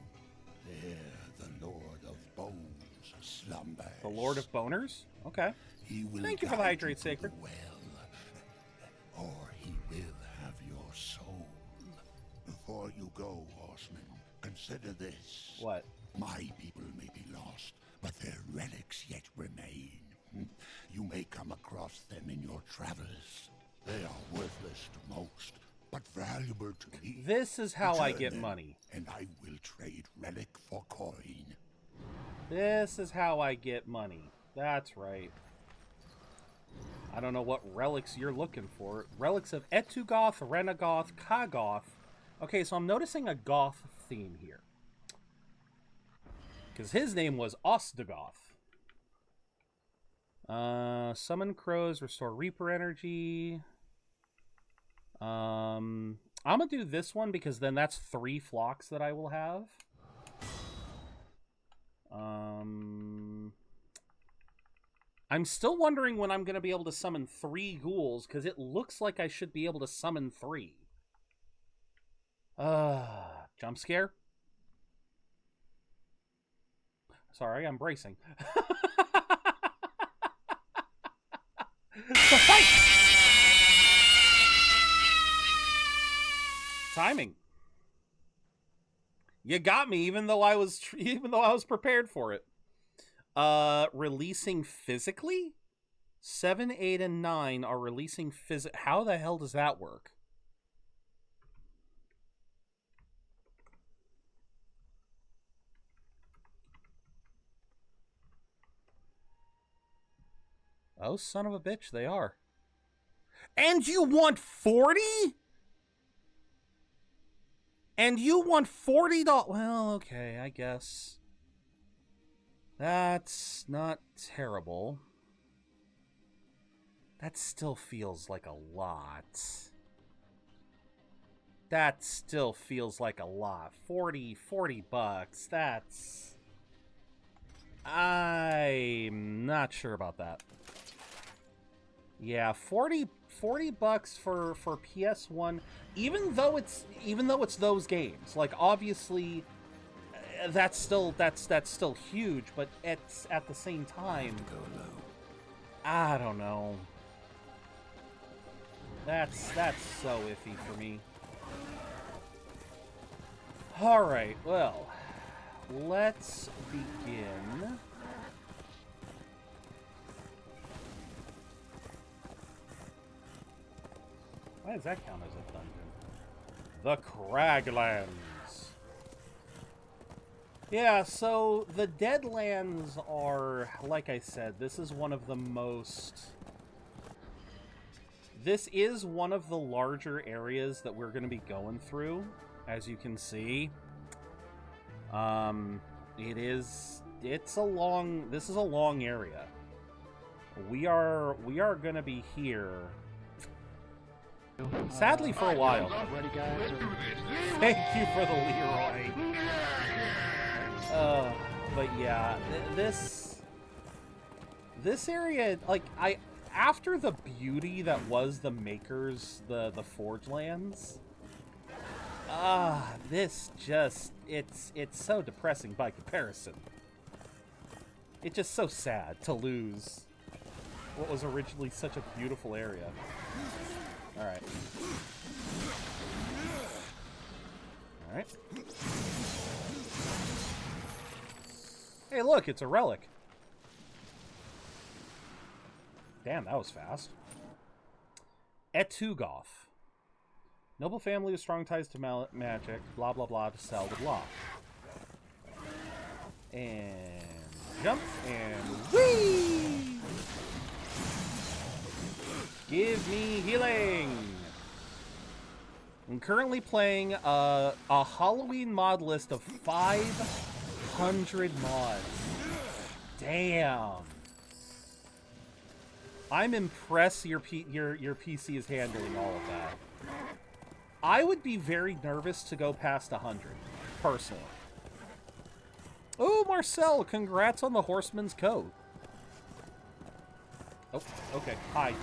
There the Lord of Bones slumbers. The Lord of Boners? Okay. He will Thank you for the guide Hydrate to Sacred. the well, or he will have your soul. Before you go, horseman, consider this. What? My people may be lost, but their relics yet remain. You may come across them in your travels. They are worthless to most, but valuable to me. This is how I Return get them, money. and I will trade relic for coin. This is how I get money. That's right. I don't know what relics you're looking for. Relics of Etugoth, Renegoth, Kagoth. Okay, so I'm noticing a goth theme here. Because his name was Osdagoth. Summon crows, restore Reaper energy. I'm gonna do this one because then that's 3 flocks that I will have. I'm still wondering when I'm gonna be able to summon 3 ghouls, because it looks like I should be able to summon 3. Jump scare? Sorry, I'm bracing. Timing. You got me, even though I was prepared for it. Releasing physically? 7, 8, and 9 are releasing How the hell does that work? Oh, son of a bitch, they are. And you want 40? And you want $40? Well, okay, I guess. That's not terrible. That still feels like a lot. That still feels like a lot. 40 bucks. That's... I'm not sure about that. Yeah, 40 bucks for PS1, even though it's those games. Like, obviously that's still huge, but it's at the same time, I don't know. That's so iffy for me. All right, well, let's begin. Why does that count as a dungeon? The Craglands. Yeah, so the Deadlands are, like I said, this is one of the larger areas that we're going to be going through, as you can see. This is a long area. We are going to be here, sadly, for a while. Thank you for the Leroy. But yeah, this area, like, after the beauty that was the Makers, the Forge Lands, this just, it's so depressing by comparison. It's just so sad to lose what was originally such a beautiful area. Alright. Alright. Hey, look, it's a relic. Damn, that was fast. Etugoth. Noble family with strong ties to magic, blah blah blah, to sell the blah. And jump, and whee! Give me healing! I'm currently playing a Halloween mod list of 500 mods. Damn. I'm impressed your PC is handling all of that. I would be very nervous to go past 100, personally. Oh, Marcel, congrats on the Horseman's Coat. Oh, okay. Hi.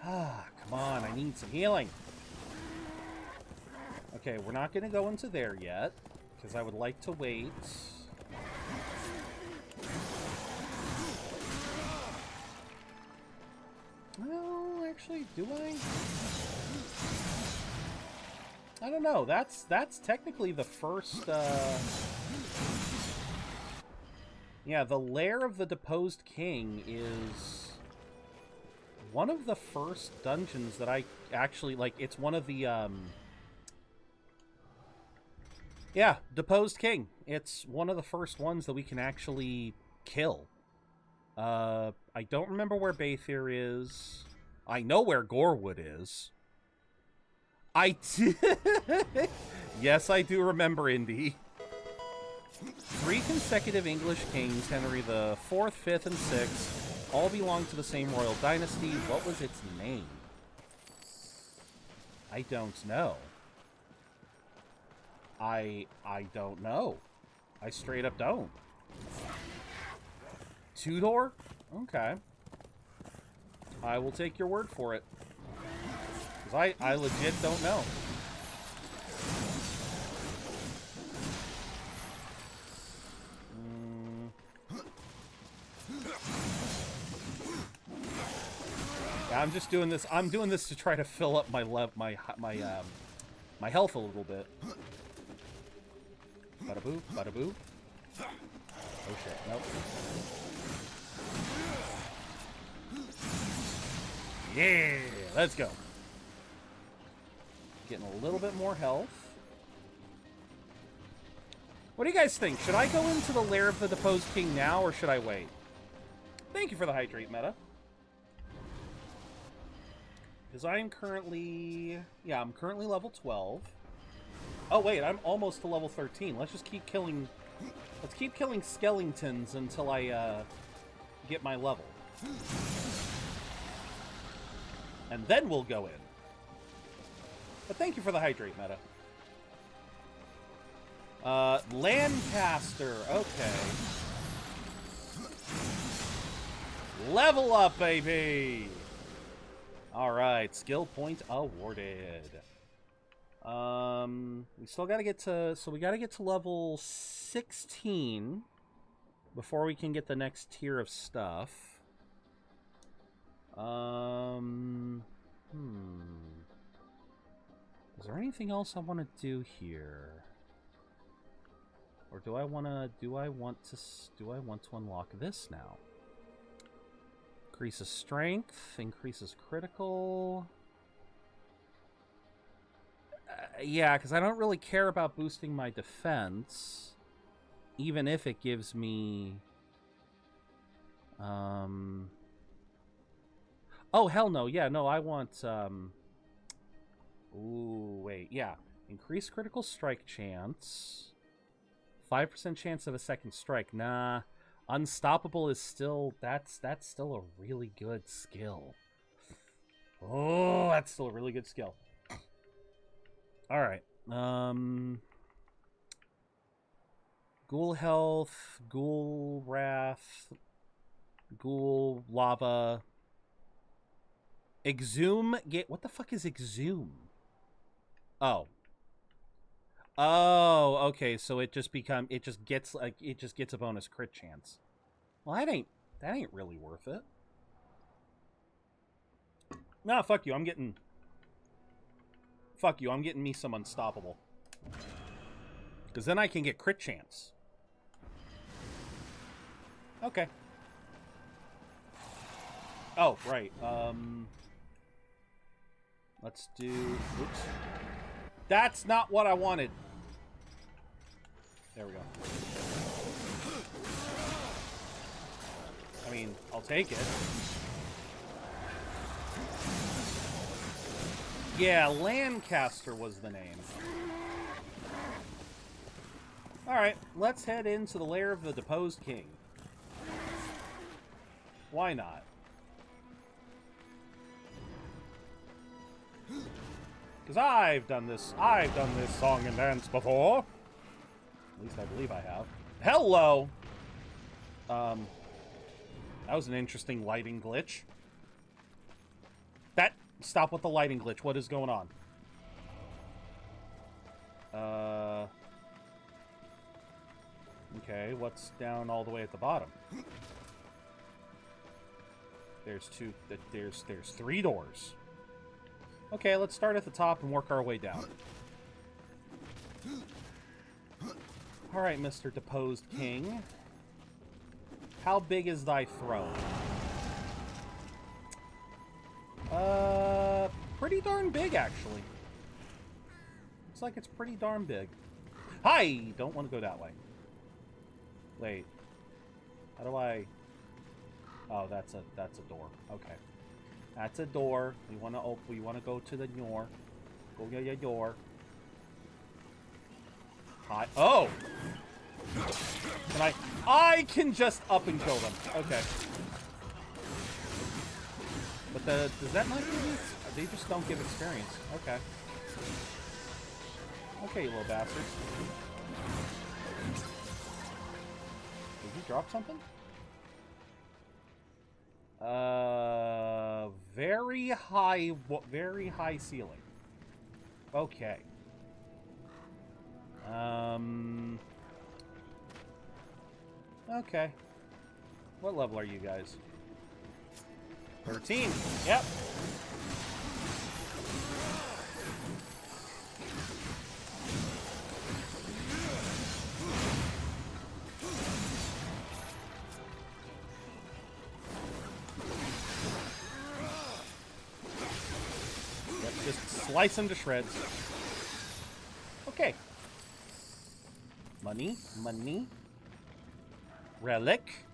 Come on, I need some healing. Okay, we're not going to go into there yet, because I would like to wait. Well, actually, do I? I don't know. That's technically the first, yeah, the Lair of the Deposed King is one of the first dungeons that I actually, like, it's one of the, Yeah, Deposed King. It's one of the first ones that we can actually kill. I don't remember where Baythir is. I know where Gorewood is. Yes, I do remember, Indy. 3 consecutive English kings, Henry the 4th, 5th, and 6th, all belong to the same royal dynasty. What was its name? I don't know. I don't know. I straight up don't. Tudor? Okay. I will take your word for it. Because I legit don't know. Yeah, I'm just doing this. I'm doing this to try to fill up my my health a little bit. Bada boo, bada boo. Oh shit, nope. Yeah, let's go. Getting a little bit more health. What do you guys think? Should I go into the lair of the Deposed King now, or should I wait? Thank you for the hydrate meta. Because I am currently... Yeah, I'm currently level 12. Oh, wait, I'm almost to level 13. Let's just keep killing... Let's keep killing skeletons until I, get my level. And then we'll go in. But thank you for the hydrate meta. Lancaster. Okay. Level up, baby! Alright, skill point awarded. We still gotta get to... So we gotta get to level 16 before we can get the next tier of stuff. Is there anything else I want to do here? Or do I want to unlock this now? Increases strength, increases critical. Yeah, because I don't really care about boosting my defense, even if it gives me... Oh, hell no. Yeah, no, I want... Ooh, wait. Yeah. Increase critical strike chance. 5% chance of a second strike. Nah. Unstoppable is still... That's still a really good skill. Oh, that's still a really good skill. Alright. Ghoul health, Ghoul wrath, Ghoul lava... Exhume... What the fuck is Exhume? Oh. Oh, okay, so it just gets a bonus crit chance. Well, that ain't really worth it. Nah, fuck you, I'm getting me some unstoppable. Because then I can get crit chance. Okay. Oh, right. Let's do... Oops. That's not what I wanted. There we go. I mean, I'll take it. Yeah, Lancaster was the name. Alright, let's head into the lair of the Deposed King. Why not? Because I've done this song and dance before. At least I believe I have. Hello! That was an interesting lighting glitch. Stop with the lighting glitch. What is going on? Okay, what's down all the way at the bottom? There's 3 doors. Okay, let's start at the top and work our way down. Alright, Mr. Deposed King. How big is thy throne? Pretty darn big, actually. Looks like it's pretty darn big. Hi! Don't want to go that way. Wait. How do I... Oh, that's a door. Okay. That's a door. We want to open. We want to go to the door. Go your door. Hi. Oh! Can I can just up and kill them. Okay. But does that not give... They just don't give experience. Okay. Okay, you little bastards. Did you drop something? Very high ceiling. Okay. Okay. What level are you guys? 13. Yep. Just slice them to shreds. Okay. Money. Relic.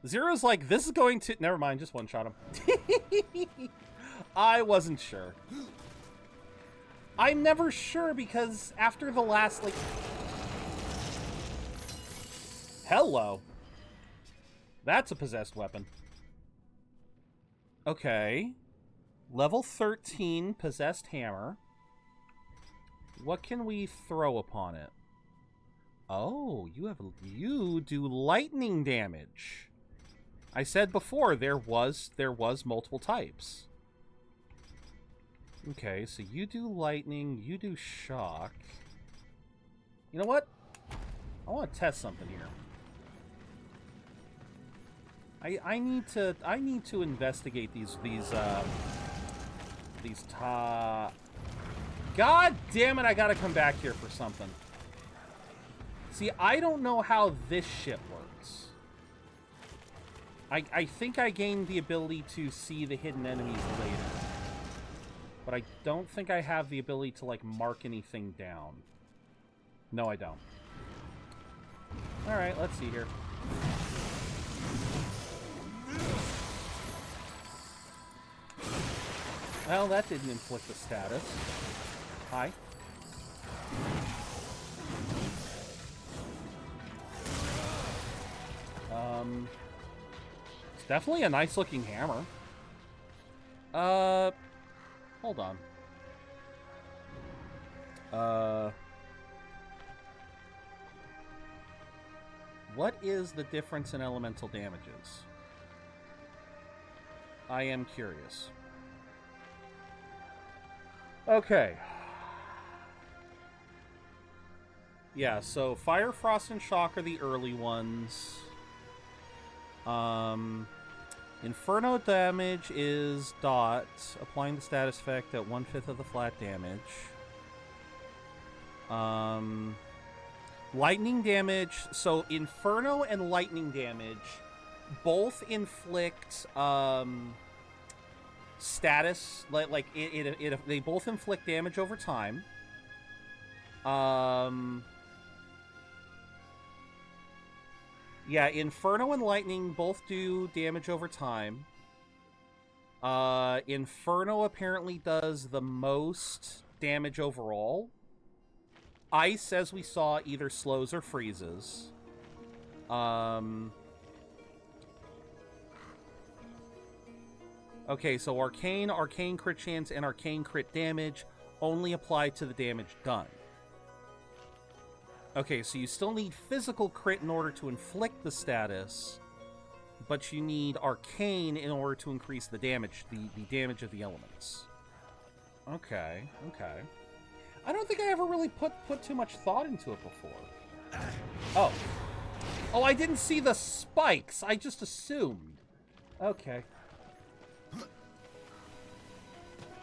Zero's like, this is going to... Never mind, just one-shot him. I wasn't sure. I'm never sure because after the last, like... Hello. That's a possessed weapon. Okay. Level 13 possessed hammer. What can we throw upon it? Oh, you do lightning damage. I said before there was multiple types. Okay, so you do lightning, you do shock. You know what? I want to test something here. I need to investigate these God damn it, I gotta come back here for something. See, I don't know how this shit works. I think I gained the ability to see the hidden enemies later. But I don't think I have the ability to, like, mark anything down. No, I don't. Alright, let's see here. Well, that didn't inflict a status. Hi. It's definitely a nice-looking hammer. Hold on. What is the difference in elemental damages? I am curious. Okay. Yeah, so Fire, Frost, and Shock are the early ones. Inferno damage is dot, applying the status effect at 1/5 of the flat damage. Lightning damage, so Inferno and lightning damage both inflict status, they both inflict damage over time. Yeah, Inferno and Lightning both do damage over time. Inferno apparently does the most damage overall. Ice, as we saw, either slows or freezes. Okay, so Arcane crit chance, and Arcane crit damage only apply to the damage done. Okay, so you still need physical crit in order to inflict the status, but you need Arcane in order to increase the damage, the damage of the elements. Okay, okay. I don't think I ever really put too much thought into it before. Oh. Oh, I didn't see the spikes. I just assumed. Okay.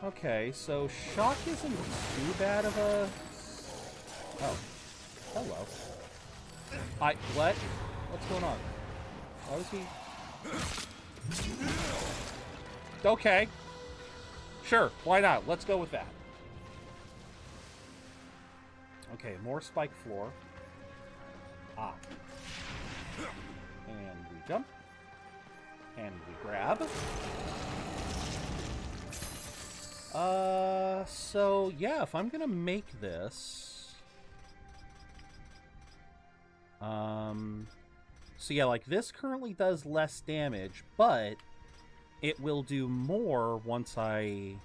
Okay, so Shock isn't too bad of a... Oh. Hello. What? What's going on? Why was he... Okay. Sure, why not? Let's go with that. Okay, more spike floor. Ah. And we jump. And we grab. So yeah, if I'm gonna make this... So yeah, like, this currently does less damage, but it will do more once I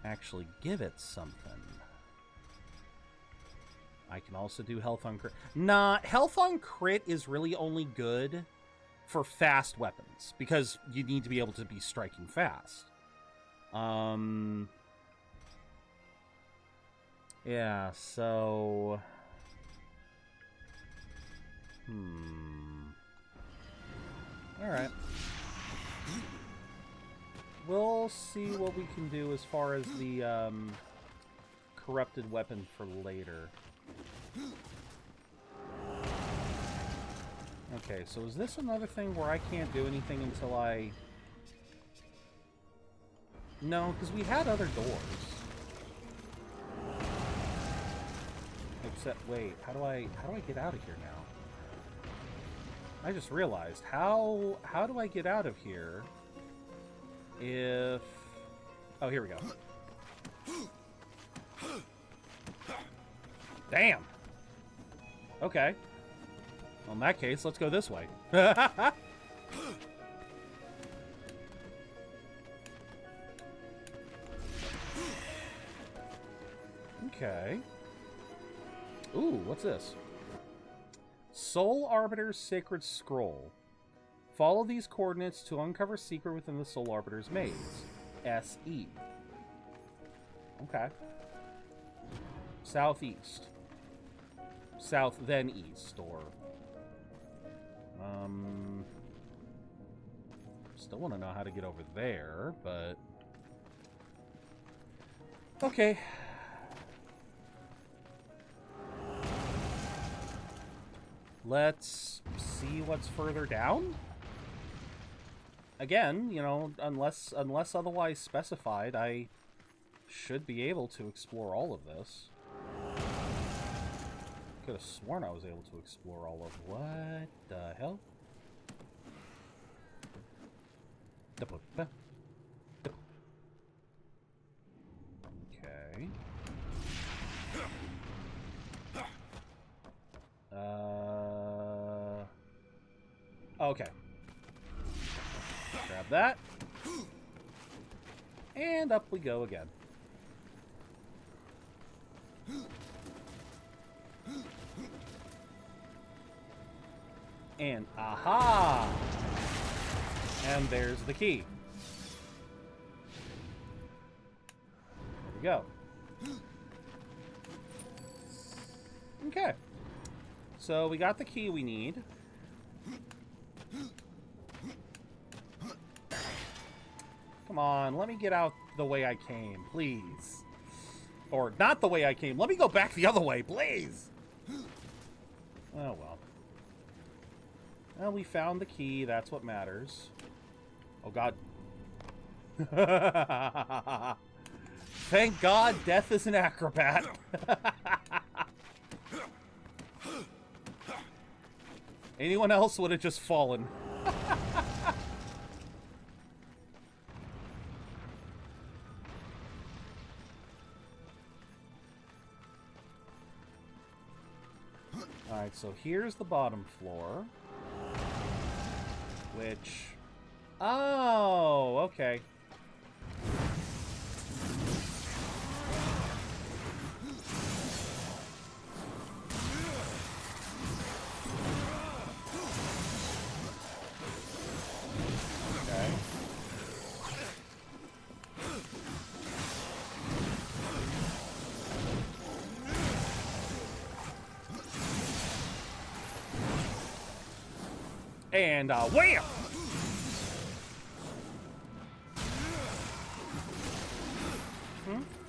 actually give it something. I can also do health on crit. Nah, health on crit is really only good for fast weapons, because you need to be able to be striking fast. Yeah, so... Alright. We'll see what we can do as far as the, corrupted weapon for later. Okay, so is this another thing where I can't do anything until I... No, because we had other doors. Except, wait, how do I get out of here now? I just realized, how do I get out of here if... Oh, here we go. Damn! Okay. Well, in that case, let's go this way. Okay. Ooh, what's this? Soul Arbiter's Sacred Scroll. Follow these coordinates to uncover secret within the Soul Arbiter's maze. SE. Okay. Southeast. South, then east, or... Still want to know how to get over there, but... Okay. Let's see what's further down. Again, you know, unless otherwise specified, I should be able to explore all of this. Could have sworn I was able to explore all of... What the hell? Okay. Okay. Grab that. And up we go again. And aha! And there's the key. There we go. Okay. So we got the key we need. Come on, let me get out the way I came, please. Or not the way I came. Let me go back the other way, please. Oh, well. Well, we found the key. That's what matters. Oh, God. Thank God death is an acrobat. Anyone else would have just fallen. Alright, so here's the bottom floor. Which... Oh, okay. Okay. And, wham!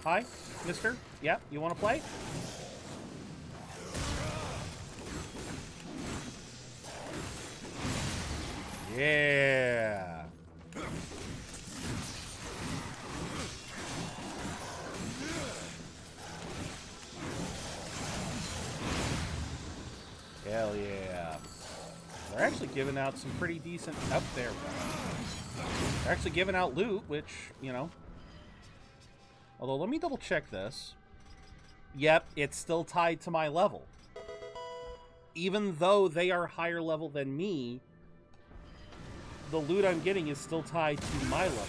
Hi, mister? Yeah, you want to play? Yeah! They're actually giving out some pretty decent... Up there. They're actually giving out loot, which, you know... Although, let me double check this. Yep, it's still tied to my level. Even though they are higher level than me, the loot I'm getting is still tied to my level.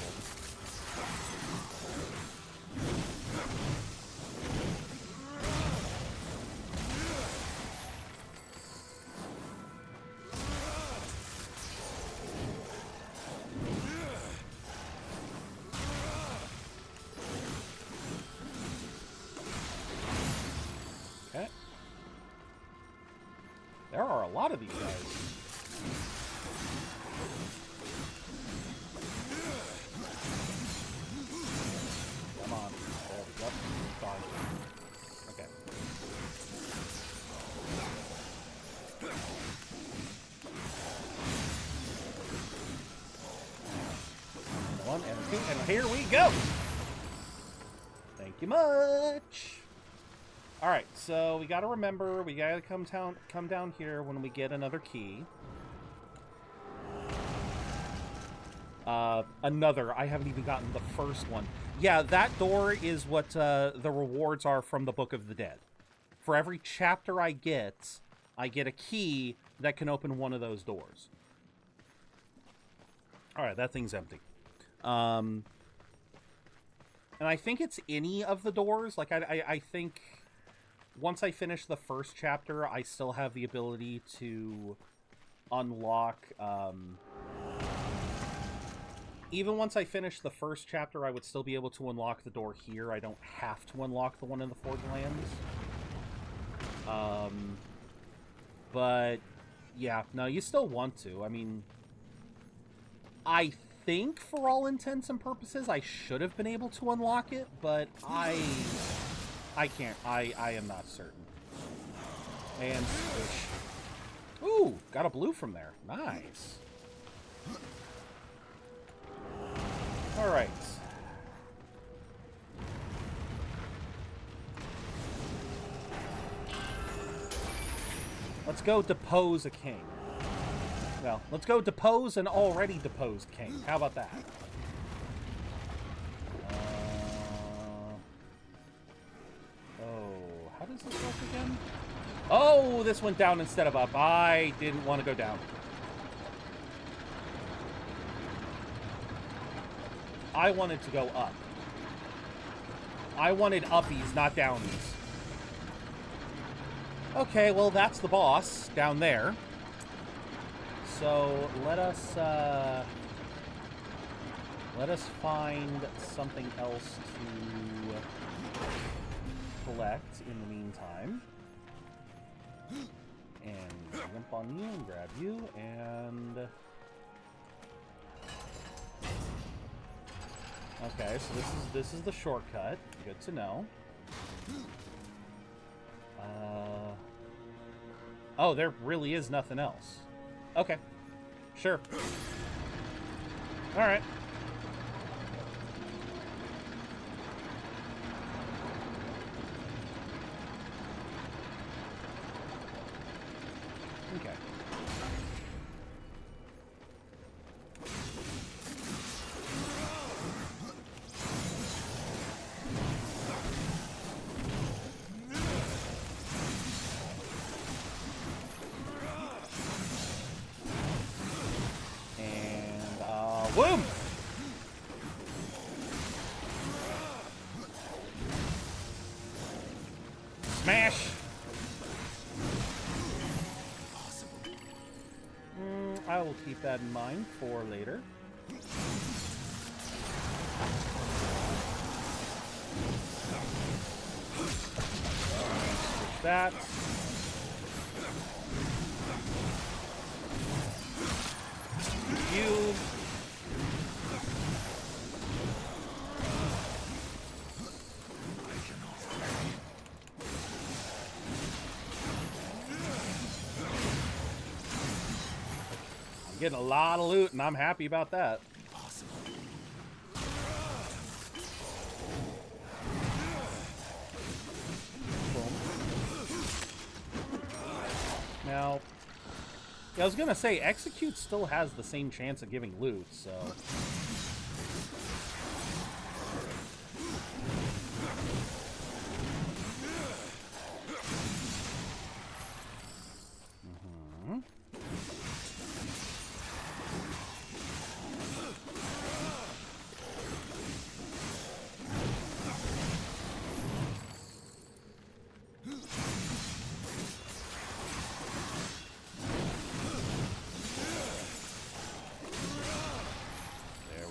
Okay. There are a lot of these guys. Come on. There we go. Fine. Okay. One and two, and here we go! Thank you much! Alright, so we gotta remember, we gotta come down here when we get another key. I haven't even gotten the first one. Yeah, that door is what the rewards are from the Book of the Dead. For every chapter I get a key that can open one of those doors. Alright, that thing's empty. And I think it's any of the doors. Like, I think once I finish the first chapter, I still have the ability to unlock... Even once I finish the first chapter, I would still be able to unlock the door here. I don't have to unlock the one in the Forge Lands. But, yeah. No, you still want to. I mean, I think for all intents and purposes, I should have been able to unlock it, but I can't. I am not certain. And squish. Ooh, got a blue from there. Nice. All right. Let's go depose a king. Well, let's go depose an already deposed king. How about that? Oh, how does this work again? Oh, this went down instead of up. I didn't want to go down. I wanted to go up. I wanted uppies, not downies. Okay, well, that's the boss down there. So let us find something else to collect in the meantime. And jump on you and grab you and... Okay, so this is the shortcut. Good to know. Oh, there really is nothing else. Okay. Sure. Alright. Okay. Boom! Smash! I will keep that in mind for later. Switch that. You. Getting a lot of loot, and I'm happy about that. Boom. Now, Yeah, I was gonna say, execute still has the same chance of giving loot, so...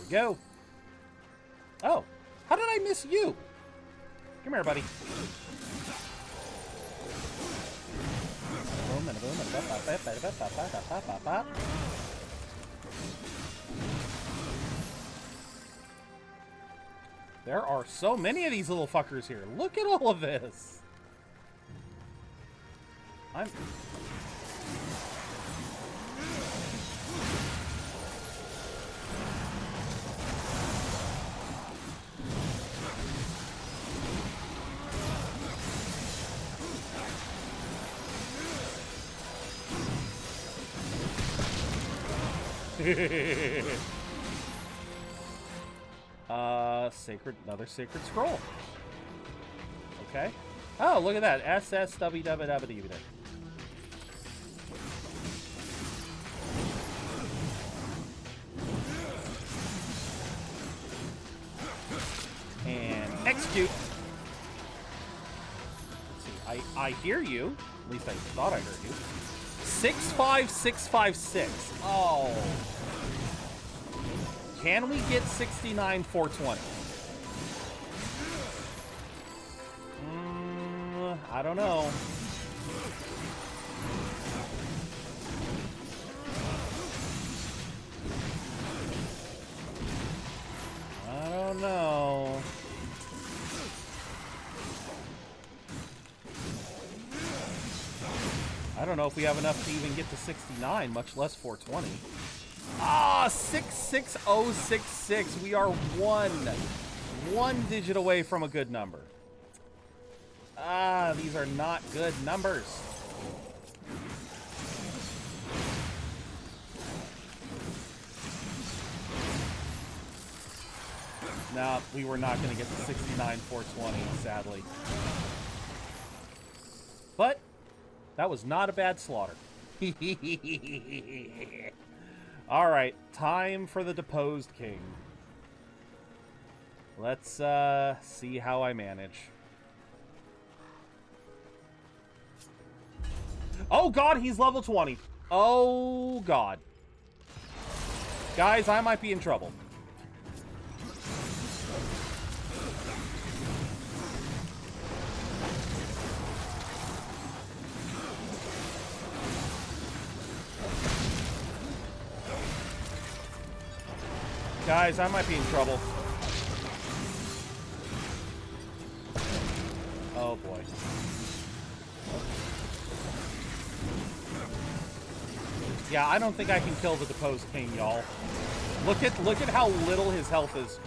Go. Oh, how did I miss you? Come here, buddy. There are so many of these little fuckers here. Look at all of this. I'm... another sacred scroll. Okay. Oh, look at that. SSWWW. And execute. Let's see. I hear you. At least I thought I heard you. 65656. Oh. Can we get 69,420? I don't know. I don't know. I don't know if we have enough to even get to 69, much less 420. Ah, 66066. We are one digit away from a good number. Ah, these are not good numbers. No, we were not going to get to 69,420, sadly. But that was not a bad slaughter. All right, time for the deposed king. Let's see how I manage. Oh god, he's level 20. Oh god. Guys, I might be in trouble. Guys, I might be in trouble. Oh boy. Yeah, I don't think I can kill the deposed king, y'all. Look at how little his health is.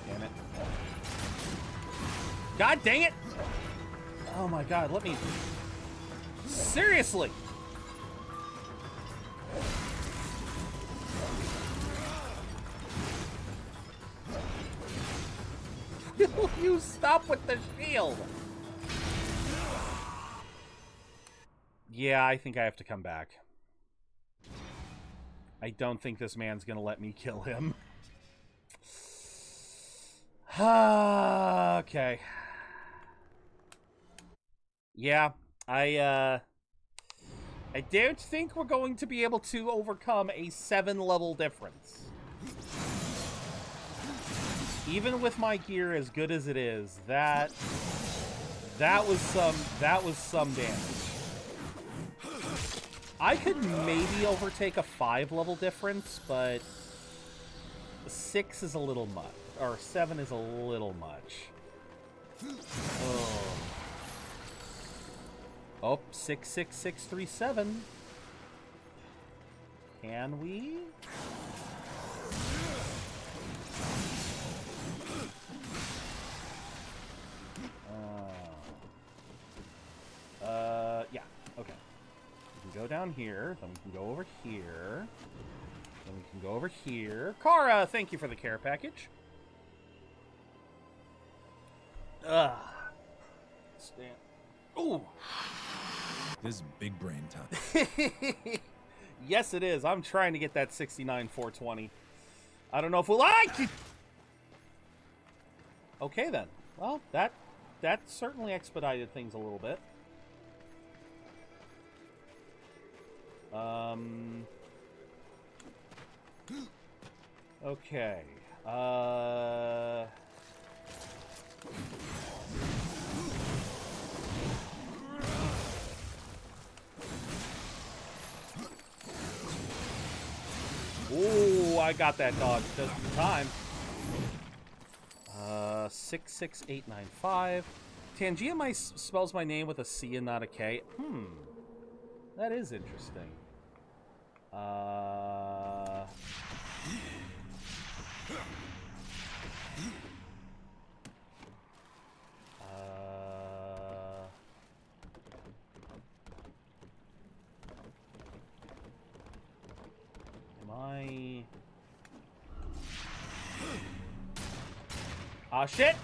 Damn it. God dang it! Oh my god, let me... Seriously! Will you stop with the shield? Yeah, I think I have to come back. I don't think this man's gonna let me kill him. Okay. Yeah, I don't think we're going to be able to overcome a 7-level difference. Even with my gear as good as it is, that was some damage. I could maybe overtake a 5-level difference, but 6 is a little much, or 7 is a little much. Oh, 66637. Can we? go down here. Then we can go over here. Then we can go over here. Kara, thank you for the care package. Ugh. Stand. Ooh. This is big brain time. Yes, it is. I'm trying to get that 69,420. I don't know if we'll like it. Okay, then. Well, that certainly expedited things a little bit. Okay. Ooh, I got that dodge just in time. 66895. Tangia spells my name with a C and not a K. That is interesting. Am I... Ah, shit!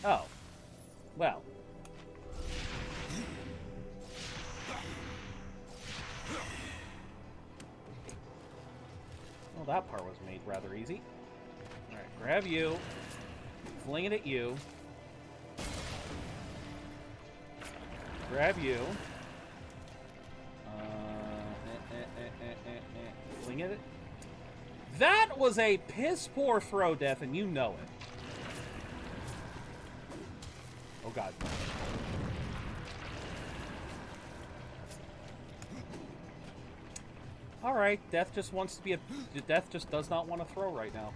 Oh. Well. Well, that part was made rather easy. Alright, grab you. Fling it at you. Grab you. Fling it. That was a piss-poor throw, Death, and you know it. Oh, God. Alright, Death just wants to be a... Death just does not want to throw right now.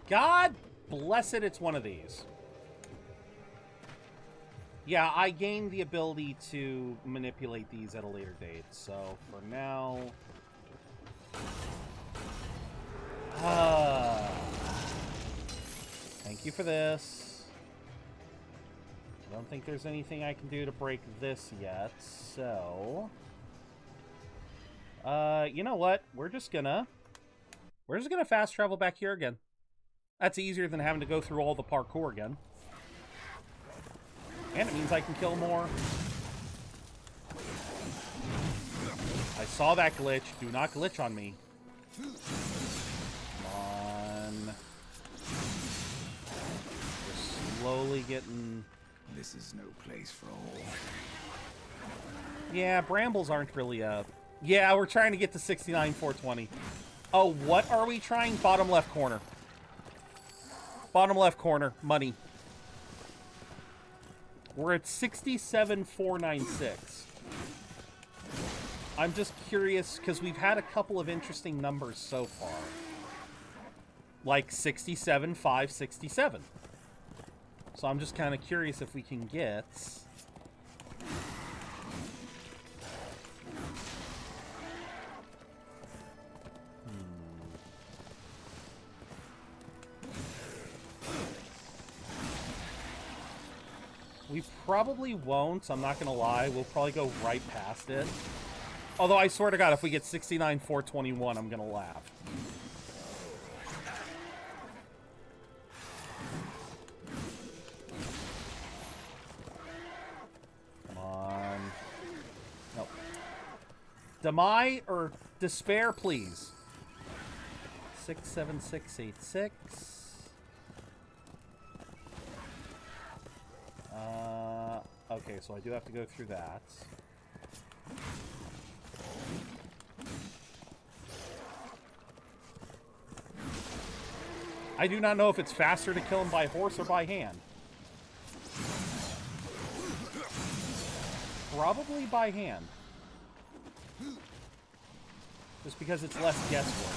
God bless it, it's one of these. Yeah, I gained the ability to manipulate these at a later date, so for now... Thank you for this. I don't think there's anything I can do to break this yet, so... you know what? We're just gonna fast travel back here again. That's easier than having to go through all the parkour again. And it means I can kill more. I saw that glitch. Do not glitch on me. Come on. We're slowly getting... This is no place for all. Yeah, brambles aren't really Yeah, we're trying to get to 69,420. Oh, what are we trying? Bottom left corner. Bottom left corner. Money. We're at 67,496. I'm just curious, because we've had a couple of interesting numbers so far. Like 67,567. So I'm just kind of curious if we can get... We probably won't, I'm not gonna lie. We'll probably go right past it. Although, I swear to God, if we get 69,421, I'm gonna laugh. Come on. No. Demai, or despair, please. 67686. Okay, so I do have to go through that. I do not know if it's faster to kill him by horse or by hand. Probably by hand. Just because it's less guesswork.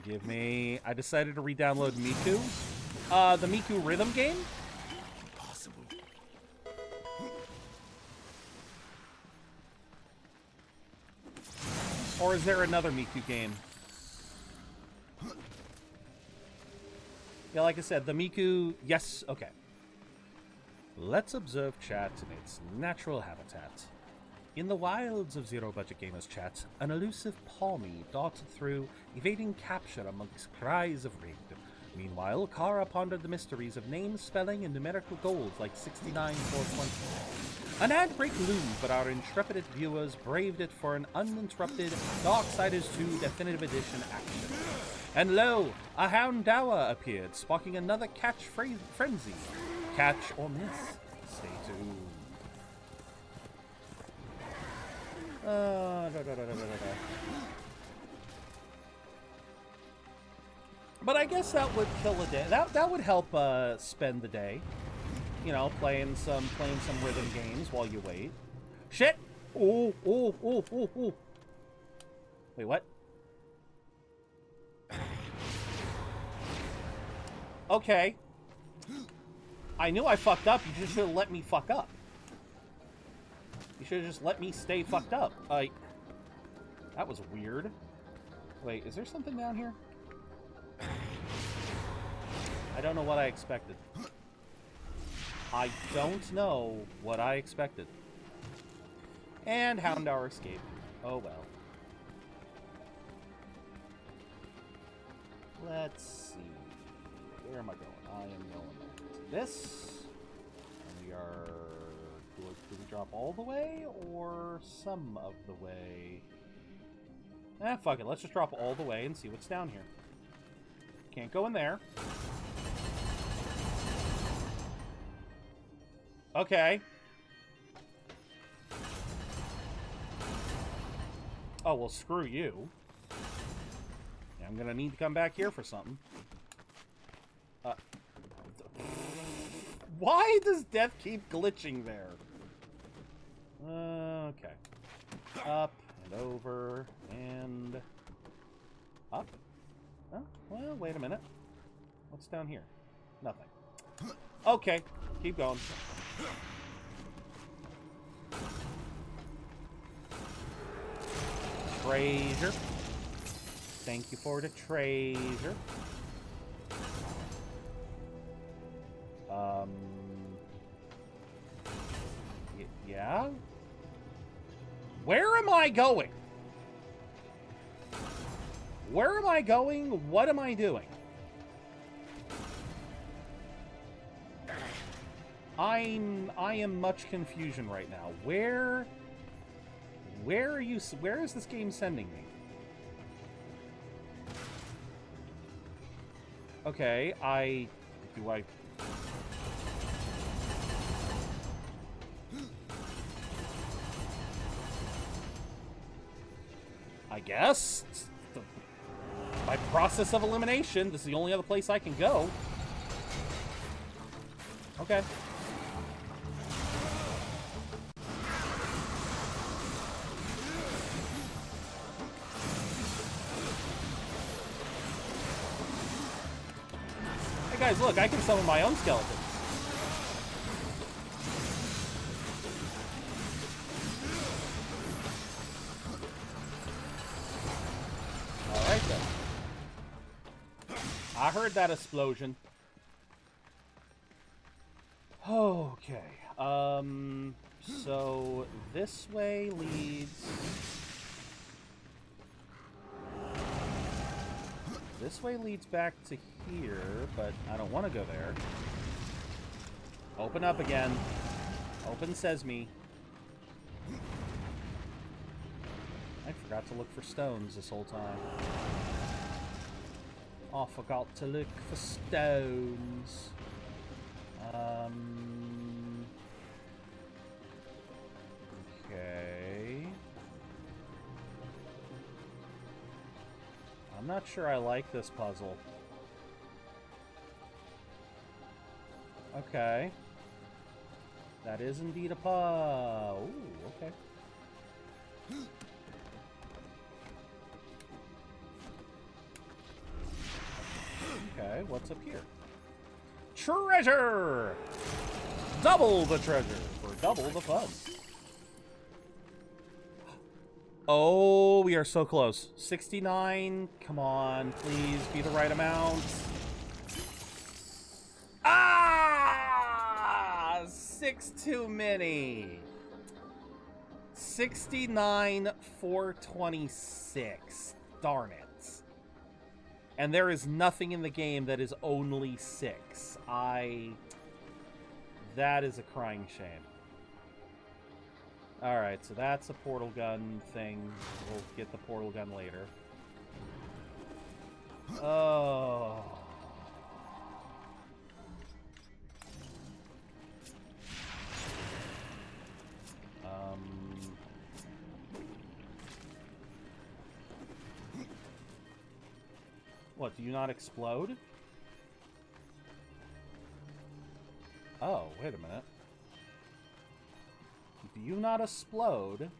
Forgive me. I decided to re-download Miku. The Miku rhythm game? Impossible. Or is there another Miku game? Yeah, like I said, the Miku... Yes, okay. Let's observe chat in its natural habitat. In the wilds of ZeroBudgetGamer's chat, an elusive palmy darted through, evading capture amongst cries of raid. Meanwhile, Kara pondered the mysteries of name spelling and numerical goals like 69 420. An ad break loomed, but our intrepid viewers braved it for an uninterrupted Darksiders 2 Definitive Edition action. And lo, a Houndour appeared, sparking another catch frenzy. Catch or miss. Stay tuned. But I guess that would kill a day. That would help spend the day. You know, playing some rhythm games while you wait. Shit! Oh. Wait, what? Okay. I knew I fucked up. You just should have let me fuck up. You should have just let me stay fucked up. That was weird. Wait, is there something down here? I don't know what I expected. I don't know what I expected. And Houndour escaped. Oh well. Let's see. Where am I going? I am going to this. And we are... Do we drop all the way or some of the way? Fuck it. Let's just drop all the way and see what's down here. Can't go in there. Okay. Oh, well, screw you. Yeah, I'm gonna need to come back here for something. Why does death keep glitching there? Okay. Up and over and up. Oh, well, wait a minute. What's down here? Nothing. Okay, keep going. Treasure. Thank you for the treasure. Yeah? Where am I going? Where am I going? What am I doing? I am much confusion right now. Where is this game sending me? Okay, I guess by process of elimination, this is the only other place I can go. Okay. Hey guys, look, I can summon my own skeletons. Alright then. I heard that explosion. Okay. So this way leads... This way leads back to here, but I don't want to go there. Open up again. Open sesame. I forgot to look for stones this whole time. I forgot to look for stones. Okay. I'm not sure I like this puzzle. Okay. That is indeed a puzzle. Ooh, okay. Okay, what's up here? Treasure! Double the treasure for double the fun. Oh, we are so close. 69. Come on, please be the right amount. Ah! 6 too many. 69,426. Darn it. And there is nothing in the game that is only 6. That is a crying shame. Alright, so that's a portal gun thing. We'll get the portal gun later. Oh. What, do you not explode? Oh, wait a minute. Do you not explode?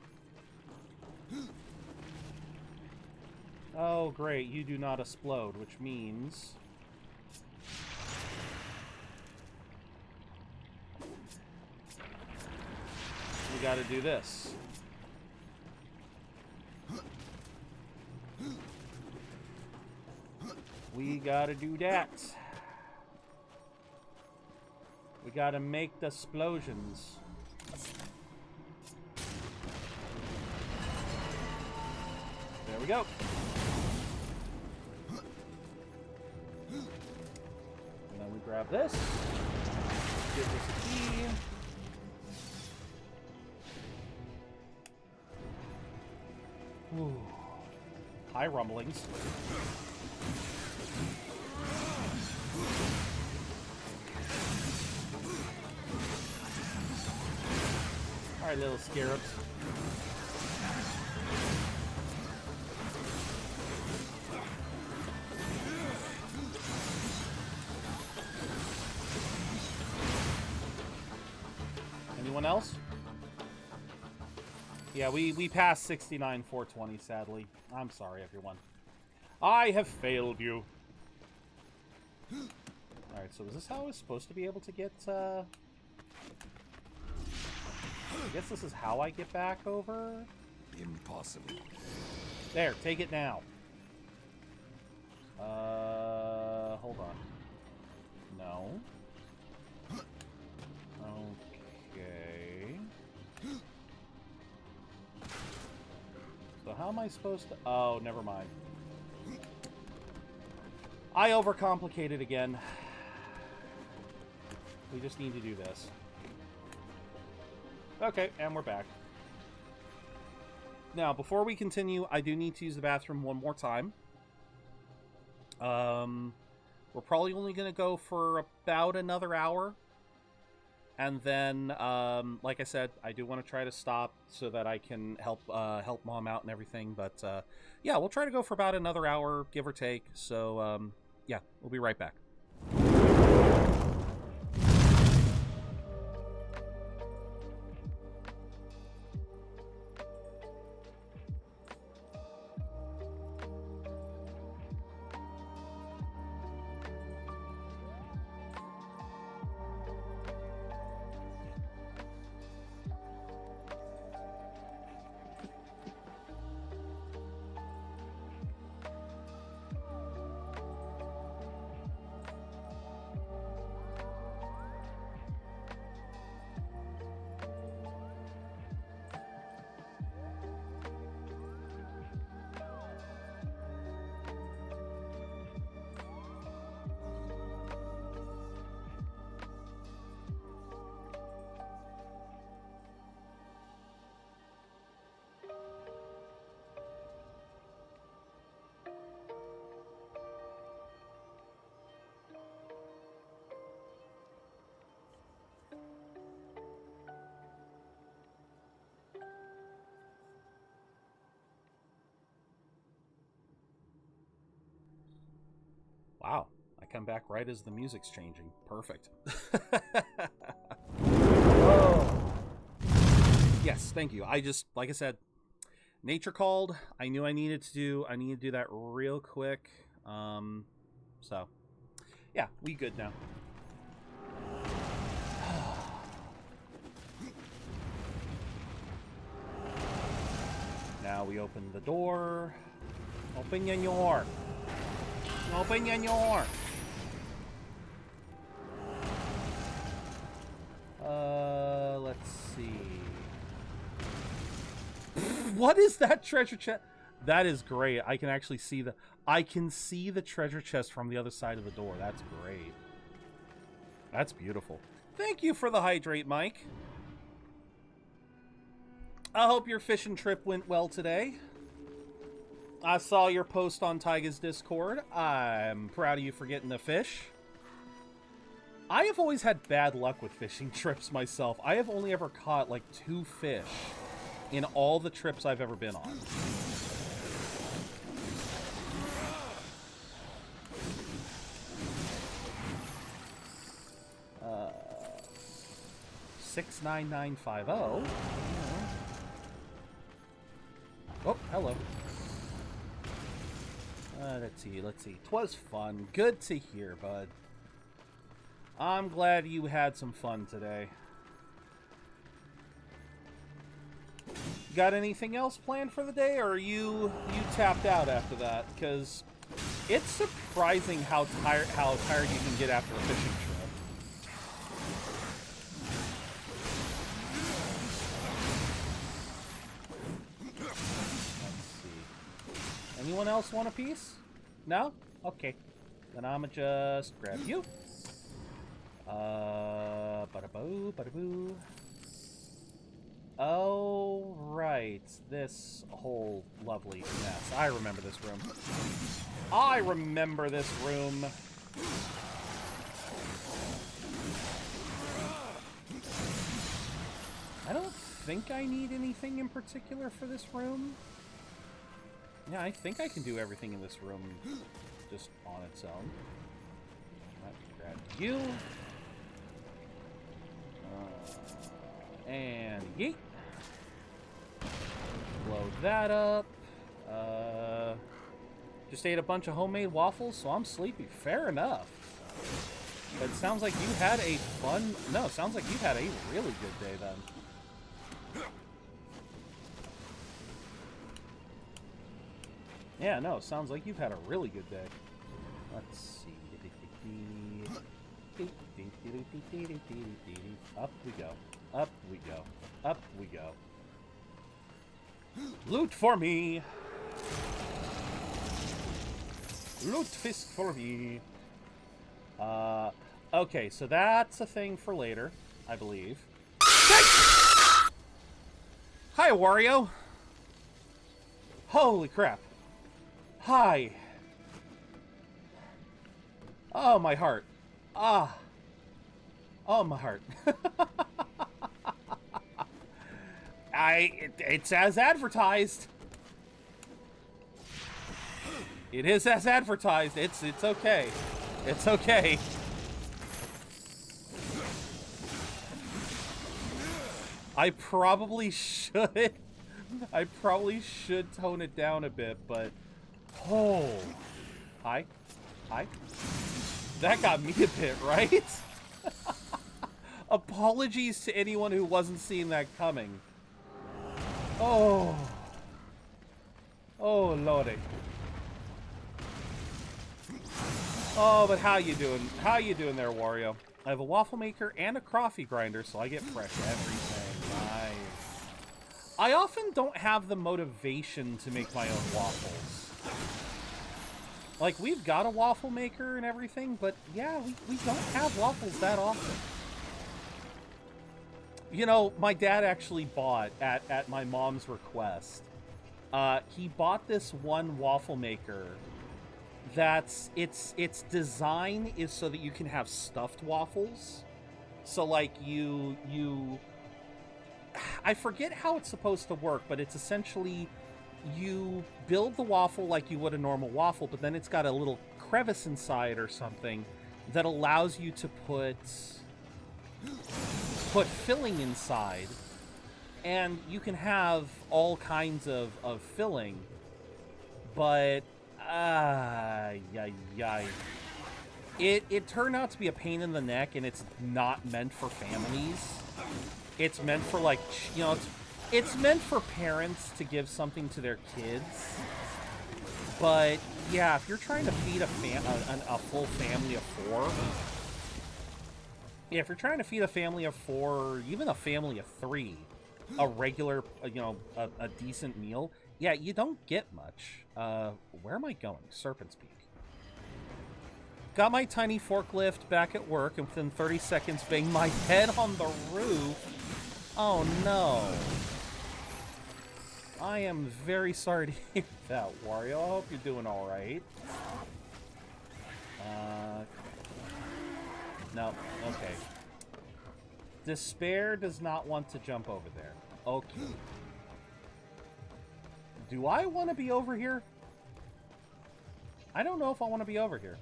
Oh, great, you do not explode, which means... we gotta do this. We gotta do that. We gotta make the explosions. There we go. And then we grab this. Give this a key. Ooh. High rumblings. Alright, little scarabs. Anyone else? Yeah, we passed 69,420, sadly. I'm sorry, everyone. I have failed you. Alright, so is this how I was supposed to be able to get, I guess this is how I get back over? Impossible. There, take it now. Hold on. No. Okay. So how am I supposed to... oh, never mind. I overcomplicated again. We just need to do this. Okay, and we're back. Now, before we continue, I do need to use the bathroom one more time. We're probably only going to go for about another hour. And then, like I said, I do want to try to stop so that I can help Mom out and everything. But, yeah, we'll try to go for about another hour, give or take. So, yeah, we'll be right back. Wow, I come back right as the music's changing. Perfect. Oh. Yes, thank you. I just, like I said, nature called. I knew I needed to do that real quick. So, Yeah, we good now. Now we open the door. Open your door. Open your door. Let's see. What is that treasure chest? That is great. I can actually see the treasure chest from the other side of the door. That's great. That's beautiful. Thank you for the hydrate, Mike. I hope your fishing trip went well today. I saw your post on Tyga's Discord. I'm proud of you for getting the fish. I have always had bad luck with fishing trips myself. I have only ever caught like 2 fish in all the trips I've ever been on. Uh, 69950. Oh, hello. Let's see. 'Twas fun. Good to hear, bud. I'm glad you had some fun today. Got anything else planned for the day, or are you tapped out after that? Because it's surprising how tired you can get after a fishing trip. Anyone else want a piece? No? Okay. Then I'ma just grab you. Bada-boo, bada-boo. Oh, right. This whole lovely mess. I remember this room. I remember this room. I don't think I need anything in particular for this room. Yeah, I think I can do everything in this room just on its own. Let's grab you. And yeet. Blow that up. Just ate a bunch of homemade waffles, so I'm sleepy. Fair enough. But it sounds like you had a fun... No, it sounds like you had a really good day then. Yeah, no, it sounds like you've had a really good day. Let's see. Up we go. Up we go. Up we go. Loot for me! Loot fist for me! Okay, so that's a thing for later, I believe. Hi, Wario! Holy crap. Hi. Oh, my heart. Ah. Oh, my heart. It's as advertised. It is as advertised. It's okay. It's okay. I probably should tone it down a bit, but oh. Hi. That got me a bit, right? Apologies to anyone who wasn't seeing that coming. Oh. Oh, lordy. Oh, but how you doing? How you doing there, Wario? I have a waffle maker and a coffee grinder, so I get fresh everything. Nice. I often don't have the motivation to make my own waffles. Like, we've got a waffle maker and everything, but yeah, we don't have waffles that often. You know, my dad actually bought, at my mom's request, he bought this one waffle maker that's, its design is so that you can have stuffed waffles. So, like, I forget how it's supposed to work, but it's essentially, you build the waffle like you would a normal waffle, but then it's got a little crevice inside or something that allows you to put filling inside, and you can have all kinds of filling, but It turned out to be a pain in the neck, and it's not meant for families. It's meant for, like, you know, it's meant for parents to give something to their kids. But yeah, if you're trying to feed a full family of 4, yeah, if you're trying to feed a family of 4, even a family of 3, a regular, you know, a decent meal, yeah, you don't get much. Where am I going? Serpent's Peak. Got my tiny forklift back at work, and within 30 seconds, banged my head on the roof. Oh no. I am very sorry to hear that, Wario. I hope you're doing alright. No, okay. Despair does not want to jump over there. Okay. Do I want to be over here? I don't know if I want to be over here.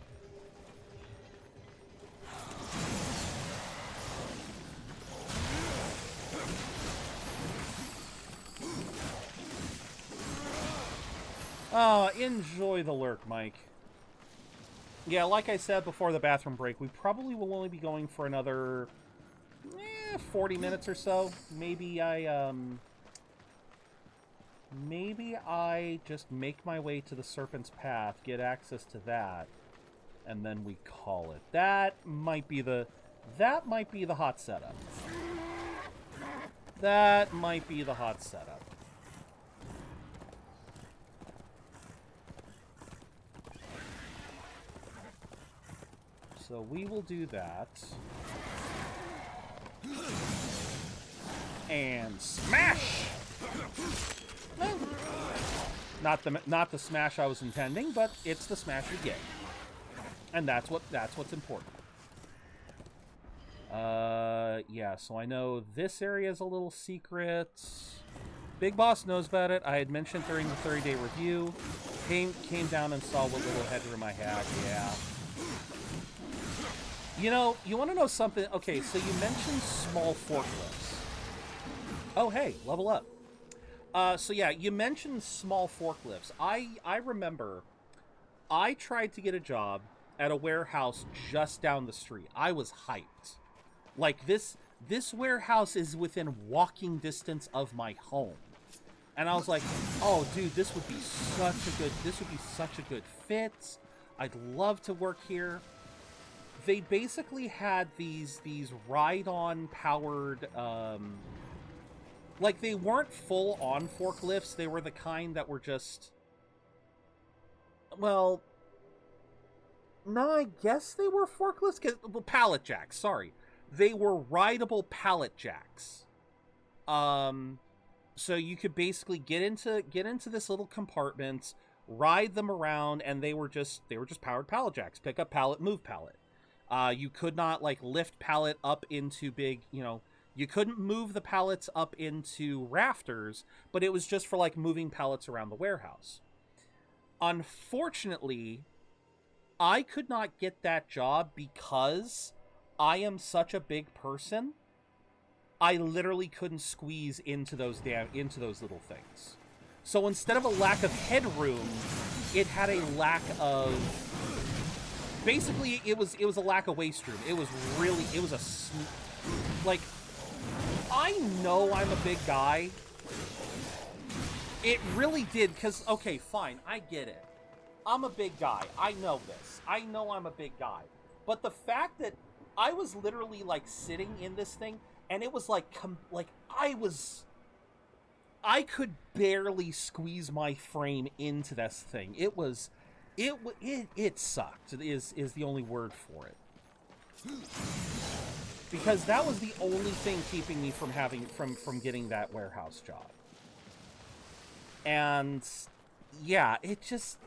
Oh, enjoy the lurk, Mike. Yeah, like I said before the bathroom break, we probably will only be going for another 40 minutes or so. Maybe I just make my way to the Serpent's Path, get access to that, and then we call it. That might be the hot setup. That might be the hot setup. So we will do that. And smash! Well, not the smash I was intending, but it's the smash you get. And that's what's important. Yeah, so I know this area is a little secret. Big Boss knows about it. I had mentioned during the 30-day review. Came down and saw what little headroom I had. Yeah. You know, you want to know something? Okay, so you mentioned small forklifts. Oh, hey, level up. So yeah, you mentioned small forklifts. I remember I tried to get a job at a warehouse just down the street. I was hyped. Like, this warehouse is within walking distance of my home. And I was like, oh, dude, this would be such a good fit. I'd love to work here. They basically had these ride-on powered, like, they weren't full-on forklifts. They were the kind that were just, well, no, I guess they were forklifts. Well, pallet jacks, sorry. They were rideable pallet jacks. So you could basically get into this little compartment, ride them around, and they were just powered pallet jacks. Pick up pallet, move pallet. You could not, like, lift pallet up into big, you know, you couldn't move the pallets up into rafters, but it was just for, like, moving pallets around the warehouse. Unfortunately, I could not get that job because I am such a big person. I literally couldn't squeeze into those little things. So instead of a lack of headroom, it had a lack of... Basically, it was a lack of waist room. It was like, I know I'm a big guy. It really did, because, okay, fine, I get it. I'm a big guy. I know this. I know I'm a big guy. But the fact that I was literally, like, sitting in this thing, and it was like I could barely squeeze my frame into this thing. It sucked, is the only word for it. Because that was the only thing keeping me from getting that warehouse job. And yeah, it just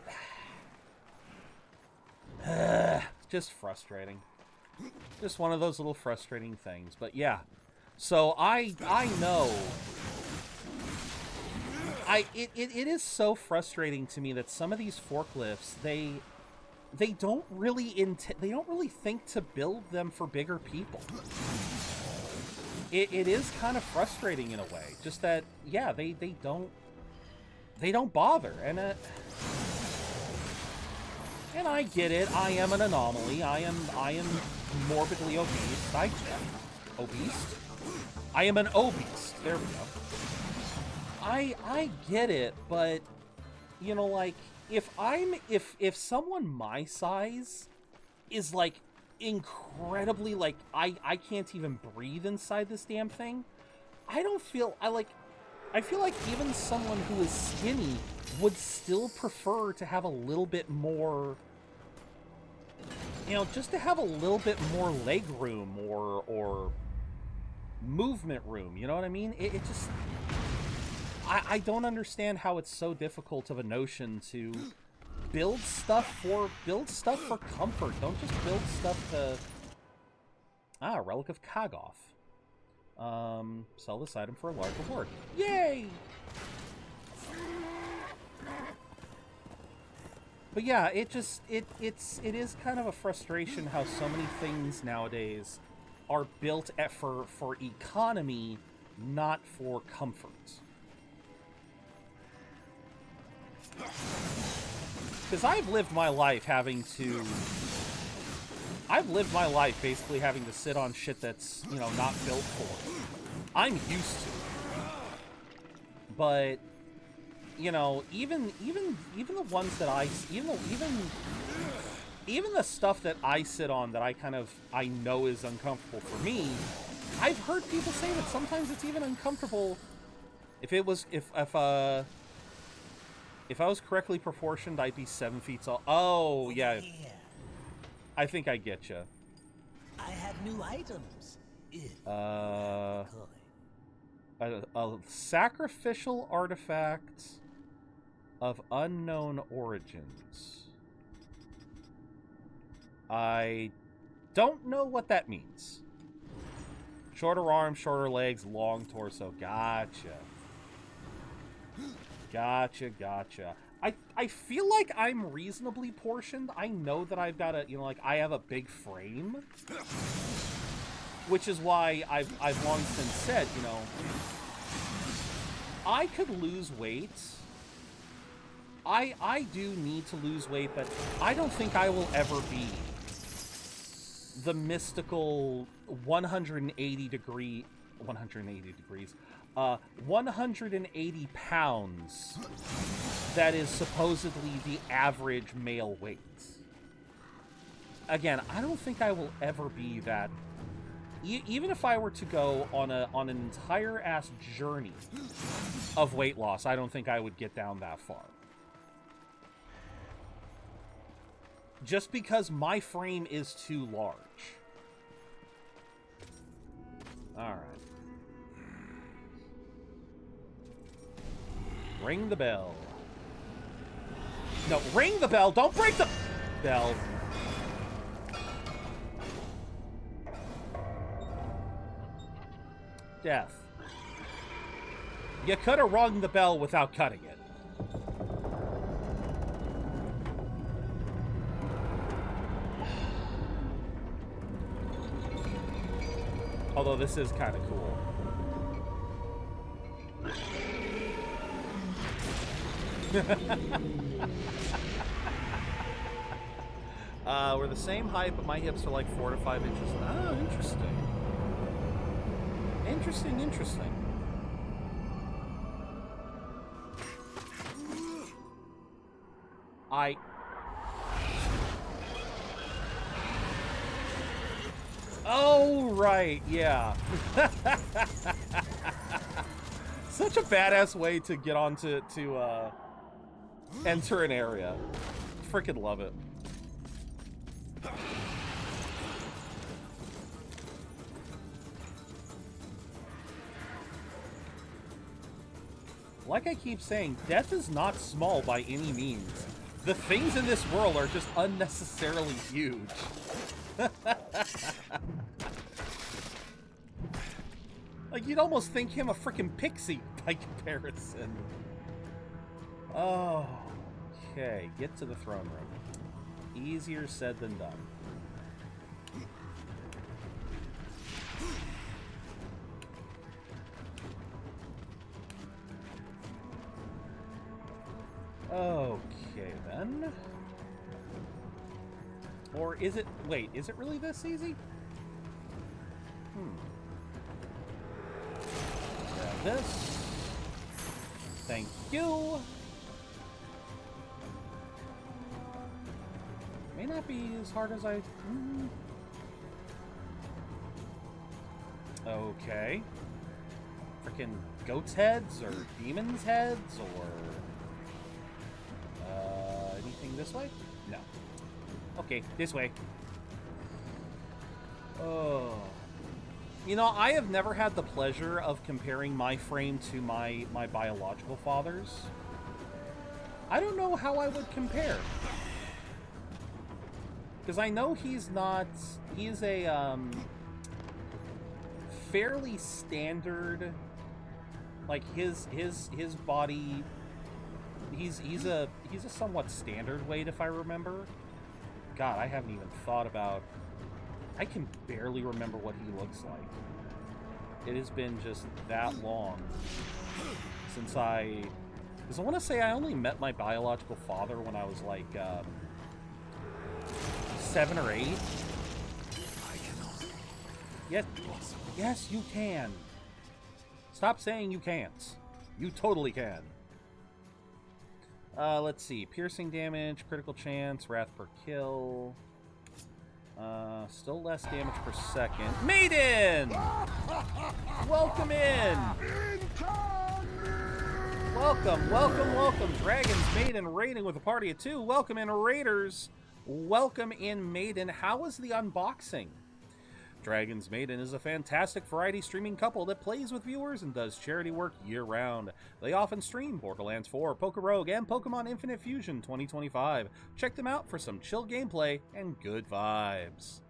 just frustrating. Just one of those little frustrating things. But yeah. So I know it is so frustrating to me that some of these forklifts, they don't really think to build them for bigger people. It is kind of frustrating in a way. Just that, yeah, they don't bother, and And I get it. I am an anomaly. I am morbidly obese. Obese? I am an obese. There we go. I get it, but you know, like, if someone my size is like incredibly, like, I can't even breathe inside this damn thing, I feel like even someone who is skinny would still prefer to have a little bit more, you know, just to have a little bit more leg room or movement room, you know what I mean? It just, I don't understand how it's so difficult of a notion to build stuff for comfort. Don't just build stuff to... Ah, Relic of Kagoth. Sell this item for a large reward. Yay! But yeah, it is kind of a frustration how so many things nowadays are built for economy, not for comfort. Because I've lived my life basically having to sit on shit that's, you know, not built for. I'm used to it. But, you know, even the ones that even the stuff that I sit on that I know is uncomfortable for me, I've heard people say that sometimes it's even uncomfortable if I was correctly proportioned, I'd be 7 feet tall. Oh, yeah. I think I get you. I have new items. A sacrificial artifact of unknown origins. I don't know what that means. Shorter arms, shorter legs, long torso. Gotcha. Gotcha. I feel like I'm reasonably portioned. I know that I've got I have a big frame. Which is why I've long since said, you know, I could lose weight. I do need to lose weight, but I don't think I will ever be the mystical 180 pounds that is supposedly the average male weight. Again, I don't think I will ever be that. Even if I were to go on an entire ass journey of weight loss, I don't think I would get down that far. Just because my frame is too large. Alright. Ring the bell. No, ring the bell! Don't break the bell! Death. You could have rung the bell without cutting it. Although this is kind of cool. We're the same height, but my hips are like 4 to 5 inches. Oh, interesting. Interesting. Oh, right, yeah. Such a badass way to get on to enter an area. Freaking love it. Like I keep saying, death is not small by any means. The things in this world are just unnecessarily huge. Like, you'd almost think him a freaking pixie by comparison. Oh, okay. Get to the throne room. Easier said than done. Okay, then. Or is it... Wait, is it really this easy? Grab this. Thank you. May not be as hard as I... Okay. Freaking goat's heads or demon's heads or... anything this way? No. Okay, this way. Oh. You know, I have never had the pleasure of comparing my frame to my biological father's. I don't know how I would compare. Because I know he's not... He's a, fairly standard... Like, his body... He's a somewhat standard weight, if I remember. God, I haven't even thought about... I can barely remember what he looks like. It has been just that long since I... Because I want to say I only met my biological father when I was like 7 or 8. Yes, you can. Stop saying you can't. You totally can. Let's see. Piercing damage, critical chance, wrath per kill. Still less damage per second. Maiden! Welcome in! Welcome. Dragons, Maiden, raiding with a party of 2. Welcome in, Raiders. Welcome in, Maiden. How was the unboxing? Dragons Maiden is a fantastic variety streaming couple that plays with viewers and does charity work year-round. They often stream Borderlands 4, Pokerogue, and Pokemon Infinite Fusion 2025. Check them out for some chill gameplay and good vibes.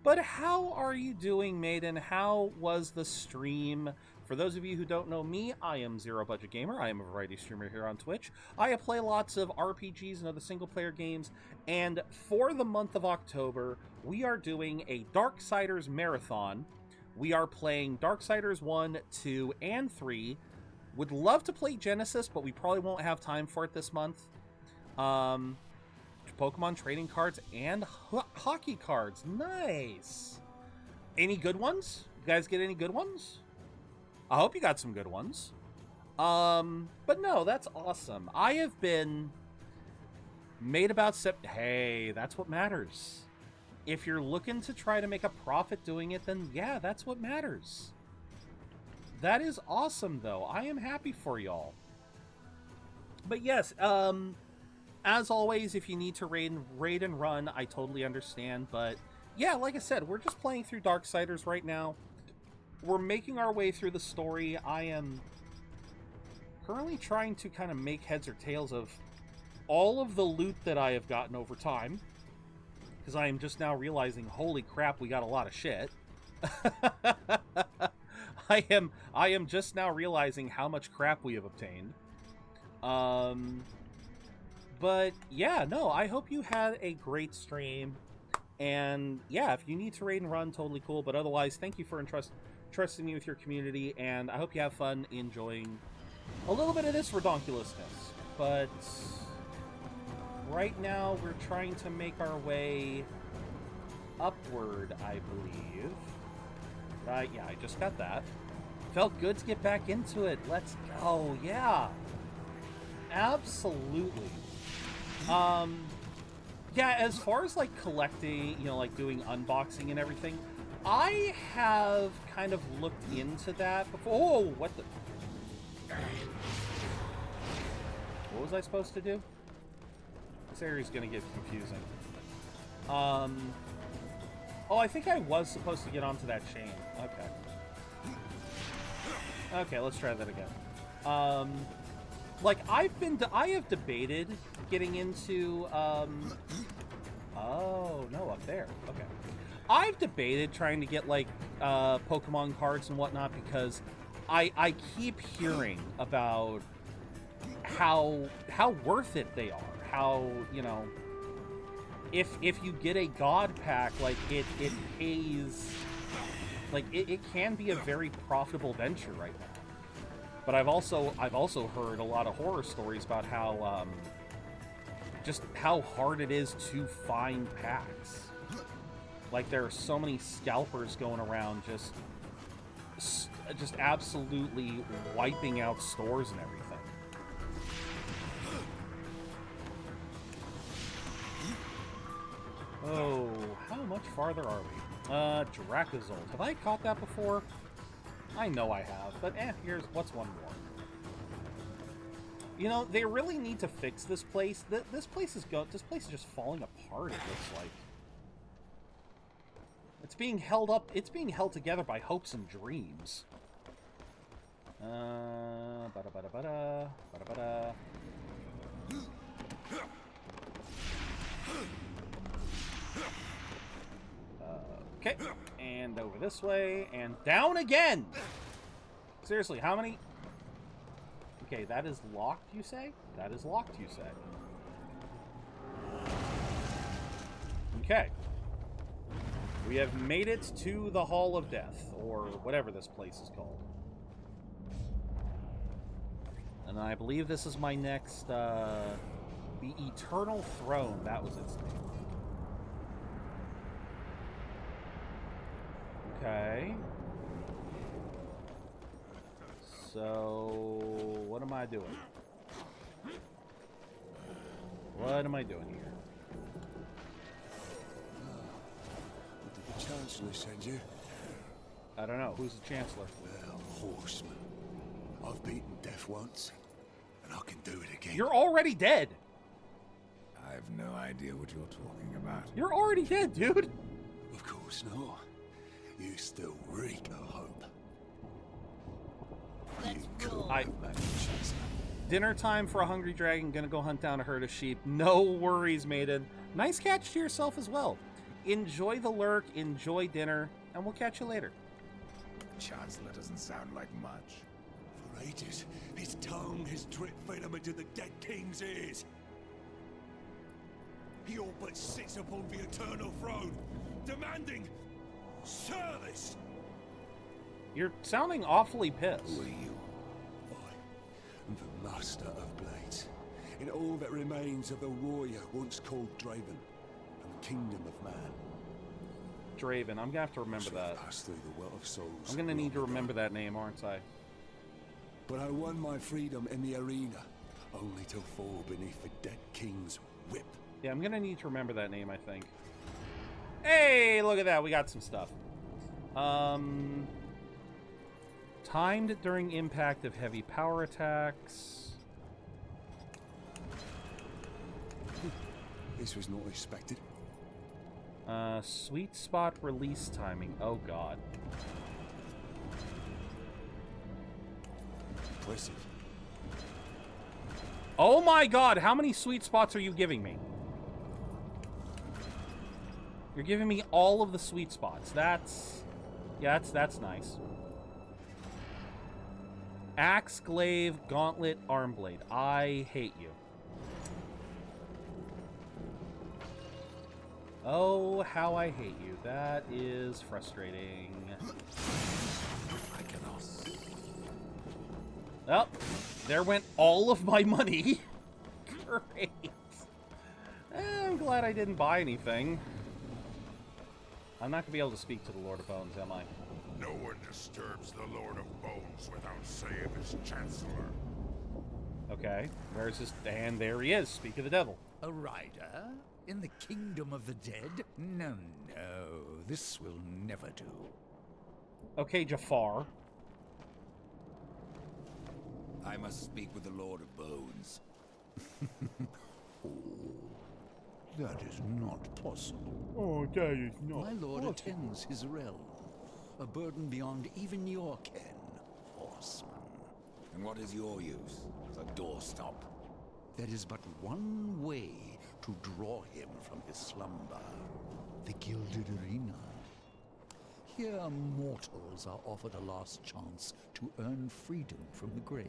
But how are you doing, Maiden? How was the stream? For those of you who don't know me, I am ZeroBudgetGamer. I am a variety streamer here on Twitch. I play lots of RPGs and other single-player games, and for the month of October, we are doing a Darksiders marathon. We are playing Darksiders 1, 2, and 3. Would love to play Genesis, but we probably won't have time for it this month. Pokemon trading cards and hockey cards. Nice! Any good ones? You guys get any good ones? I hope you got some good ones. But no, that's awesome. I have been made about... Hey, that's what matters. If you're looking to try to make a profit doing it, then yeah, that's what matters. That is awesome, though. I am happy for y'all. But yes, as always, if you need to raid and run, I totally understand. But yeah, like I said, we're just playing through Darksiders right now. We're making our way through the story. I am currently trying to kind of make heads or tails of all of the loot that I have gotten over time. Because I am just now realizing, holy crap, we got a lot of shit. I am just now realizing how much crap we have obtained. But yeah, no, I hope you had a great stream. And yeah, if you need to raid and run, totally cool. But otherwise, thank you for trusting me with your community, and I hope you have fun enjoying a little bit of this redonkulousness. But right now, we're trying to make our way upward, I believe. Yeah, I just got that. Felt good to get back into it. Let's go. Yeah. Absolutely. Yeah, as far as like collecting, you know, like doing unboxing and everything, I have kind of looked into that before. Oh, what the... What was I supposed to do? This area's gonna get confusing. Oh, I think I was supposed to get onto that chain. Okay. Okay, let's try that again. Like, I have debated getting into, oh, no, up there. Okay. I've debated trying to get, like, Pokemon cards and whatnot because I keep hearing about how worth it they are. How, you know, if you get a God pack, like, it pays, like, it can be a very profitable venture right now. But I've also heard a lot of horror stories about just how hard it is to find packs. Like, there are so many scalpers going around just absolutely wiping out stores and everything. Oh, how much farther are we? Dracozolt. Have I caught that before? I know I have, but here's what's one more. You know, they really need to fix this place. This place is just falling apart, it looks like. It's being held up, it's being held together by hopes and dreams. Okay, and over this way, and down again! Seriously, how many? Okay, that is locked, you say? That is locked, you say. Okay. We have made it to the Hall of Death, or whatever this place is called. And I believe this is my next, the Eternal Throne, that was its name. Okay. So, what am I doing? What am I doing here? What did the Chancellor send you? I don't know. Who's the Chancellor? Well, horseman. I've beaten death once, and I can do it again. You're already dead! I have no idea what you're talking about. You're already dead, dude! Of course not. You still reek of hope. Dinner time for a hungry dragon. Gonna go hunt down a herd of sheep. No worries, maiden. Nice catch to yourself as well. Enjoy the lurk, enjoy dinner, and we'll catch you later. Chancellor doesn't sound like much. For ages, his tongue has dripped venom into the dead king's ears. He all but sits upon the eternal throne, demanding service. You're sounding awfully pissed. Who are you? I am the master of blades, in all that remains of the warrior once called Draven, and the kingdom of man. Draven, I'm gonna have to remember that. Pass through the well of souls. I'm gonna need to remember that name, aren't I? But I won my freedom in the arena, only to fall beneath the dead king's whip. Yeah, I'm gonna need to remember that name, I think. Hey, look at that. We got some stuff. Timed during impact of heavy power attacks. This was not expected. Sweet spot release timing. Oh, God. Impressive. Oh, my God. How many sweet spots are you giving me? You're giving me all of the sweet spots. That's nice. Axe, glaive, gauntlet, arm blade. I hate you. Oh, how I hate you. That is frustrating. I cannot. Oh, there went all of my money. Great. I'm glad I didn't buy anything. I'm not going to be able to speak to the Lord of Bones, am I? No one disturbs the Lord of Bones without saying his Chancellor. Okay, where's his... And there he is, speak of the devil. A rider? In the kingdom of the dead? No, no, this will never do. Okay, Jafar. I must speak with the Lord of Bones. That is not possible. Oh, that is not My lord attends his realm. A burden beyond even your ken, horseman. And what is your use? As a doorstop? There is but one way to draw him from his slumber. The Gilded Arena. Here mortals are offered a last chance to earn freedom from the grave.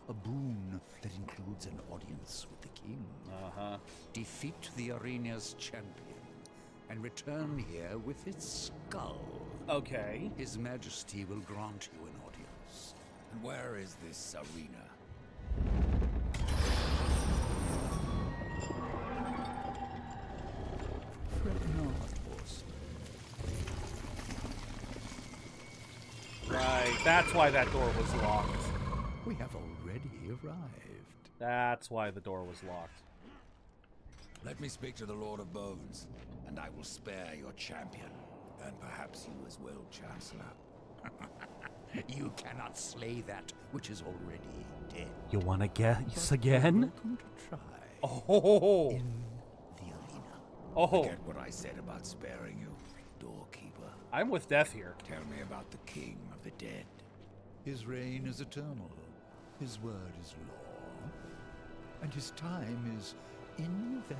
A boon that includes an audience with the king. Defeat the arena's champion and return here with its skull. Okay. His Majesty will grant you an audience. And where is this arena? That's why that door was locked. We have already arrived. That's why the door was locked. Let me speak to the Lord of Bones, and I will spare your champion, and perhaps you as well, Chancellor. You cannot slay that which is already dead. You want to guess again? Welcome to try. Oh. In the arena. Oh. Forget what I said about sparing you, doorkeeper. I'm with Death here. Tell me about the king of the dead. His reign is eternal. His word is law. And his time is invaluable.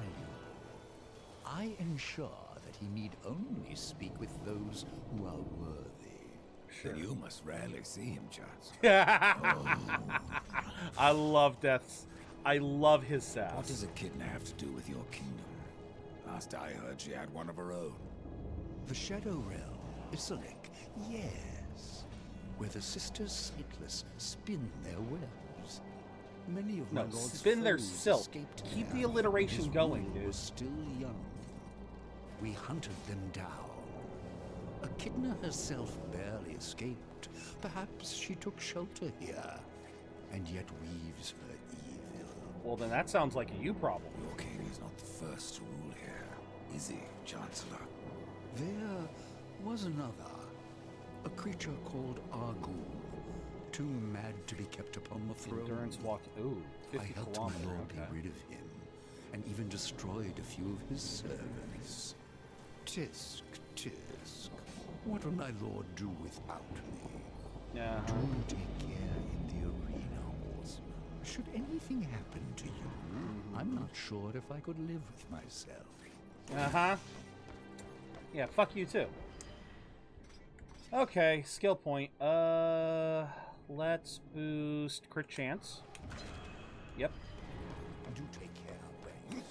I ensure that he need only speak with those who are worthy. Sure. Then you must rarely see him, Chancellor. I love Death's. I love his sass. What does Echidna have to do with your kingdom? Last I heard, she had one of her own. The Shadow Realm, Isalik, yes. Where the sisters sightless spin their webs. Many of my lord's spin their foes silk. escaped Keep there the alliteration when his going, rule dude. was still young. We hunted them down. Echidna herself barely escaped. Perhaps she took shelter here, and yet weaves her evil. Well, then that sounds like a you problem. Your king is not the first to rule here, is he, Chancellor? There was another, a creature called Argul, too mad to be kept upon the throne. Endurance walk. Ooh, 50 I helped kilometers. my lord Okay. be rid of him, and even destroyed a few of his servants. Tisk, tisk. What will my lord do without me? Yeah. Do take care in the arena, horseman. Should anything happen to you, I'm not sure if I could live with myself. Uh-huh. Yeah, fuck you too. Okay, skill point. Let's boost crit chance. Yep. Do take care, Wayne.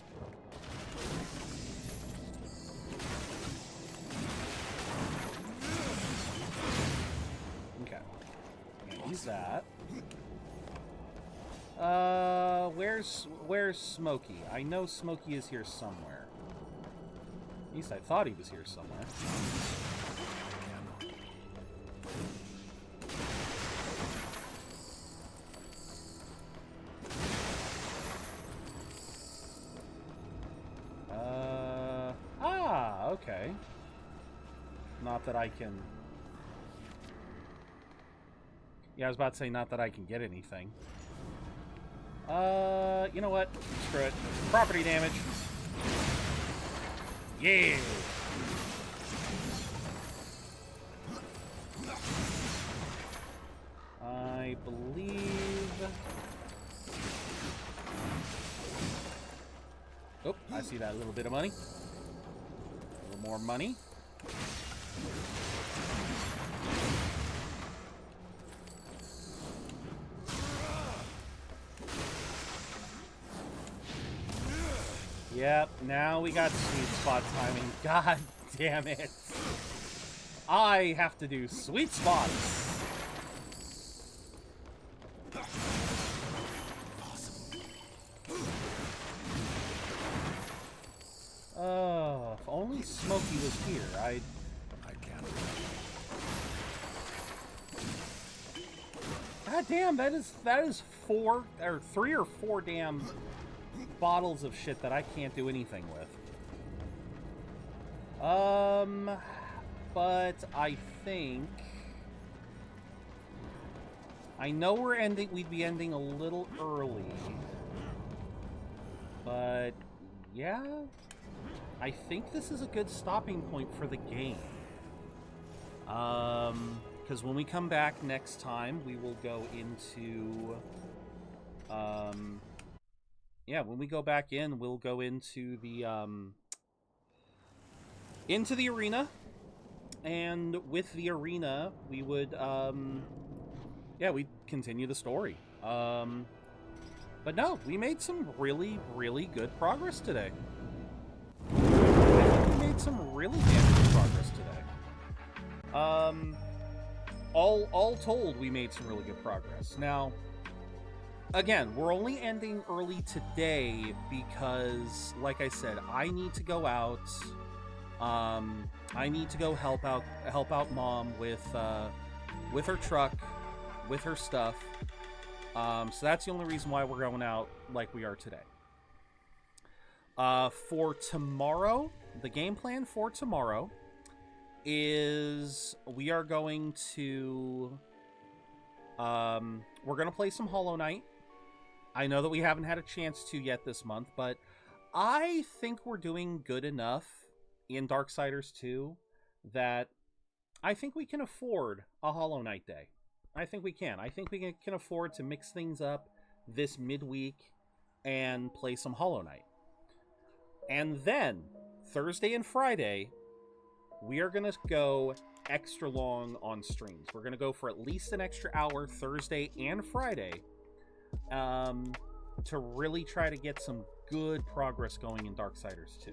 Okay. Use that. Where's Smokey? I know Smokey is here somewhere. At least I thought he was here somewhere. Okay. Not that I can... Yeah, I was about to say not that I can get anything. You know what? Screw it. Property damage. Yeah! I believe... Oh, I see that little bit of money. A little more money. Yep, now we got sweet spot timing. God damn it. I have to do sweet spots. Oh, if only Smokey was here, I can't. God damn, that is 3 or 4 damn bottles of shit that I can't do anything with. But I think I know we'd be ending a little early. But yeah, I think this is a good stopping point for the game. Because when we come back next time, we will go into yeah, when we go back in, we'll go into the arena, and with the arena, we would yeah, we'd continue the story. But no, we made some really, really good progress today. I think we made some really damn good progress today. All told, we made some really good progress. Now, again, we're only ending early today because, like I said, I need to go out. I need to go help out Mom with with her truck, with her stuff. So that's the only reason why we're going out like we are today. For tomorrow, the game plan for tomorrow is we are going to we're going to play some Hollow Knight. I know that we haven't had a chance to yet this month, but I think we're doing good enough in Darksiders 2 that I think we can afford a Hollow Knight day. I think we can. I think we can afford to mix things up this midweek and play some Hollow Knight. And then, Thursday and Friday, we are going to go extra long on streams. We're going to go for at least an extra hour Thursday and Friday to really try to get some good progress going in Darksiders 2.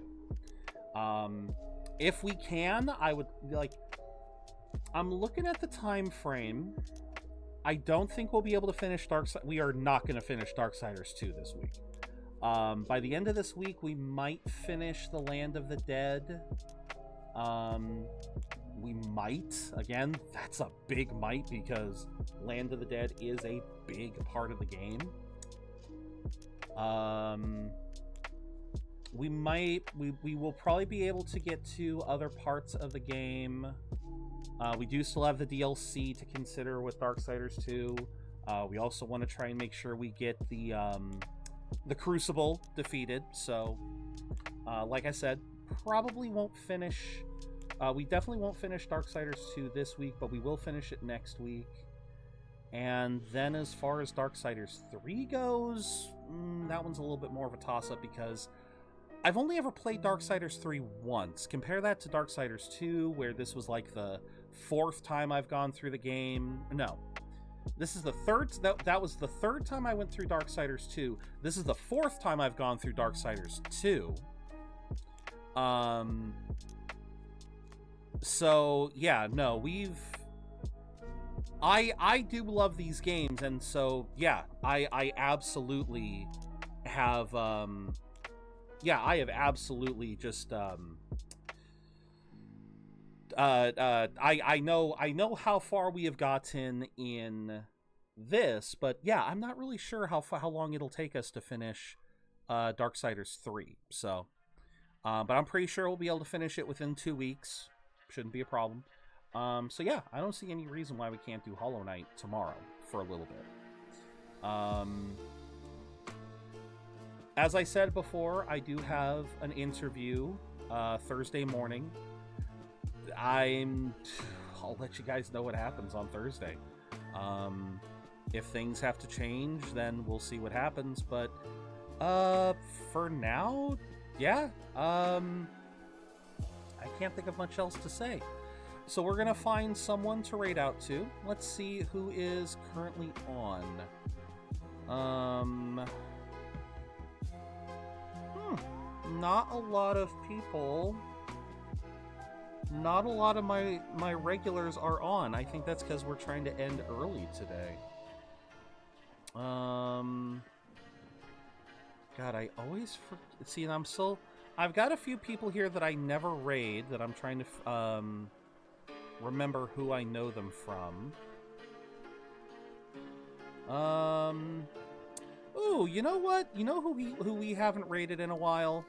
If we can, I would like... I'm looking at the time frame. I don't think we'll be able to finish Darksiders. We are not going to finish Darksiders 2 this week. By the end of this week, we might finish The Land of the Dead. We might. Again, that's a big might because Land of the Dead is a big part of the game. We will probably be able to get to other parts of the game. We do still have the DLC to consider with Darksiders 2. We also want to try and make sure we get the Crucible defeated. So, like I said, probably won't finish... we definitely won't finish Darksiders 2 this week, but we will finish it next week. And then as far as Darksiders 3 goes, that one's a little bit more of a toss-up because I've only ever played Darksiders 3 once. Compare that to Darksiders 2, where this was like the 4th time I've gone through the game. No. This is the third... That was the 3rd time I went through Darksiders 2. This is the 4th time I've gone through Darksiders 2. So, yeah, no, we've... I do love these games, and so, yeah, I absolutely have, yeah, I have absolutely just, I know how far we have gotten in this, but yeah, I'm not really sure how long it'll take us to finish, Darksiders 3, so, but I'm pretty sure we'll be able to finish it within 2 weeks. Shouldn't be a problem. So yeah, I don't see any reason why we can't do Hollow Knight tomorrow for a little bit. As I said before, I do have an interview Thursday morning. I'll let you guys know what happens on Thursday. If things have to change, then we'll see what happens. But for now, yeah, I can't think of much else to say. So we're going to find someone to raid out to. Let's see who is currently on. Not a lot of people. Not a lot of my regulars are on. I think that's because we're trying to end early today. God, I always forget. See, and I've got a few people here that I never raid that I'm trying to remember who I know them from. Ooh, you know what? You know who we haven't raided in a while?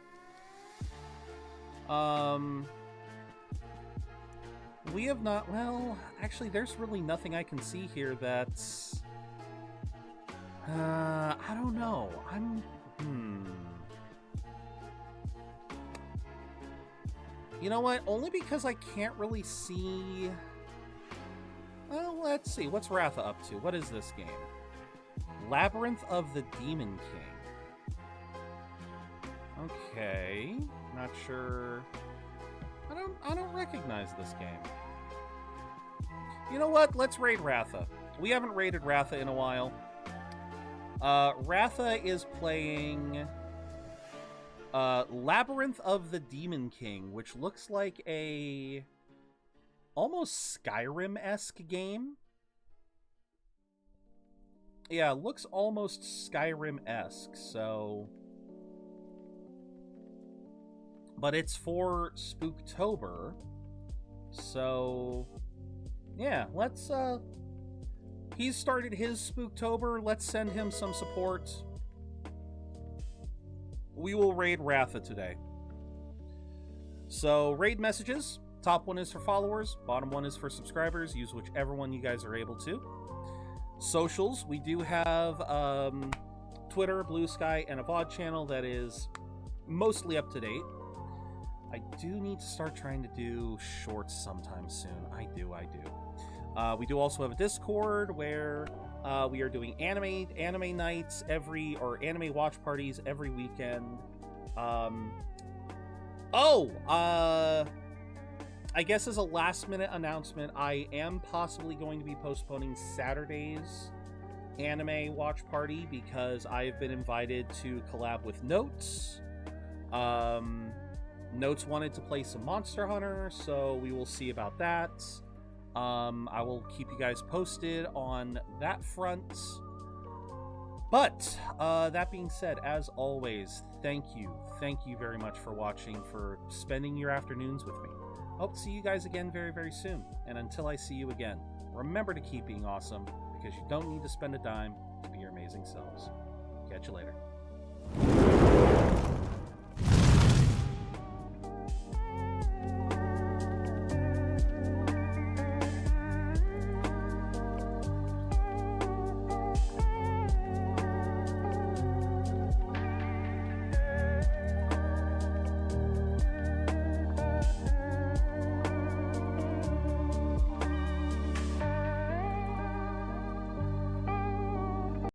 We have not... Well, actually, there's really nothing I can see here that's... I don't know. You know what? Only because I can't really see... Well, let's see. What's Ratha up to? What is this game? Labyrinth of the Demon King. Okay. Not sure... I don't recognize this game. You know what? Let's raid Ratha. We haven't raided Ratha in a while. Ratha is playing... Labyrinth of the Demon King, which looks like a almost Skyrim-esque game. Yeah, looks almost Skyrim-esque, so... But it's for Spooktober, so... yeah, let's, he's started his Spooktober. Let's send him some support. We will raid Ratha today. So, raid messages. Top one is for followers. Bottom one is for subscribers. Use whichever one you guys are able to. Socials. We do have Twitter, Blue Sky, and a VOD channel that is mostly up to date. I do need to start trying to do shorts sometime soon. I do. We do also have a Discord where we are doing anime nights anime watch parties every weekend. I guess as a last minute announcement, I am possibly going to be postponing Saturday's anime watch party because I've been invited to collab with Notes. Notes wanted to play some Monster Hunter, so we will see about that. I will keep you guys posted on that front. But that being said, as always, thank you very much for watching, for spending your afternoons with me. Hope to see you guys again very, very soon. And until I see you again, remember to keep being awesome, because you don't need to spend a dime to be your amazing selves. Catch you later.